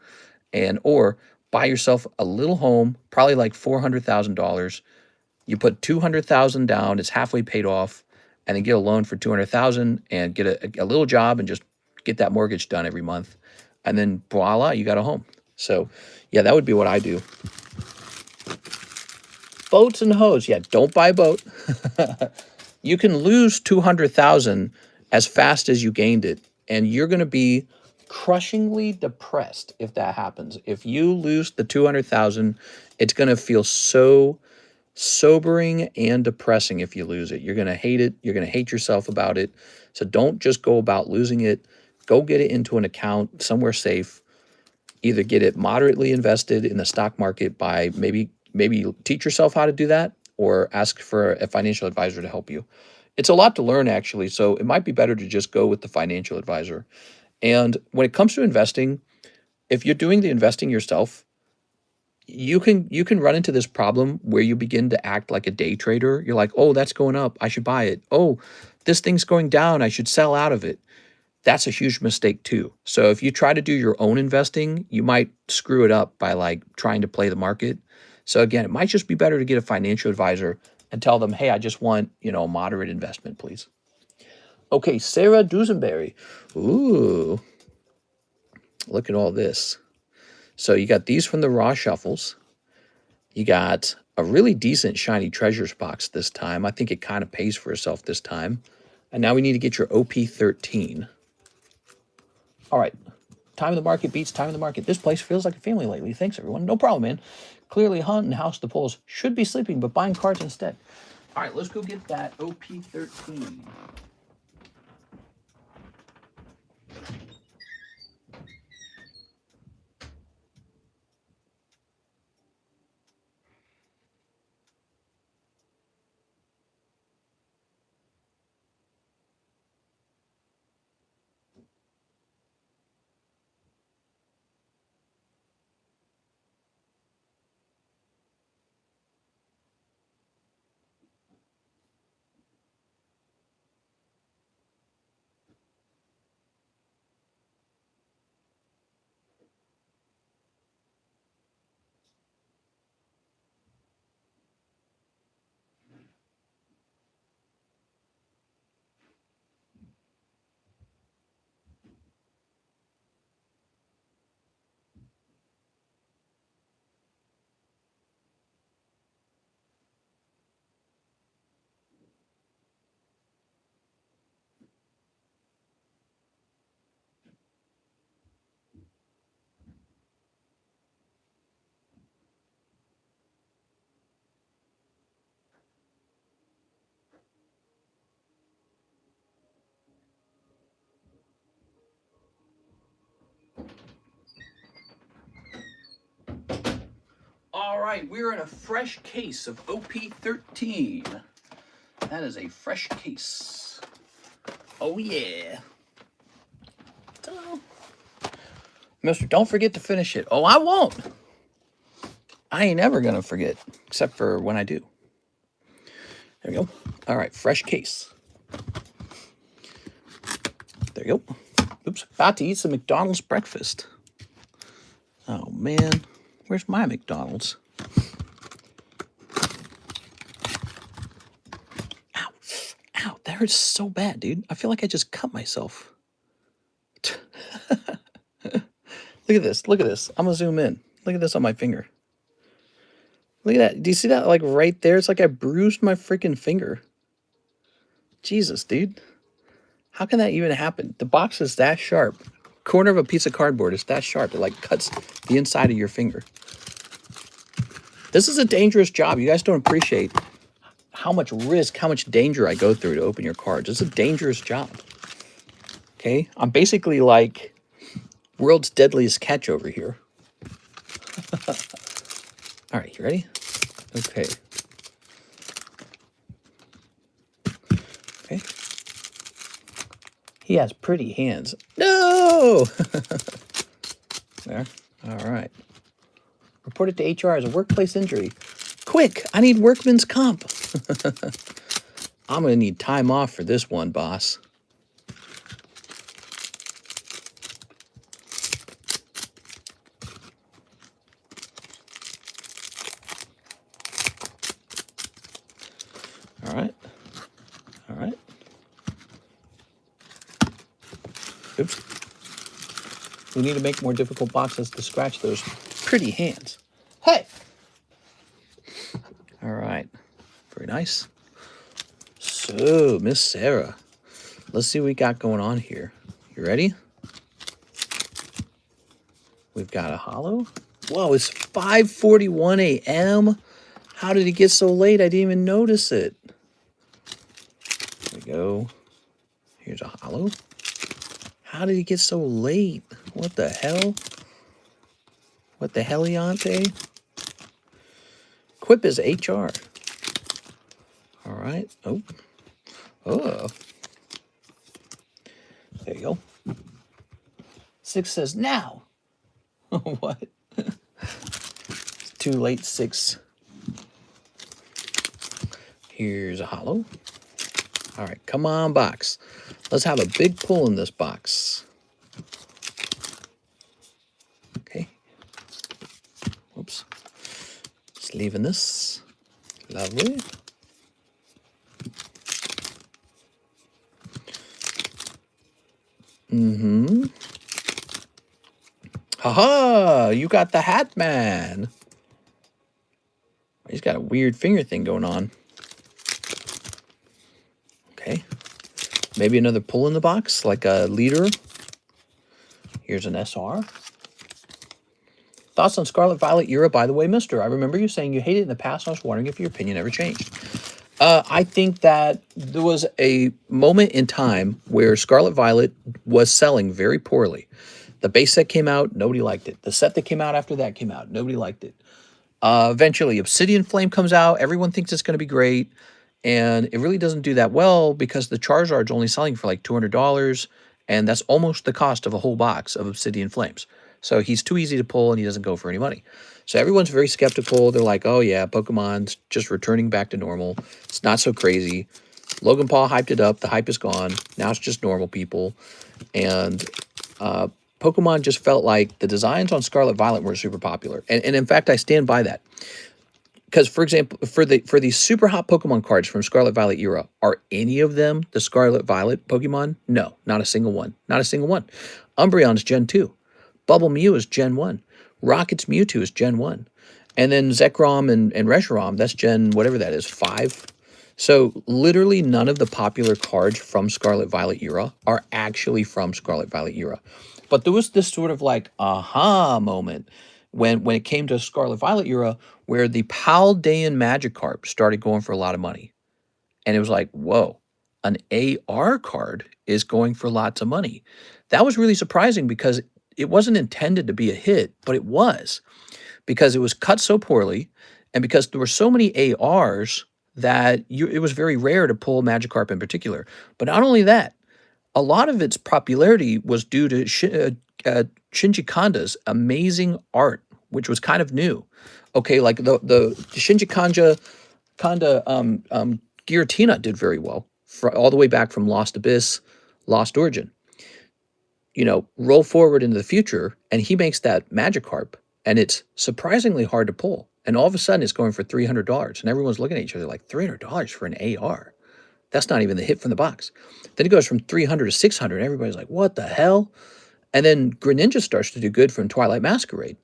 or buy yourself a little home, probably like $400,000. You put $200,000 down, it's halfway paid off, and then get a loan for $200,000 and get a little job and just get that mortgage done every month. And then voila, you got a home. So yeah, that would be what I do. Boats and hoes. Yeah, don't buy a boat. You can lose $200,000 as fast as you gained it, and you're going to be crushingly depressed if that happens. If you lose the $200,000, it's going to feel so sobering and depressing if you lose it. You're going to hate it. You're going to hate yourself about it. So don't just go about losing it. Go get it into an account somewhere safe. Either get it moderately invested in the stock market by maybe teach yourself how to do that, or ask for a financial advisor to help you. It's a lot to learn, actually, so it might be better to just go with the financial advisor. And when it comes to investing, if you're doing the investing yourself, you can run into this problem where you begin to act like a day trader. You're like, oh, that's going up, I should buy it. Oh, this thing's going down, I should sell out of it. That's a huge mistake too. So if you try to do your own investing, you might screw it up by like trying to play the market. So again, it might just be better to get a financial advisor and tell them, hey, I just want, a moderate investment, please. Okay, Sarah Dusenberry. Ooh, look at all this. So you got these from the Raw Shuffles. You got a really decent Shiny Treasures box this time. I think it kind of pays for itself this time. And now we need to get your OP13. All right. Time of the market beats time of the market. This place feels like a family lately. Thanks, everyone. No problem, man. Clearly, Hunt and House the Polls should be sleeping, but buying cards instead. All right, let's go get that OP13. All right, we're in a fresh case of OP13. That is a fresh case. Oh, yeah. So, Mister, don't forget to finish it. Oh, I won't. I ain't ever going to forget, except for when I do. There we go. All right, fresh case. There you go. Oops, about to eat some McDonald's breakfast. Oh, man. Where's my McDonald's? Ow. Ow, that hurts so bad, dude. I feel like I just cut myself. Look at this. Look at this. I'm going to zoom in. Look at this on my finger. Look at that. Do you see that, like, right there? It's like I bruised my freaking finger. Jesus, dude. How can that even happen? The box is that sharp. Corner of a piece of cardboard is that sharp. It, like, cuts the inside of your finger. This is a dangerous job. You guys don't appreciate how much risk, how much danger I go through to open your cards. It's a dangerous job. Okay, I'm basically like world's deadliest catch over here. All right, you ready? Okay. Okay. He has pretty hands. No! There. All right. Report it to HR as a workplace injury. Quick, I need workman's comp. I'm going to need time off for this one, boss. All right. All right. Oops. We need to make more difficult boxes to scratch those pretty hands. Hey! All right. Very nice. So, Miss Sarah, let's see what we got going on here. You ready? We've got a hollow. Whoa, it's 5:41 a.m. How did it get so late? I didn't even notice it. There we go. Here's a hollow. How did it get so late? What the hell? What the heliante? Quip is HR. All right. Oh. Oh. There you go. 6 says now. What? It's too late, 6. Here's a hollow. All right, come on, box. Let's have a big pull in this box. Okay. Whoops. Just leaving this. Lovely. Mm-hmm. Haha, you got the Hat Man. He's got a weird finger thing going on. Okay. Maybe another pull in the box, like a leader. Here's an SR. Thoughts on Scarlet Violet era, by the way, mister? I remember you saying you hated it in the past. I was wondering if your opinion ever changed. I think that there was a moment in time where Scarlet Violet was selling very poorly. The base set came out, nobody liked it. The set that came out after that came out, nobody liked it. Eventually, Obsidian Flame comes out. Everyone thinks it's going to be great. And it really doesn't do that well because the Charizard's only selling for like $200. And that's almost the cost of a whole box of Obsidian Flames. So he's too easy to pull and he doesn't go for any money. So everyone's very skeptical. They're like, oh yeah, Pokemon's just returning back to normal. It's not so crazy. Logan Paul hyped it up. The hype is gone. Now it's just normal people. And Pokemon just felt like the designs on Scarlet Violet were super popular. And in fact, I stand by that. Because, for example, for these super hot Pokemon cards from Scarlet Violet era, are any of them the Scarlet Violet Pokemon? No, not a single one. Not a single one. Umbreon's Gen 2. Bubble Mew is Gen 1. Rocket's Mewtwo is Gen 1. And then Zekrom and Reshiram, that's Gen, whatever that is, 5. So literally none of the popular cards from Scarlet Violet era are actually from Scarlet Violet era. But there was this sort of like aha moment when it came to Scarlet Violet era where the Paldean Magikarp started going for a lot of money. And it was like, whoa, an AR card is going for lots of money. That was really surprising because it wasn't intended to be a hit, but it was. Because it was cut so poorly and because there were so many ARs that it was very rare to pull Magikarp in particular. But not only that, a lot of its popularity was due to Shinji Kanda's amazing art, which was kind of new. Okay, like the Shinji Kanda Giratina did very well, all the way back from Lost Abyss, Lost Origin. You know, roll forward into the future, and he makes that Magikarp, and it's surprisingly hard to pull. And all of a sudden, it's going for $300, and everyone's looking at each other like, $300 for an AR? That's not even the hit from the box. Then it goes from 300 to 600, and everybody's like, what the hell? And then Greninja starts to do good from Twilight Masquerade.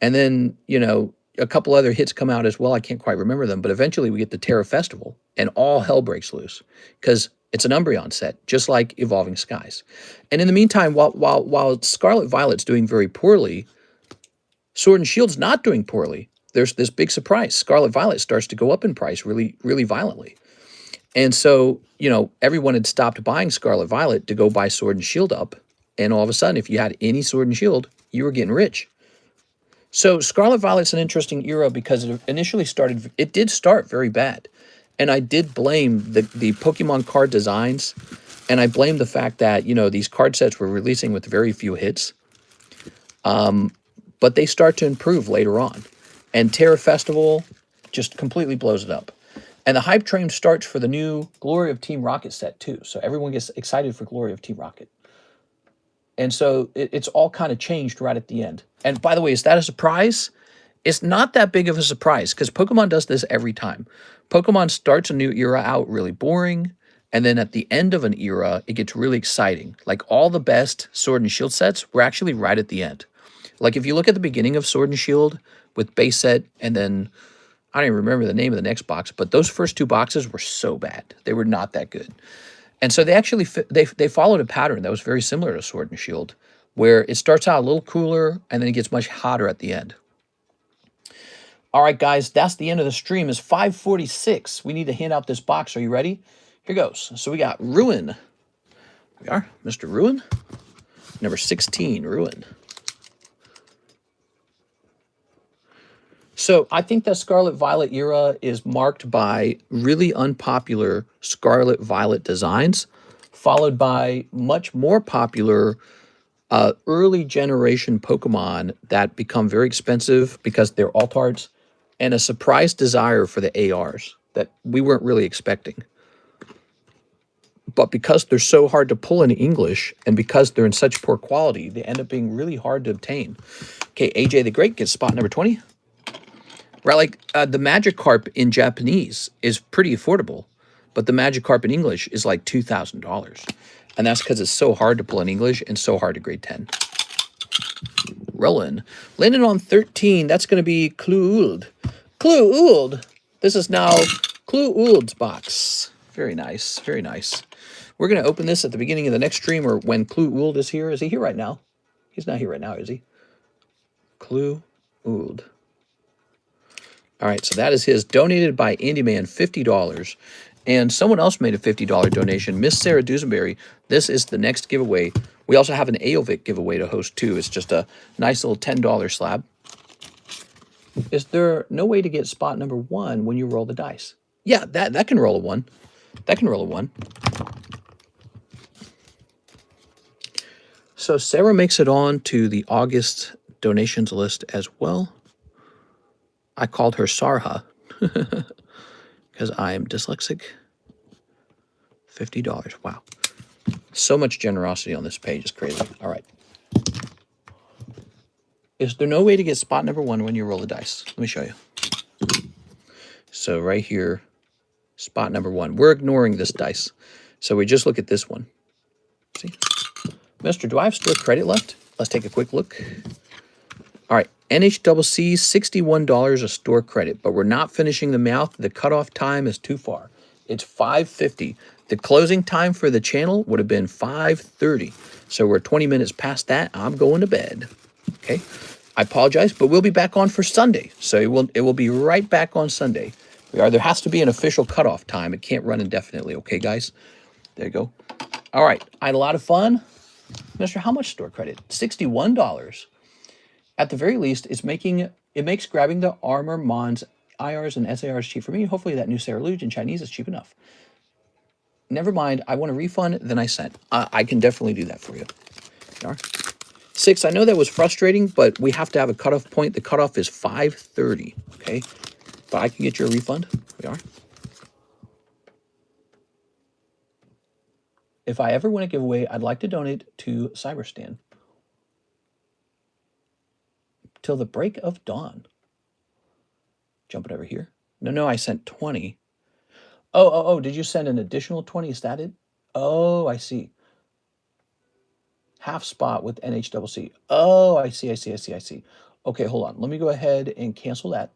And then, you know, a couple other hits come out as well. I can't quite remember them, but eventually we get the Terra Festival, and all hell breaks loose because it's an Umbreon set, just like Evolving Skies. And in the meantime, while Scarlet Violet's doing very poorly, Sword and Shield's not doing poorly. there's this big surprise. Scarlet Violet starts to go up in price really, really violently. And so, you know, everyone had stopped buying Scarlet Violet to go buy Sword and Shield up. And all of a sudden, if you had any Sword and Shield, you were getting rich. So Scarlet Violet's an interesting era because it initially started, it did start very bad. And I did blame the Pokemon card designs. And I blame the fact that, you know, these card sets were releasing with very few hits. But they start to improve later on. And Terra Festival just completely blows it up. And the hype train starts for the new Glory of Team Rocket set too. So everyone gets excited for Glory of Team Rocket. And so it's all kind of changed right at the end. And by the way, is that a surprise? It's not that big of a surprise because Pokemon does this every time. Pokemon starts a new era out really boring. And then at the end of an era, it gets really exciting. Like all the best Sword and Shield sets were actually right at the end. Like if you look at the beginning of Sword and Shield with base set and then, I don't even remember the name of the next box, but those first two boxes were so bad. They were not that good. And so they actually, they followed a pattern that was very similar to Sword and Shield, where it starts out a little cooler and then it gets much hotter at the end. All right, guys, that's the end of the stream. It's 5:46. We need to hand out this box. Are you ready? Here goes. So we got Ruin. Here we are, Mr. Ruin. Number 16, Ruin. So I think that Scarlet Violet era is marked by really unpopular Scarlet Violet designs, followed by much more popular early generation Pokemon that become very expensive because they're alt arts, and a surprise desire for the ARs that we weren't really expecting. But because they're so hard to pull in English and because they're in such poor quality, they end up being really hard to obtain. Okay, AJ the Great gets spot number 20. Right, like the Magikarp in Japanese is pretty affordable, but the Magikarp in English is like $2,000. And that's because it's so hard to pull in English and so hard to grade 10. Roland. Landed on 13. That's going to be Clue-Uld. Clue-Uld. This is now Clue-Uld's box. Very nice. Very nice. We're going to open this at the beginning of the next stream or when Clue-Uld is here. Is he here right now? He's not here right now, is he? Clue-Uld. All right, so that is his, donated by Andyman, $50. And someone else made a $50 donation, Miss Sarah Dusenberry. This is the next giveaway. We also have an Aovic giveaway to host, too. It's just a nice little $10 slab. Is there no way to get spot number 1 when you roll the dice? Yeah, that can roll a 1. That can roll a 1. So Sarah makes it on to the August donations list as well. I called her Sarha because I am dyslexic. $50. Wow. So much generosity on this page is crazy. All right. Is there no way to get spot number 1 when you roll the dice? Let me show you. So right here, spot number 1. We're ignoring this dice. So we just look at this one. See? Mister, do I have store credit left? Let's take a quick look. All right. NHCC, $61 a store credit, but we're not finishing the math. The cutoff time is too far. It's 5:50. The closing time for the channel would have been 5:30. So we're 20 minutes past that. I'm going to bed. Okay. I apologize, but we'll be back on for Sunday. So it will be right back on Sunday. There has to be an official cutoff time. It can't run indefinitely. Okay, guys? There you go. All right. I had a lot of fun. Mister, how much store credit? $61. At the very least, it makes grabbing the Armor, Mons, IRs, and SARs cheap for me. Hopefully that new Sarah Luge in Chinese is cheap enough. Never mind. I want a refund, then I sent. I can definitely do that for you. There you are. 6, I know that was frustrating, but we have to have a cutoff point. The cutoff is 5:30, okay? But I can get you a refund. Here we are. If I ever win a giveaway, I'd like to donate to Cyberstan. Till the break of dawn. Jumping over here. No, I sent 20. Oh, did you send an additional 20? Is that it? Oh, I see. Half spot with NHCC. Oh, I see. Okay, hold on. Let me go ahead and cancel that.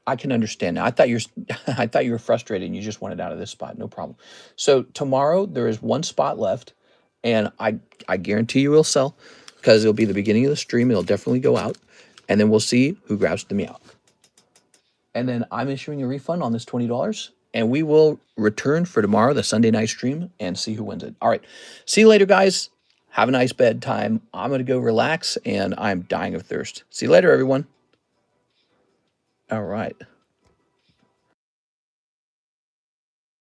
I can understand now. I thought you were frustrated and you just wanted out of this spot. No problem. So tomorrow there is 1 spot left, and I guarantee you will sell because it'll be the beginning of the stream. It'll definitely go out. and then we'll see who grabs the Meowth. And then I'm issuing a refund on this $20, and we will return for tomorrow, the Sunday night stream, and see who wins it. All right. See you later, guys. Have a nice bedtime. I'm going to go relax, and I'm dying of thirst. See you later, everyone. All right.